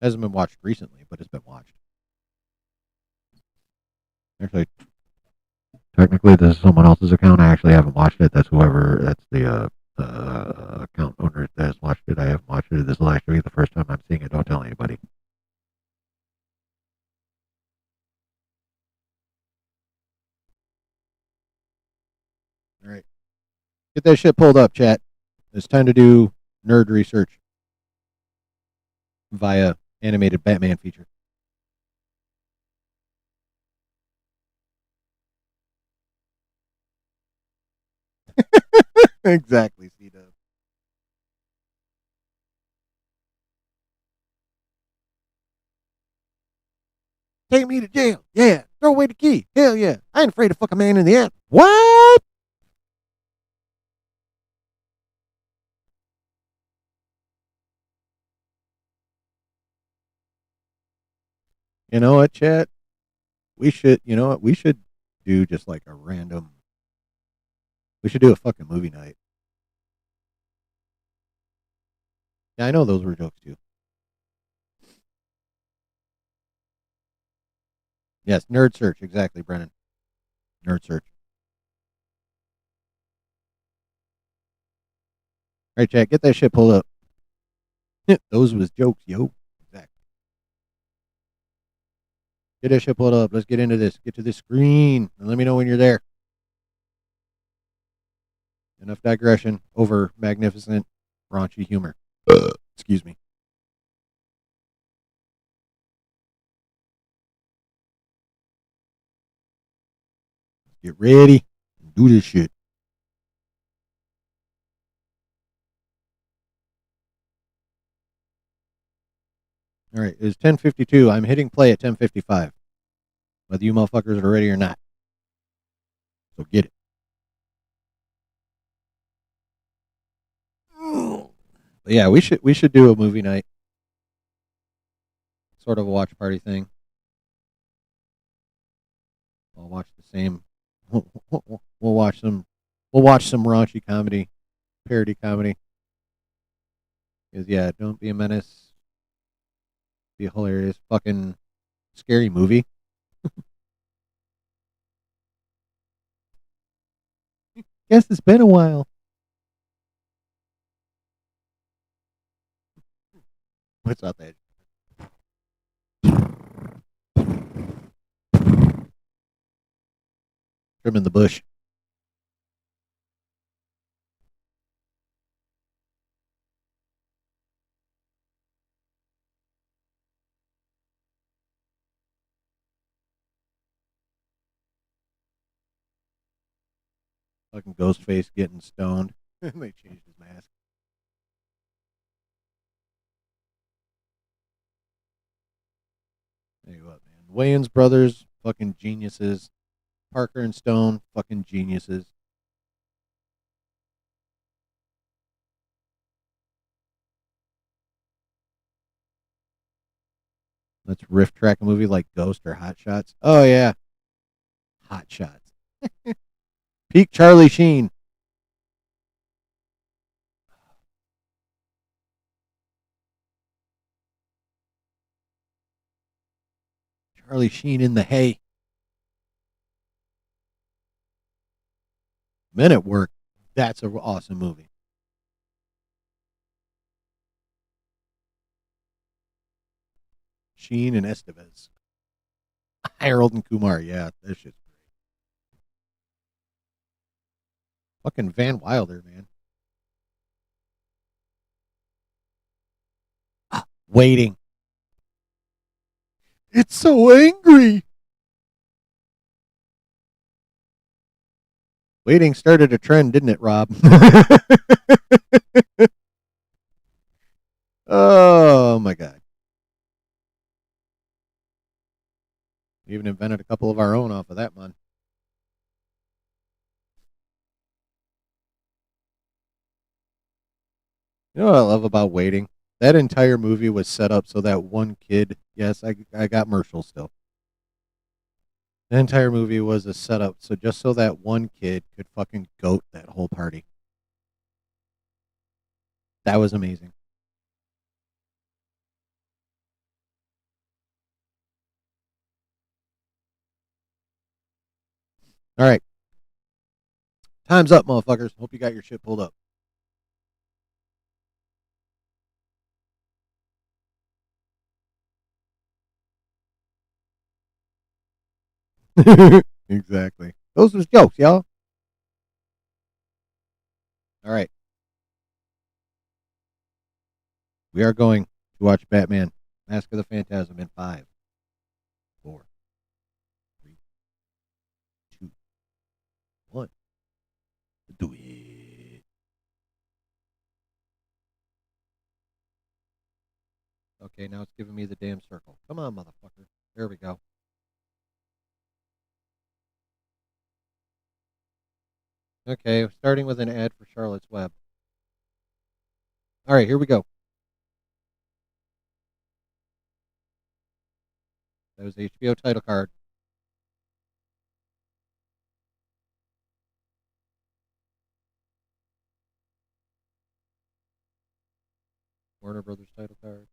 Hasn't been watched recently, but it's been watched. Actually, technically, this is someone else's account. I actually haven't watched it. That's whoever. That's the account owner that has watched it. I haven't watched it. This will actually be the first time I'm seeing it. Don't tell anybody. All right, get that shit pulled up, chat. It's time to do nerd research via animated Batman feature. Exactly, C-Dub. Take me to jail. Yeah. Throw away the key. Hell yeah. I ain't afraid to fuck a man in the ass. What? You know what, chat? We should, you know what? We should do just like a random, we should do a fucking movie night. Yeah, I know those were jokes too. Yes, nerd search. Exactly, Brennan. Nerd search. All right, chat. Get that shit pulled up. Those was jokes, yo. Exactly. Get that shit pulled up. Let's get into this. Get to this screen and let me know when you're there. Enough digression over magnificent, raunchy humor. Excuse me. Get ready and do this shit. All right, it's 10:52. I'm hitting play at 10:55. Whether you motherfuckers are ready or not. So get it. But yeah, we should do a movie night. Sort of a watch party thing. We'll watch the same. We'll watch some. We'll watch some raunchy comedy, parody comedy. Because, yeah, Don't Be a Menace. Be a hilarious fucking scary movie. Guess it's been a while. What's up, that? Trimming the bush. Fucking Ghostface getting stoned. They changed his mask. Tell you what, man. Wayans brothers, fucking geniuses. Parker and Stone, fucking geniuses. Let's riff track a movie like Ghost or Hot Shots. Oh yeah, Hot Shots. Peak Charlie Sheen. Charlie Sheen in the hay. Men at Work. That's an awesome movie. Sheen and Estevez. Harold and Kumar. Yeah, that shit's great. Fucking Van Wilder, man. Waiting. It's so angry. Waiting started a trend, didn't it, Rob? Oh my god. We even invented a couple of our own off of that one. You know what I love about Waiting? That entire movie was set up so that one kid, yes, I got Marshall still. The entire movie was a setup so just so that one kid could fucking goat that whole party. That was amazing. All right. Time's up, motherfuckers. Hope you got your shit pulled up. Exactly. Those are jokes, y'all. All right. We are going to watch Batman Mask of the Phantasm in 5, 4, 3, 2, 1. Do it. Okay, now it's giving me the damn circle. Come on, motherfucker. There we go. Okay, starting with an ad for Charlotte's Web. All right, here we go. That was HBO title card. Warner Brothers title card.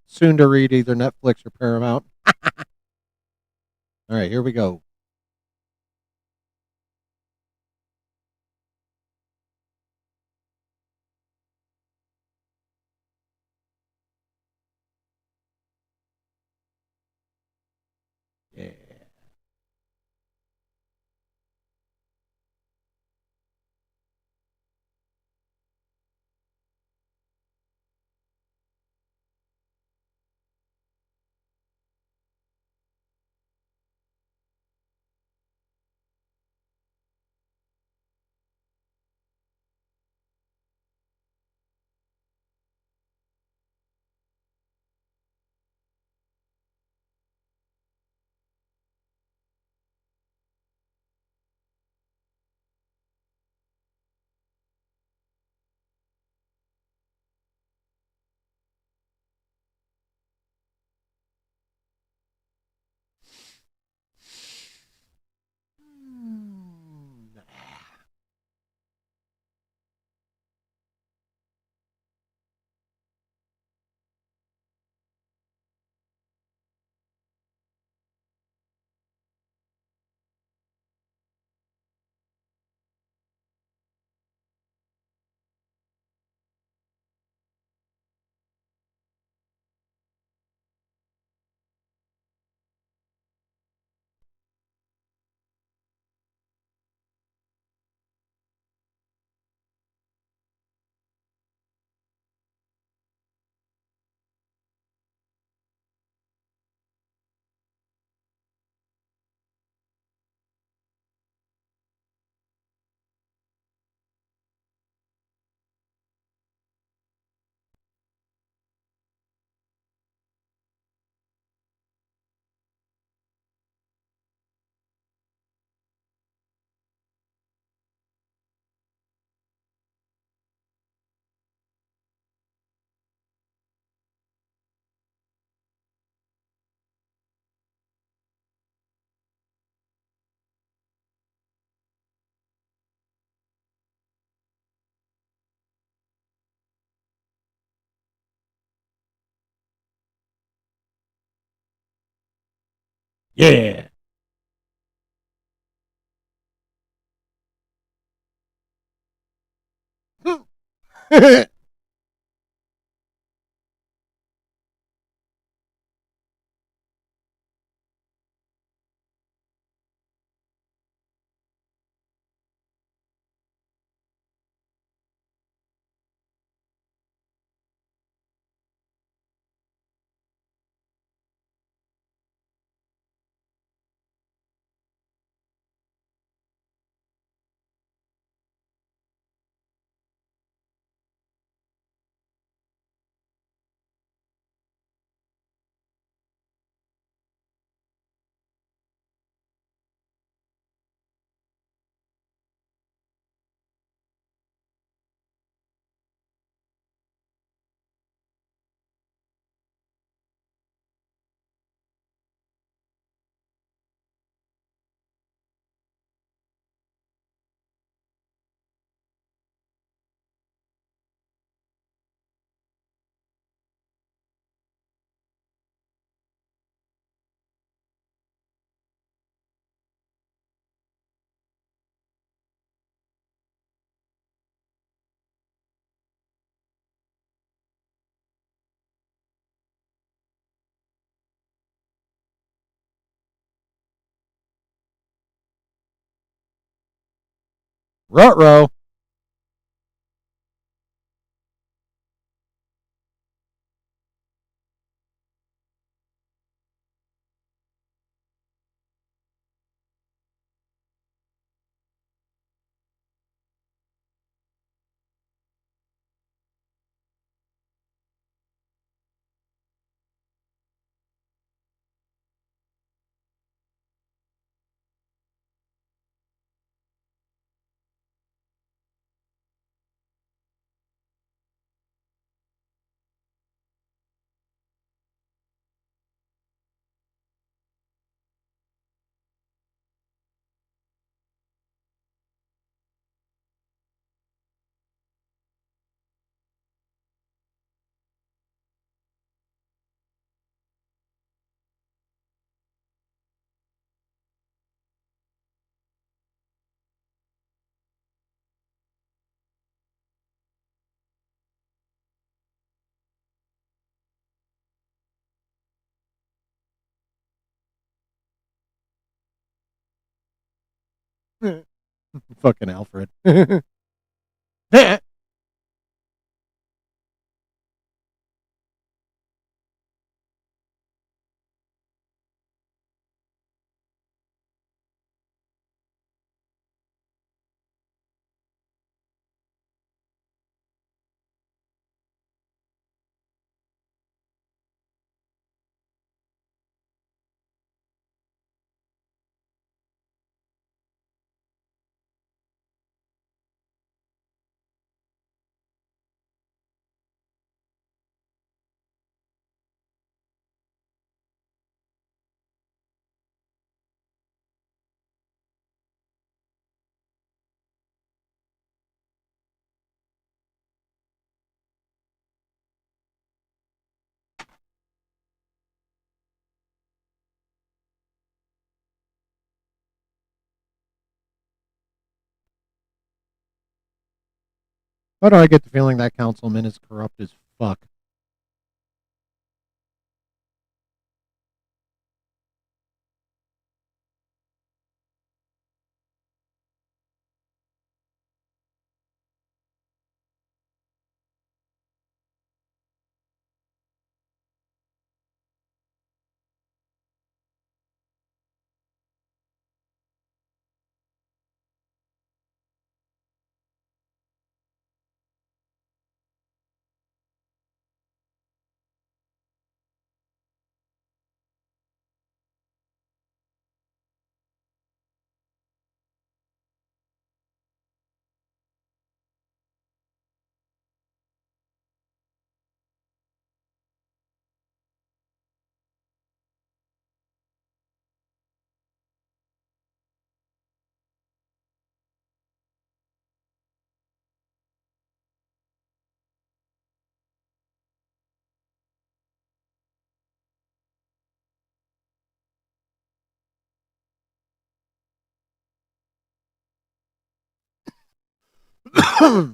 Soon to read either Netflix or Paramount. All right, here we go. Yeah. Yeah. Ruh-roh. Fucking Alfred. Why do I get the feeling that councilman is corrupt as fuck?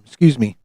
Excuse me.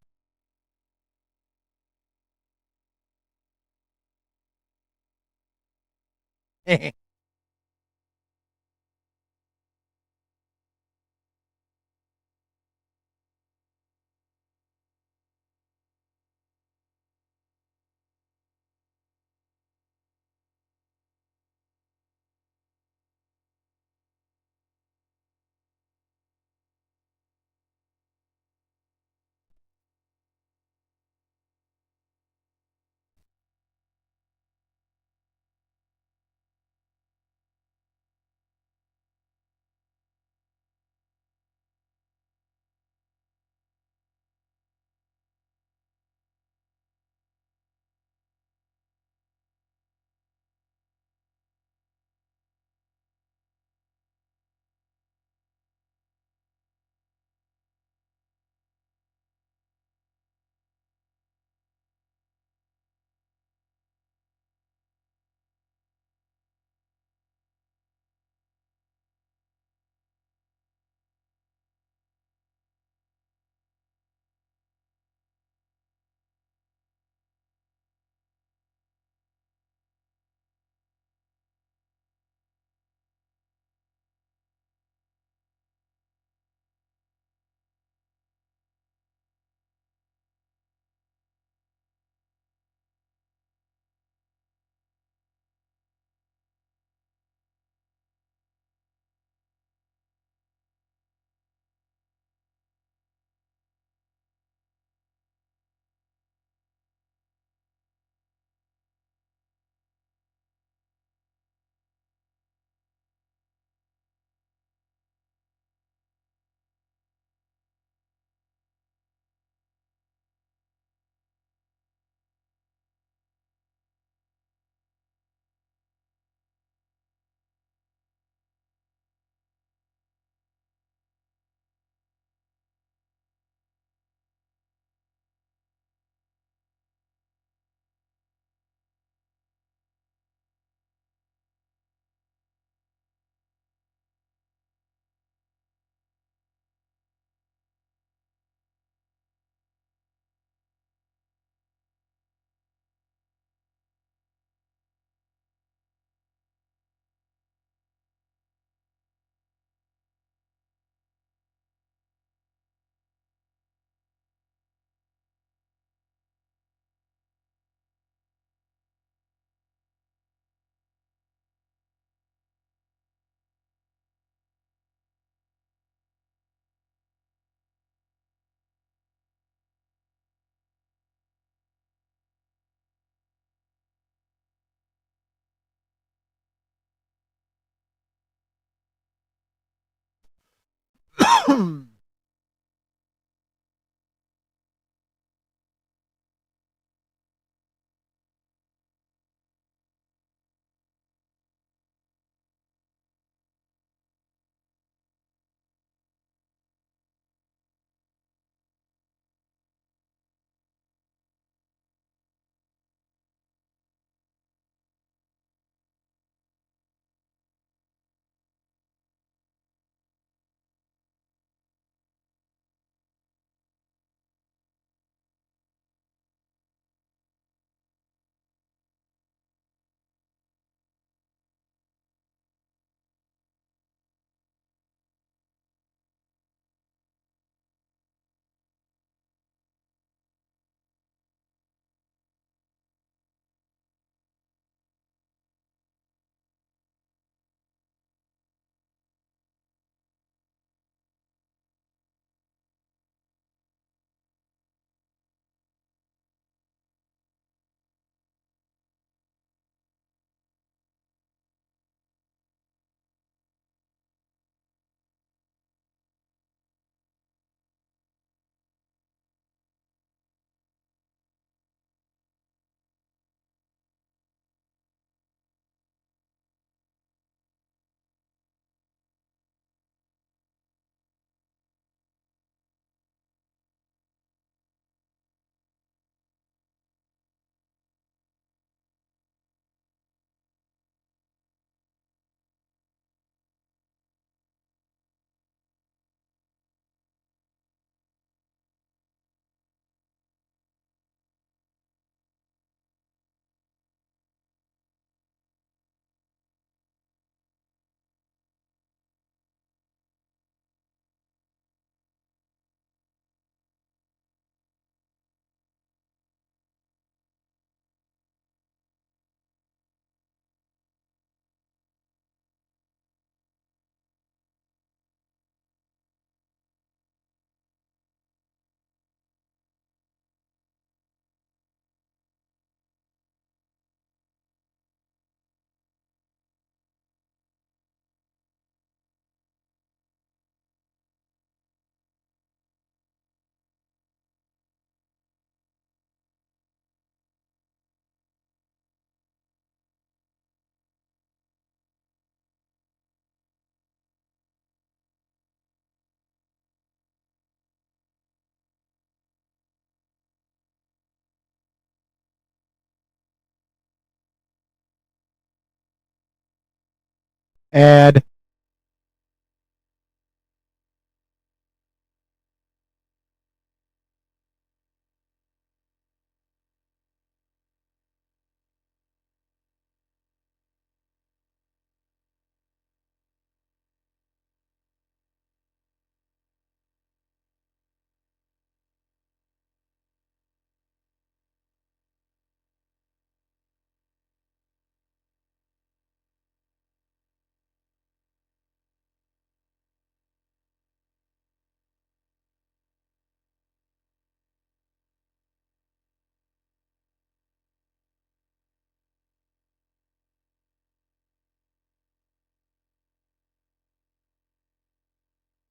Ad.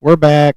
We're back.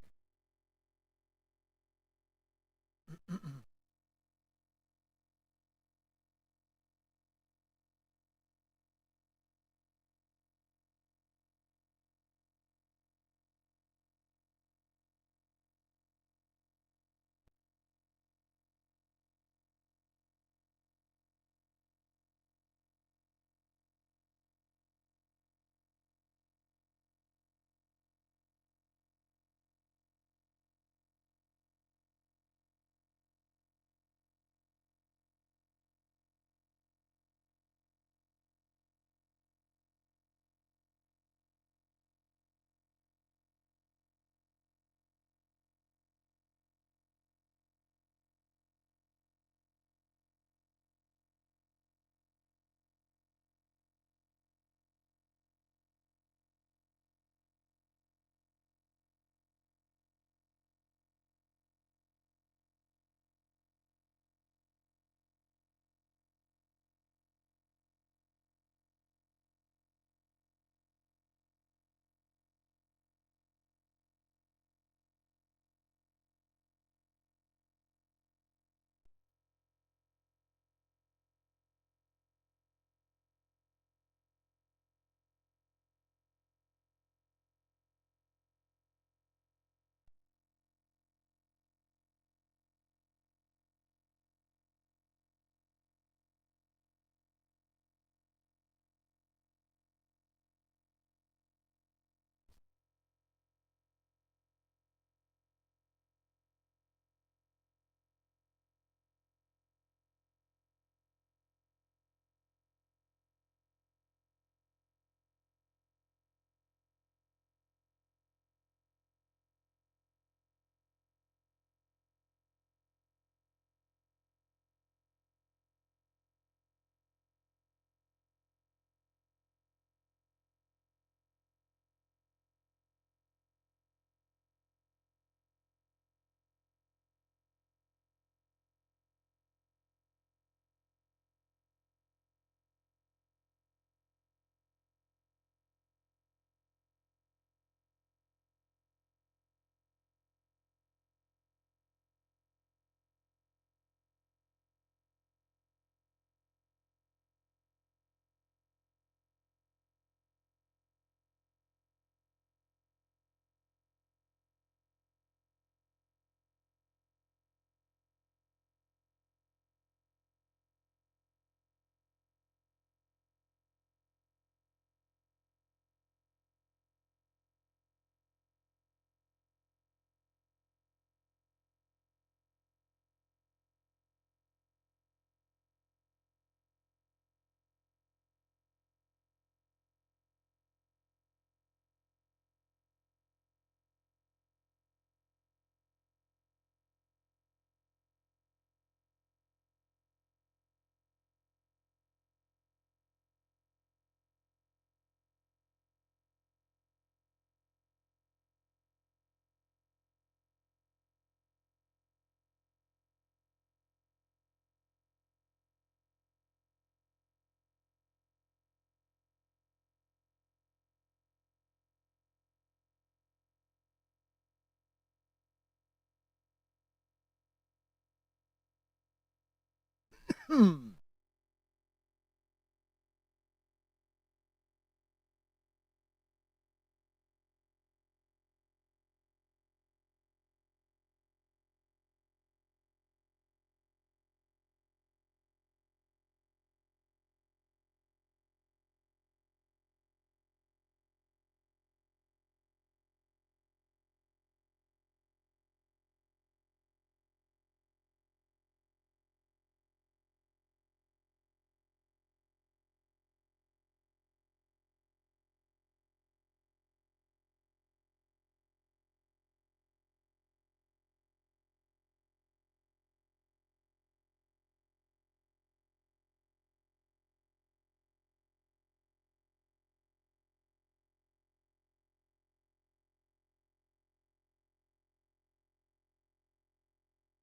Hmm.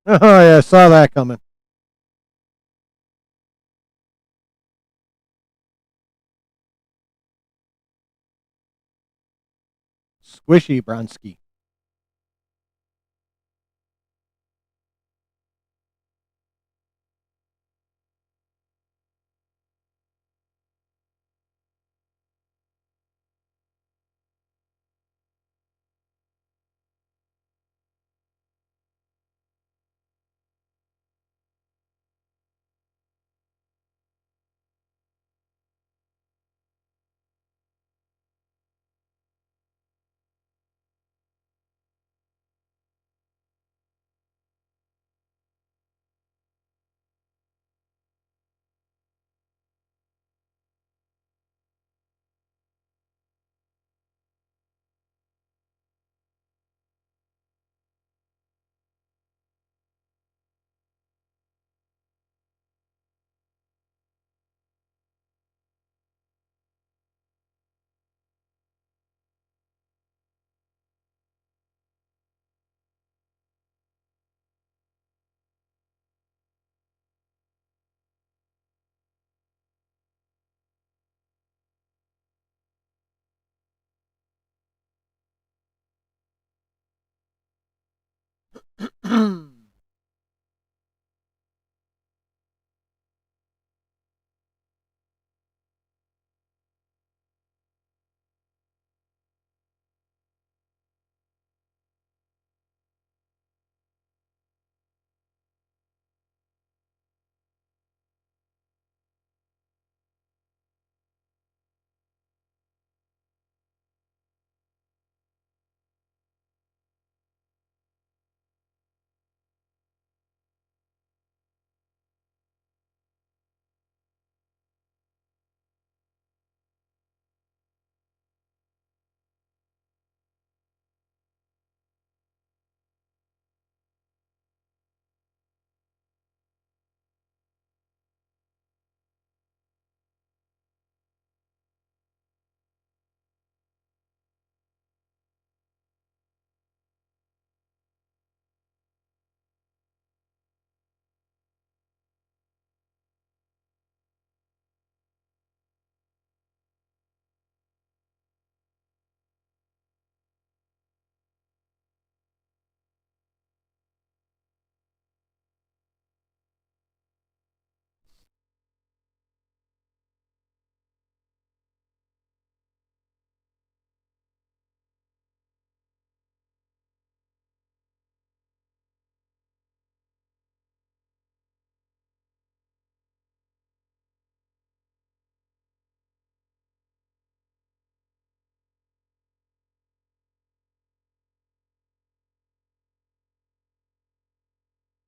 Oh yeah, I saw that coming. Squishy Bronski.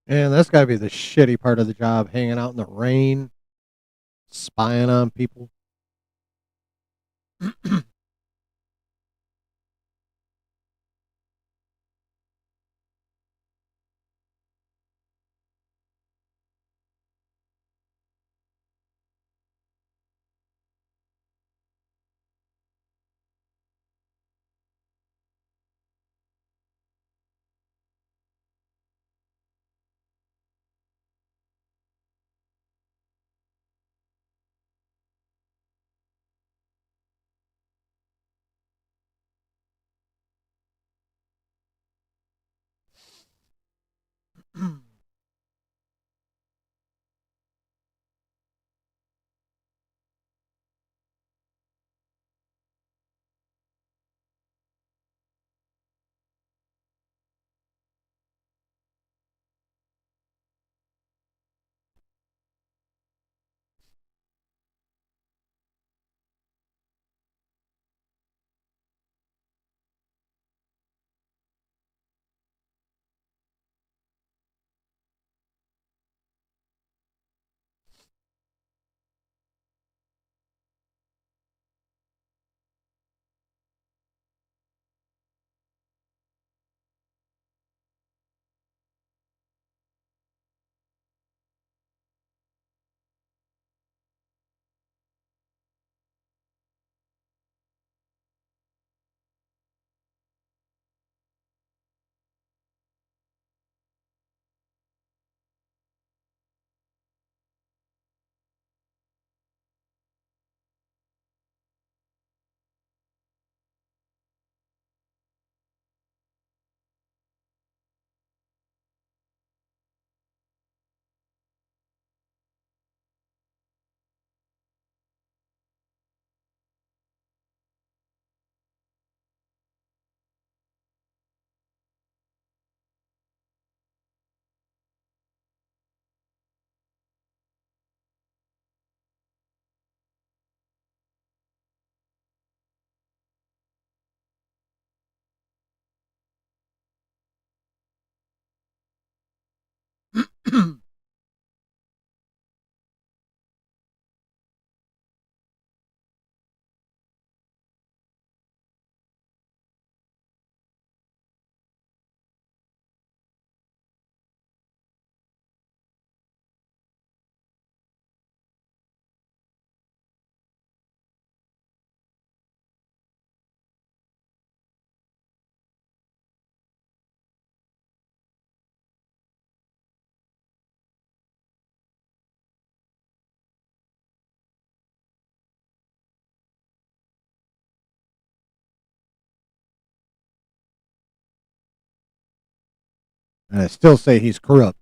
And that's got to be the shitty part of the job, hanging out in the rain, spying on people. And I still say he's corrupt.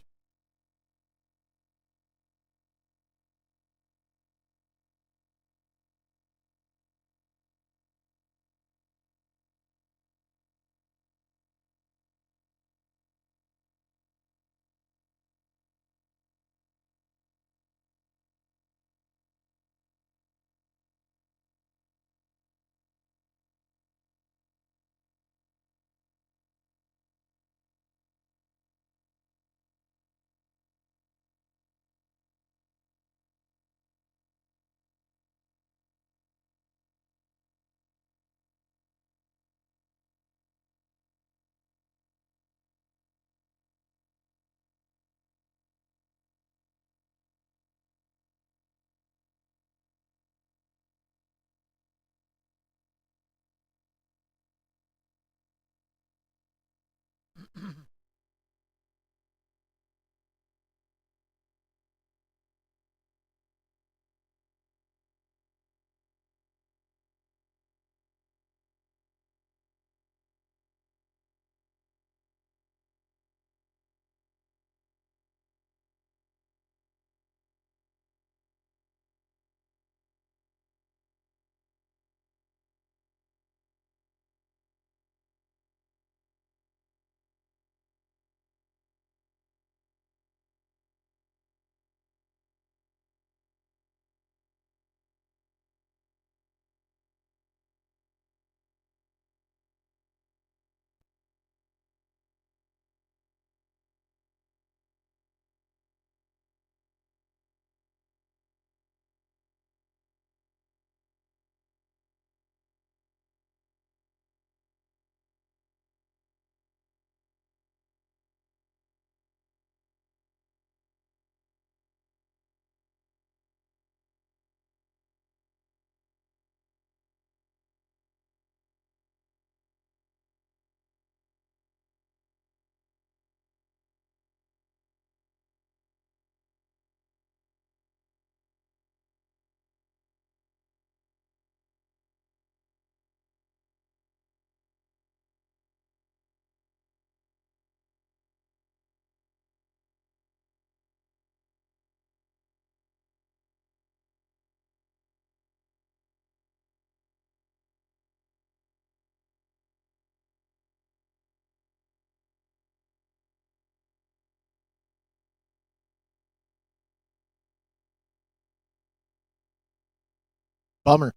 Bummer.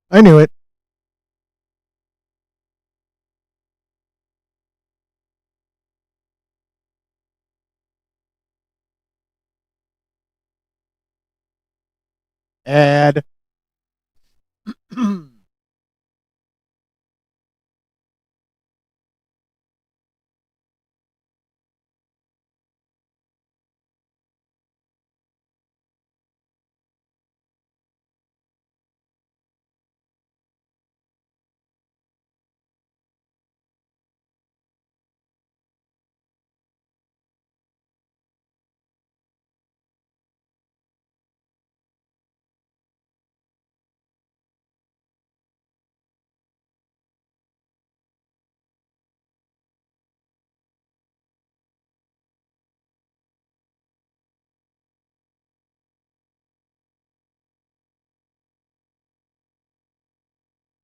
I knew it. Ad.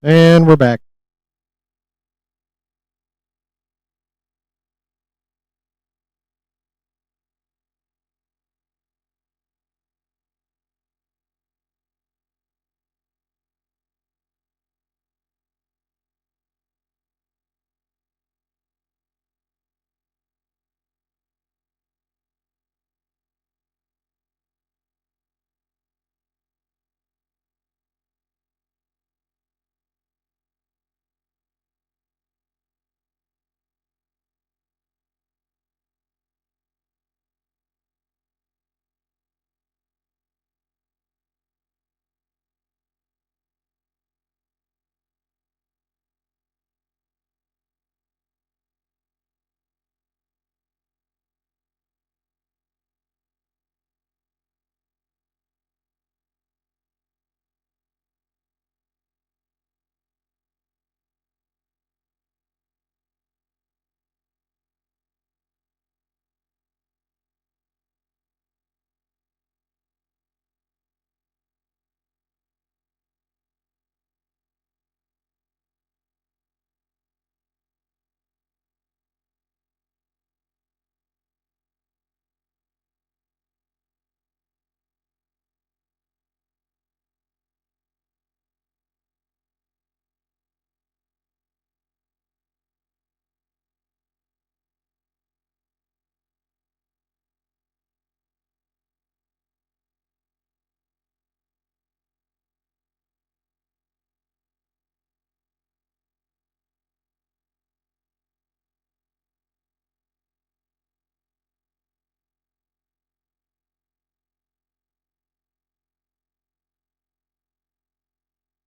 And we're back.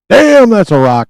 Damn, that's a rock.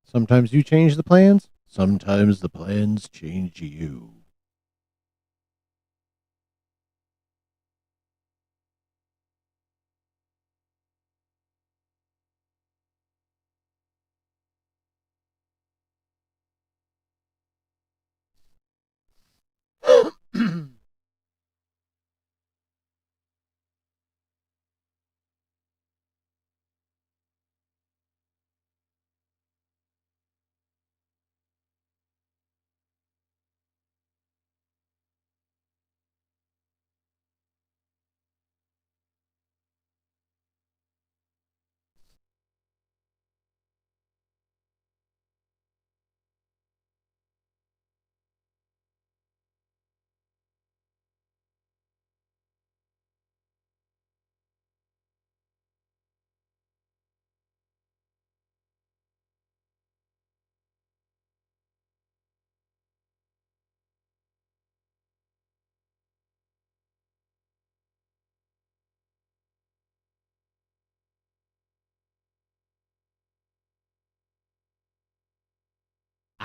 Sometimes you change the plans. Sometimes the plans change you.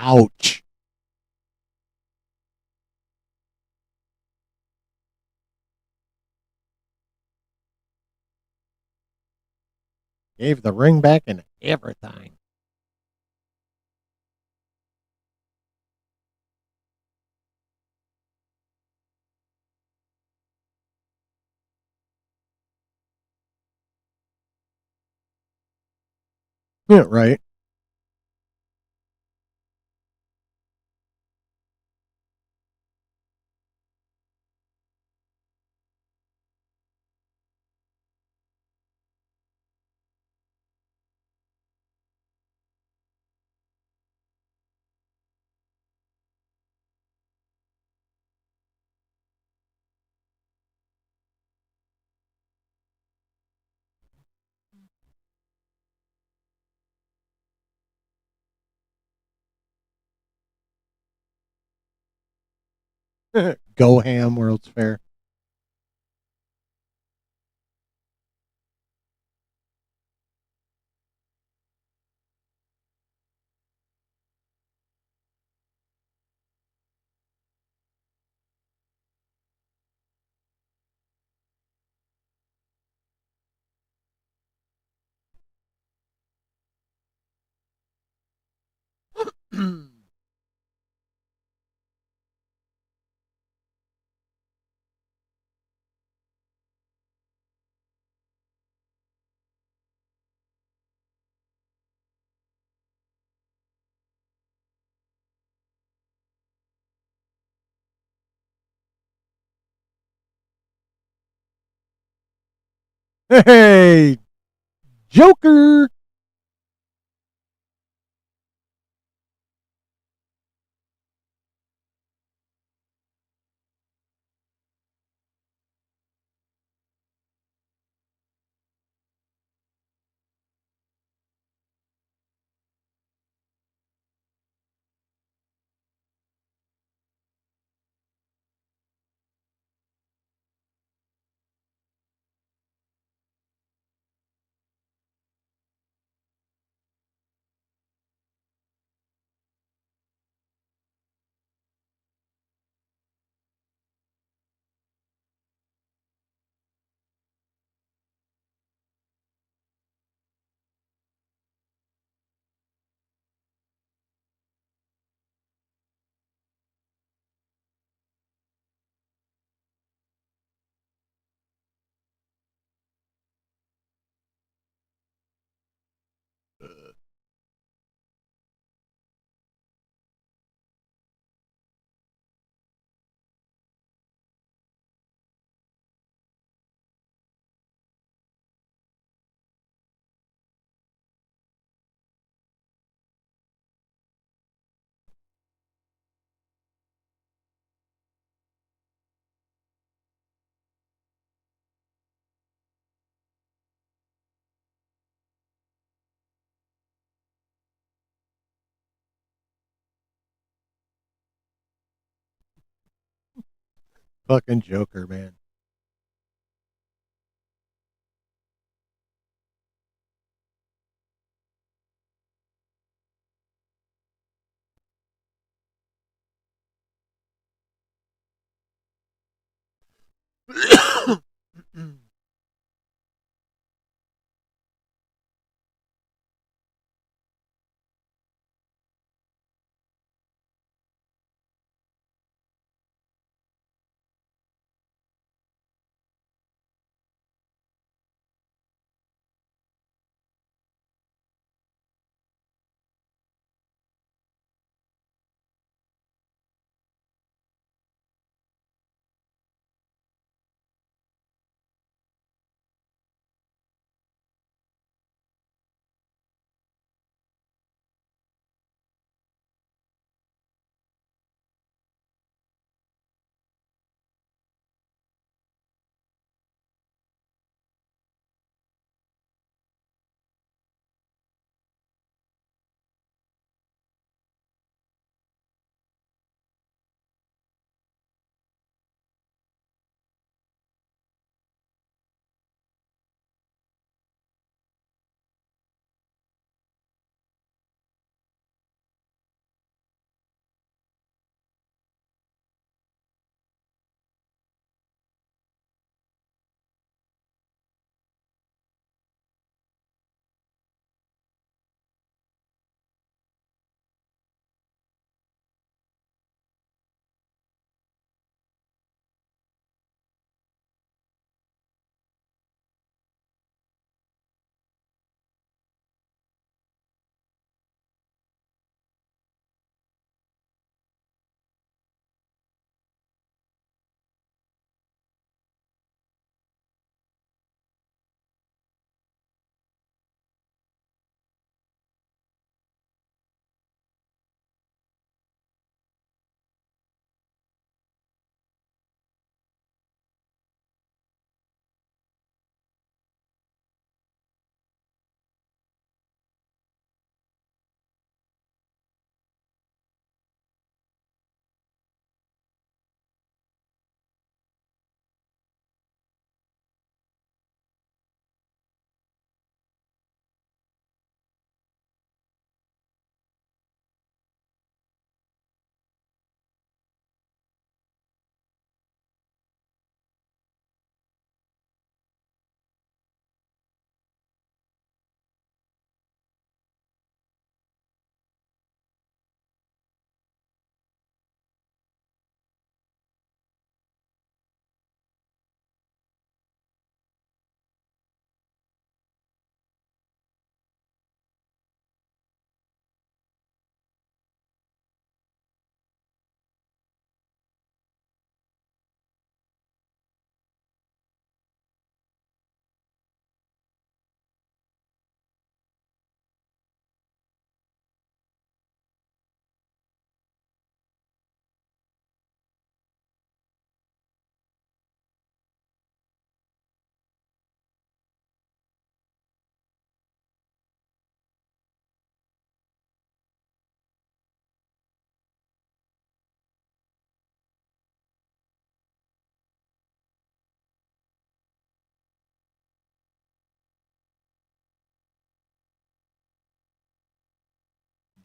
Ouch. Gave the ring back and everything. Yeah, right. Go Ham World's Fair. Hey, Joker. Fucking Joker, man.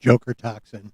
Joker toxin.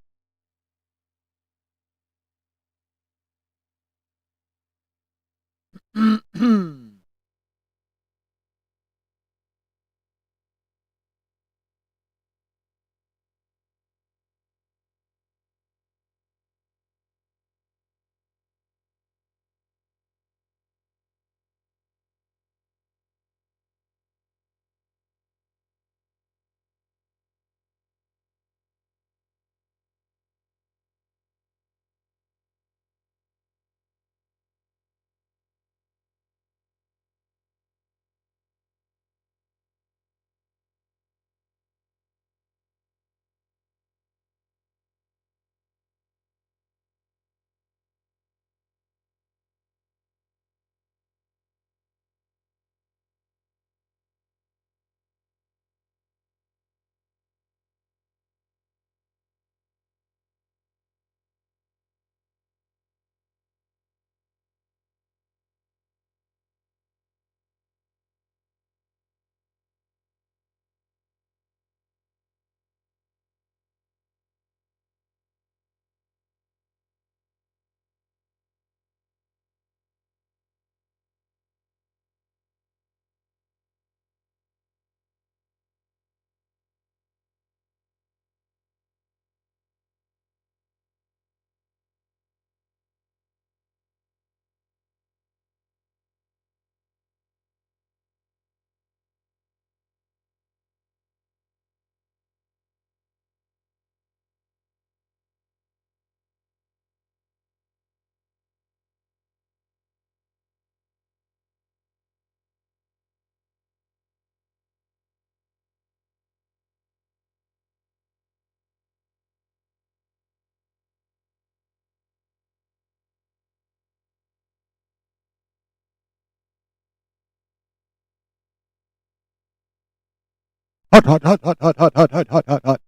Hot, hot, hot, hot, hot, hot, hot, hot, hot, hot, hot.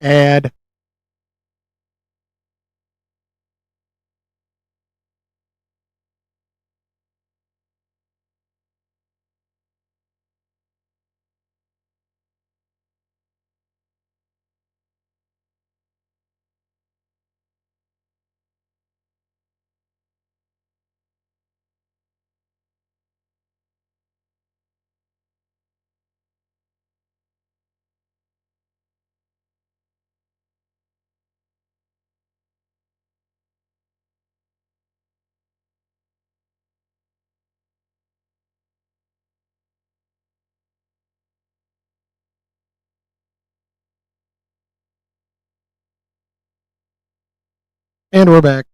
And And we're back.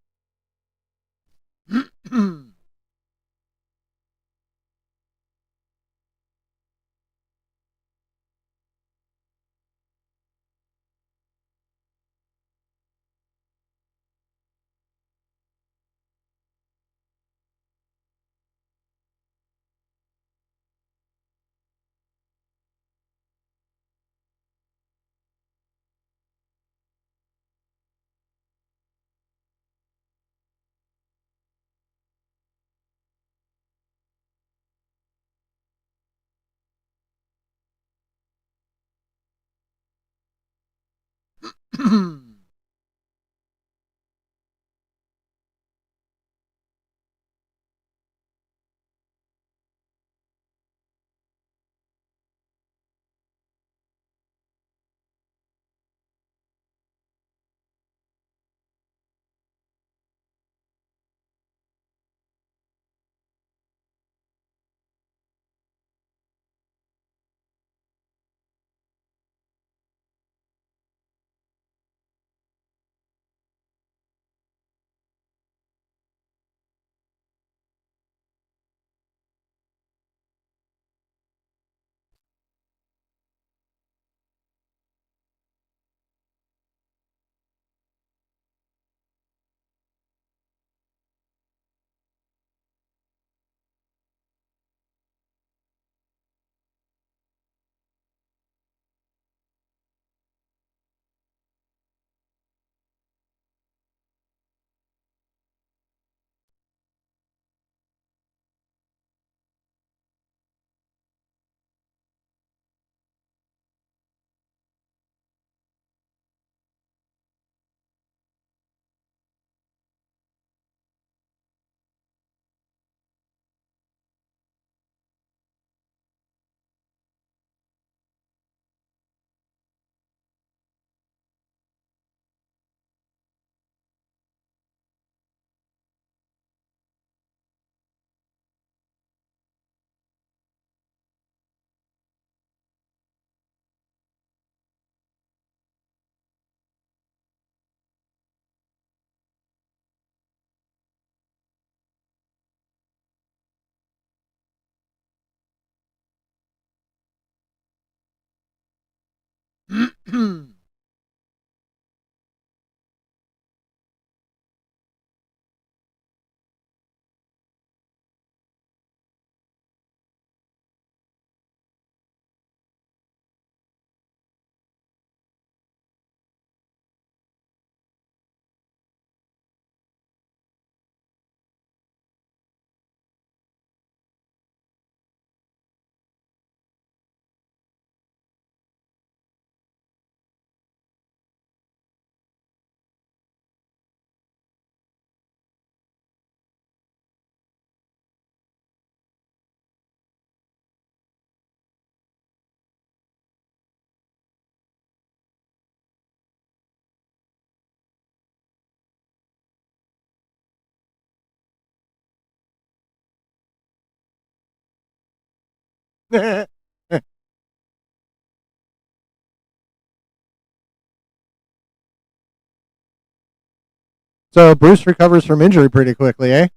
So Bruce recovers from injury pretty quickly, eh?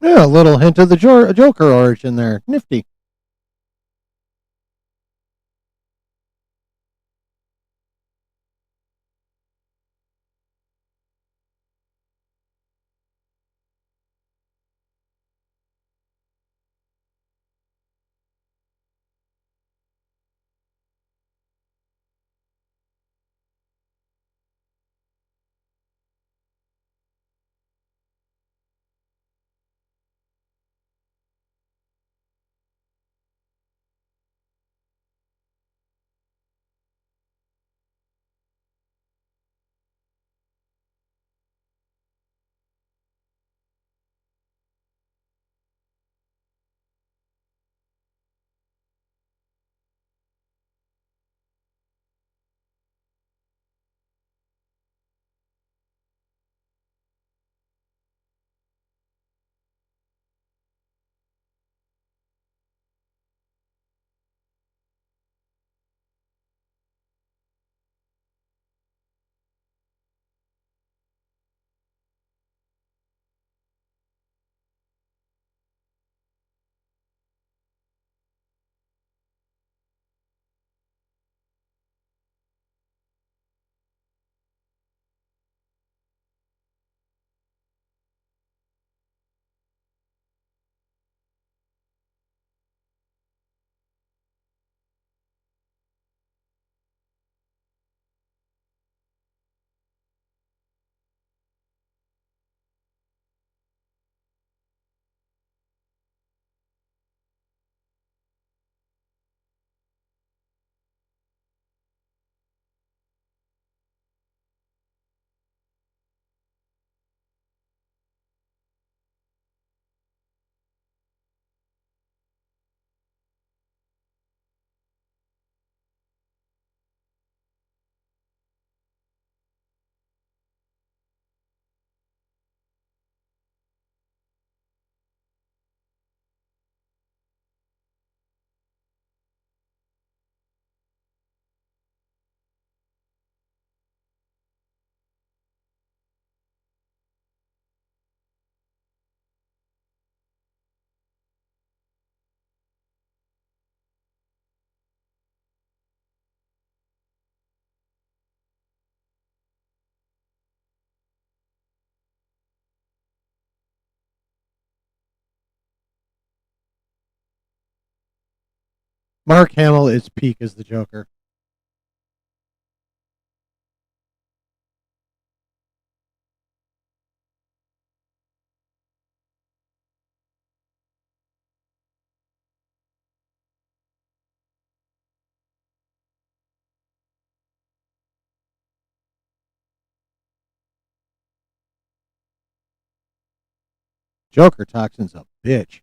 Yeah, a little hint of the Joker origin there. Nifty. Mark Hamill is peak as the Joker. Joker Toxin's a bitch.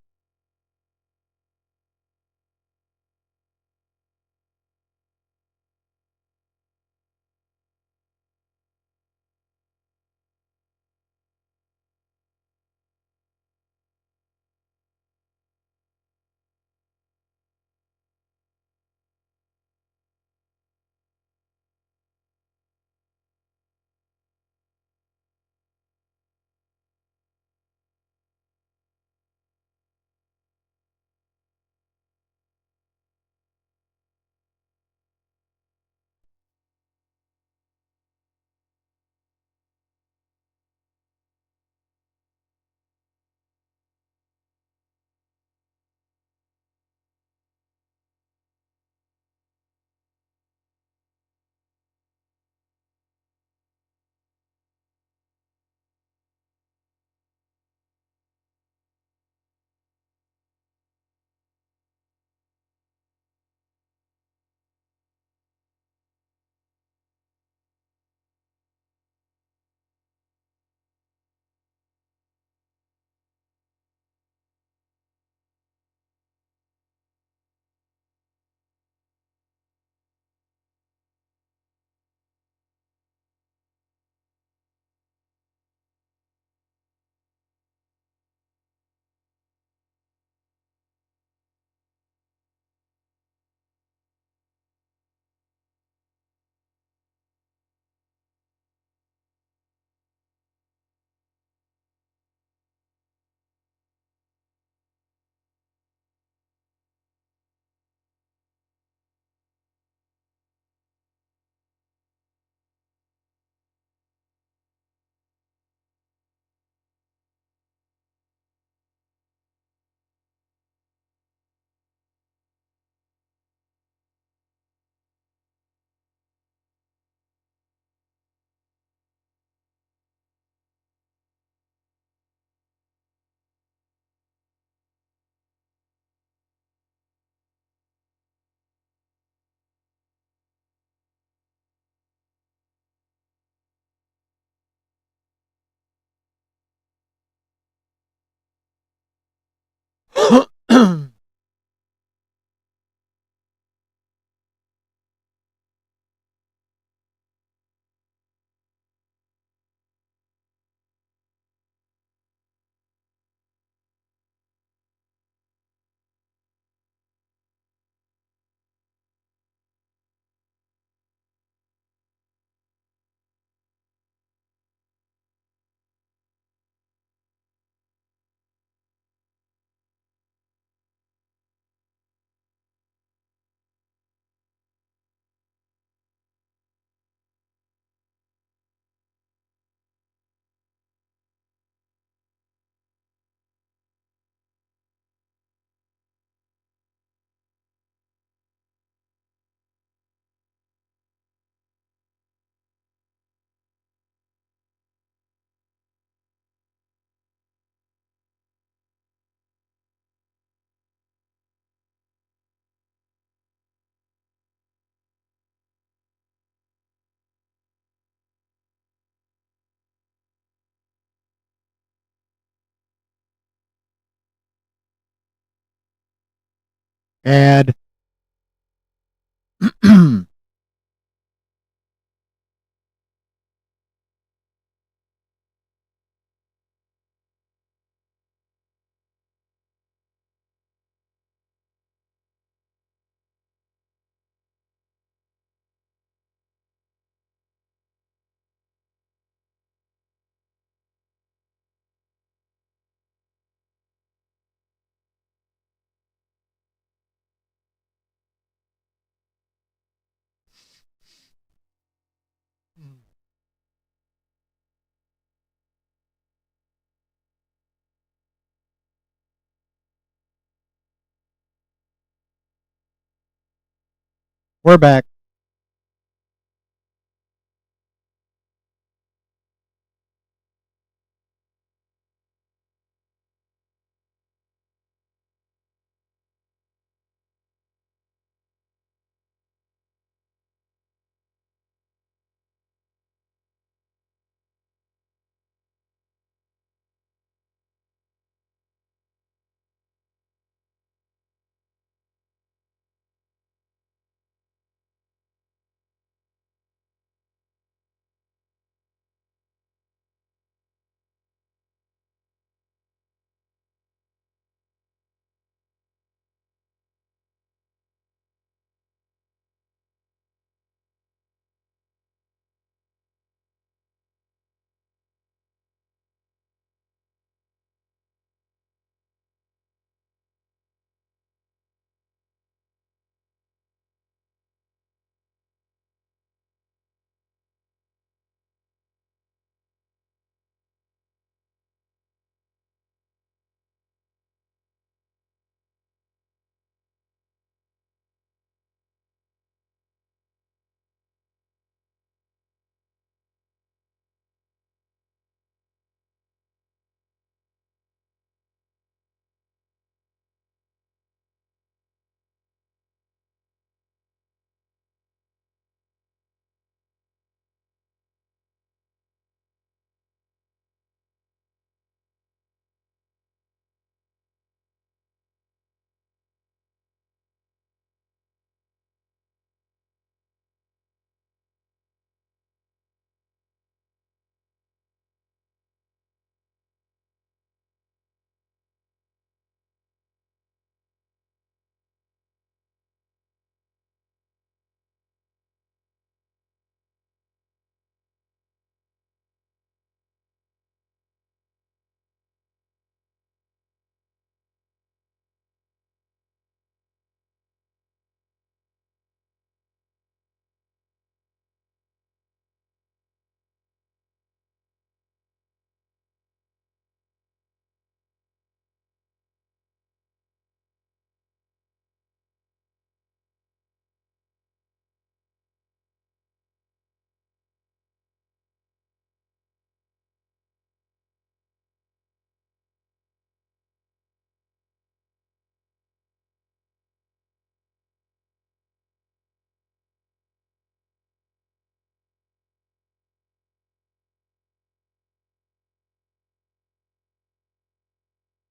Ad. We're back.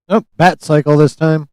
Oh, bat cycle this time.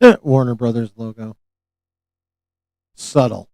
Warner Brothers logo. Subtle.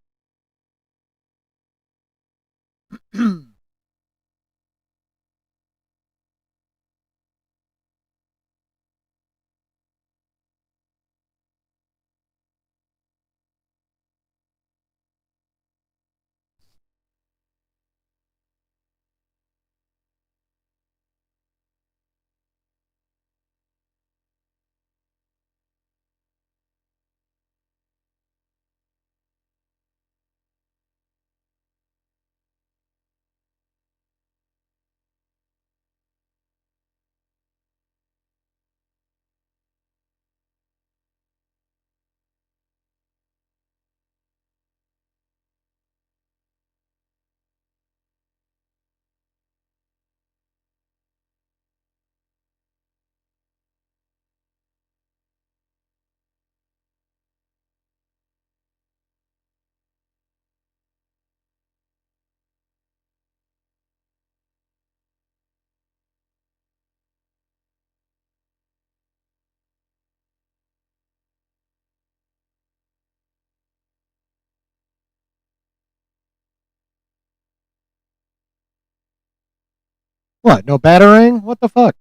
What? No batarang? What the fuck?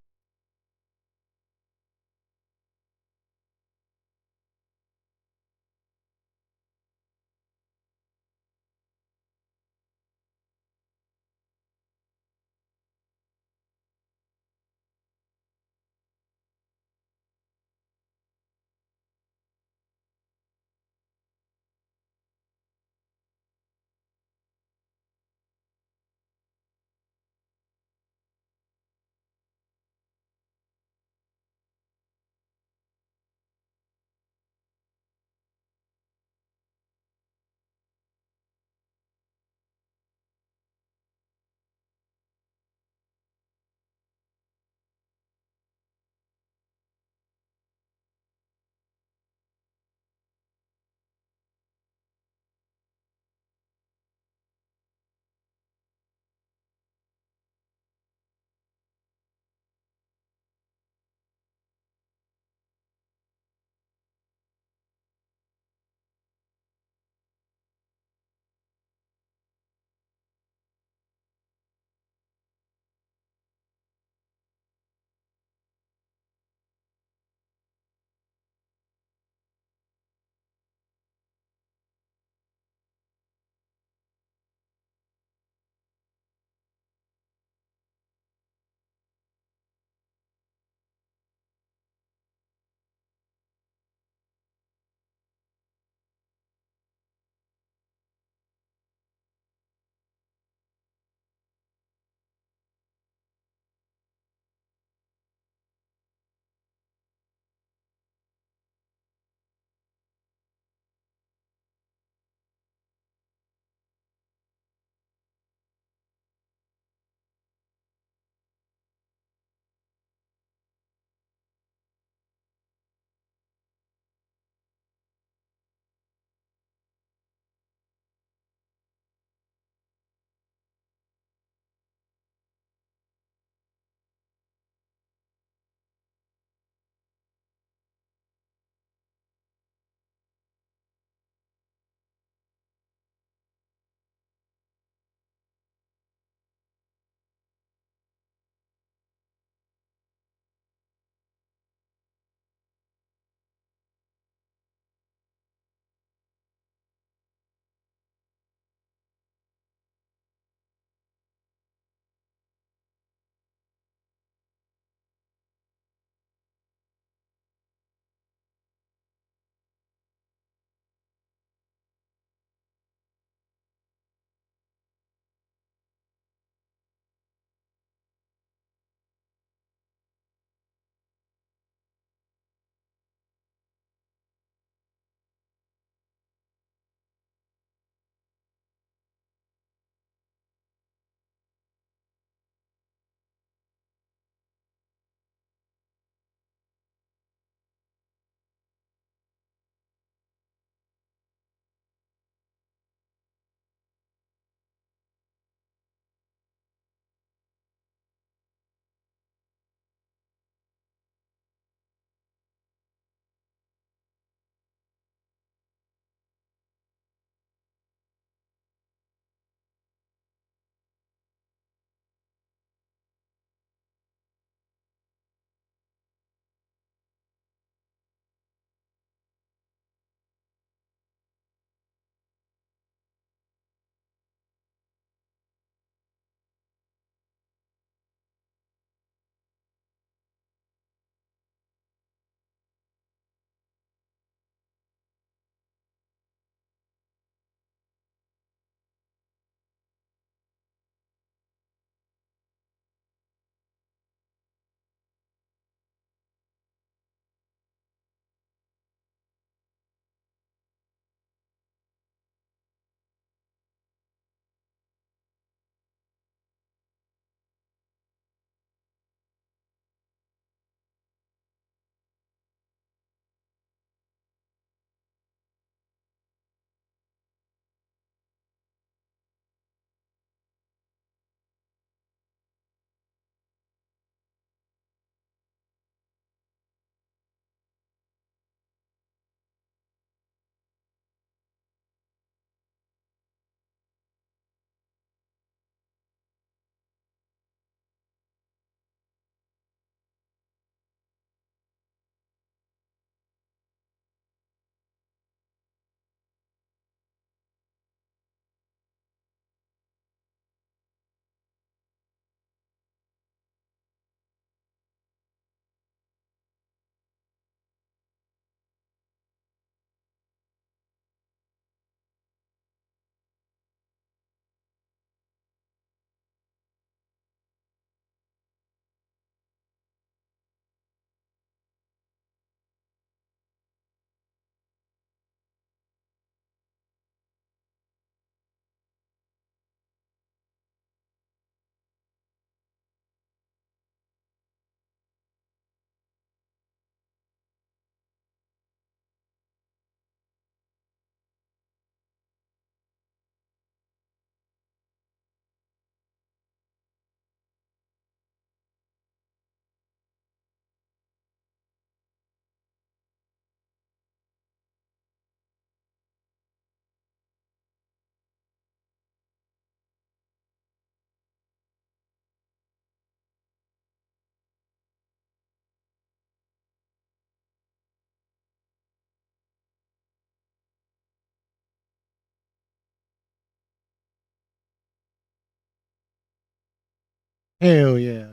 Hell yeah.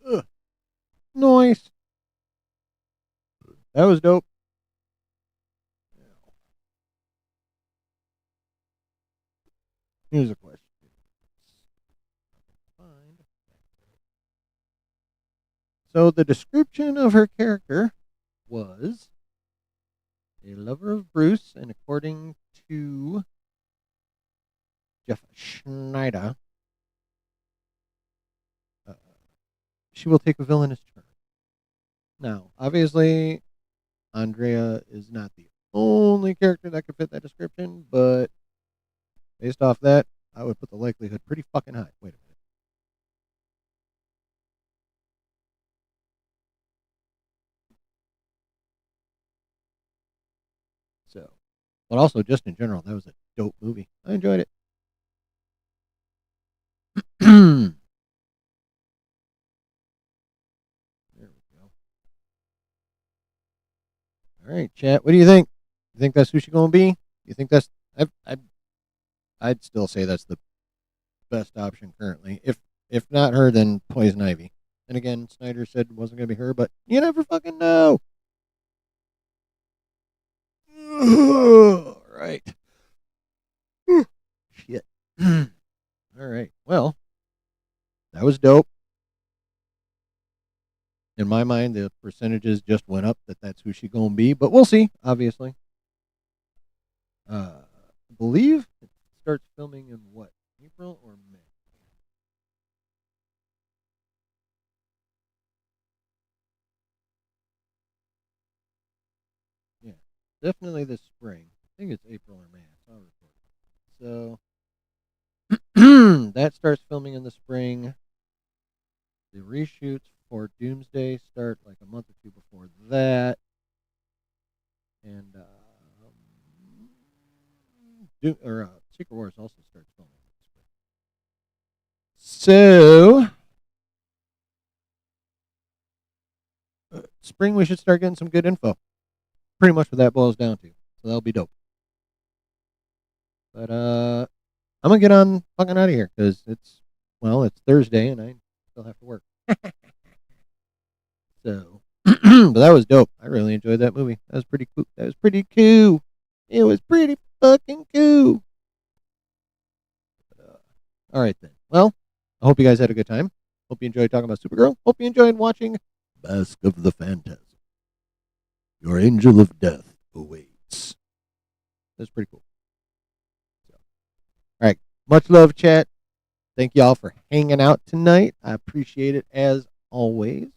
Ugh, nice. That was dope. Here's a question. So the description of her character was a lover of Bruce, and according to Jeff Schneider, uh, she will take a villainous turn. Now, obviously, Andrea is not the only character that could fit that description, but based off that, I would put the likelihood pretty fucking high. Wait a minute. So, but also just in general, that was a dope movie. I enjoyed it. There we go. All right, chat. What do you think? You think that's who she's gonna be? You think that's? I'd still say that's the best option currently. If not her, then Poison Ivy. And again, Snyder said it wasn't gonna be her, but you never fucking know. All right. Shit. All right. Well, that was dope. In my mind, the percentages just went up that that's who she gonna be, but we'll see. Obviously, I believe it starts filming in what, April or May? Yeah, definitely this spring. I think it's April or May. I saw a report. So that starts filming in the spring. The reshoots for Doomsday start like a month or two before that, and Secret Wars also starts filming. So spring we should start getting some good info. Pretty much what that boils down to. So that'll be dope. But I'm gonna get on fucking out of here because it's Thursday and I still have to work. So, but that was dope. I really enjoyed that movie. That was pretty cool. That was pretty cool. It was pretty fucking cool. All right then. Well, I hope you guys had a good time. Hope you enjoyed talking about Supergirl. Hope you enjoyed watching Mask of the Phantasm. Your angel of death awaits. That's pretty cool. So, all right. Much love, chat. Thank y'all for hanging out tonight. I appreciate it as always.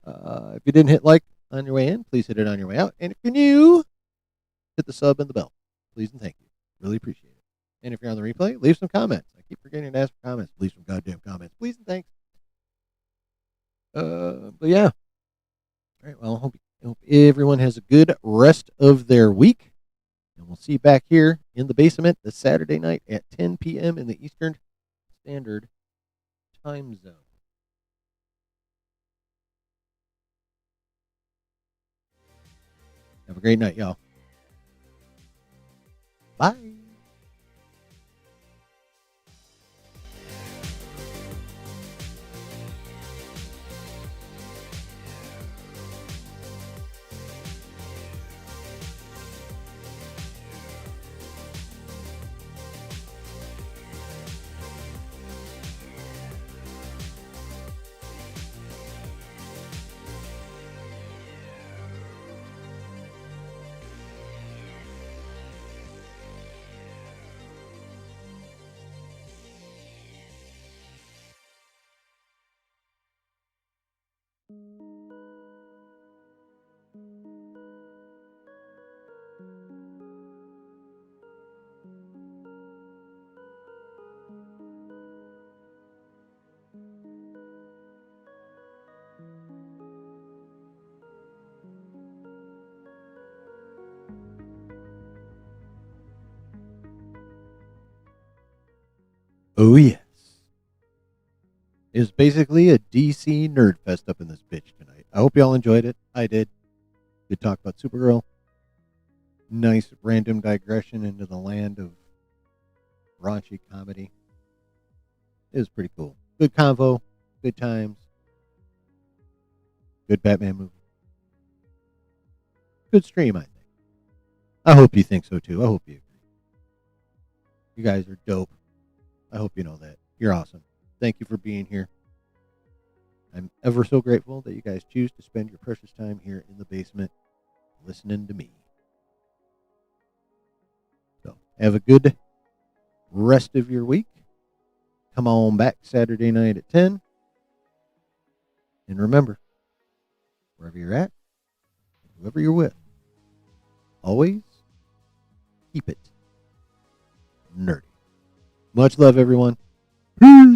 If you didn't hit like on your way in, please hit it on your way out. And if you're new, hit the sub and the bell. Please and thank you. Really appreciate it. And if you're on the replay, leave some comments. I keep forgetting to ask for comments. Leave some goddamn comments. Please and thanks. But yeah. All right. Well, I hope everyone has a good rest of their week. And we'll see you back here in the basement this Saturday night at 10 p.m. in the Eastern Standard Time Zone. Have a great night, y'all. Bye. Oh, yes. It's basically a DC nerd fest up in this bitch tonight. I hope y'all enjoyed it. I did. Good talk about Supergirl. Nice random digression into the land of raunchy comedy. It was pretty cool. Good convo. Good times. Good Batman movie. Good stream, I think. I hope you think so too. I hope you agree. You guys are dope. I hope you know that. You're awesome. Thank you for being here. I'm ever so grateful that you guys choose to spend your precious time here in the basement listening to me. So, have a good rest of your week. Come on back Saturday night at 10. And remember, wherever you're at, whoever you're with, always keep it nerdy. Much love, everyone. Peace.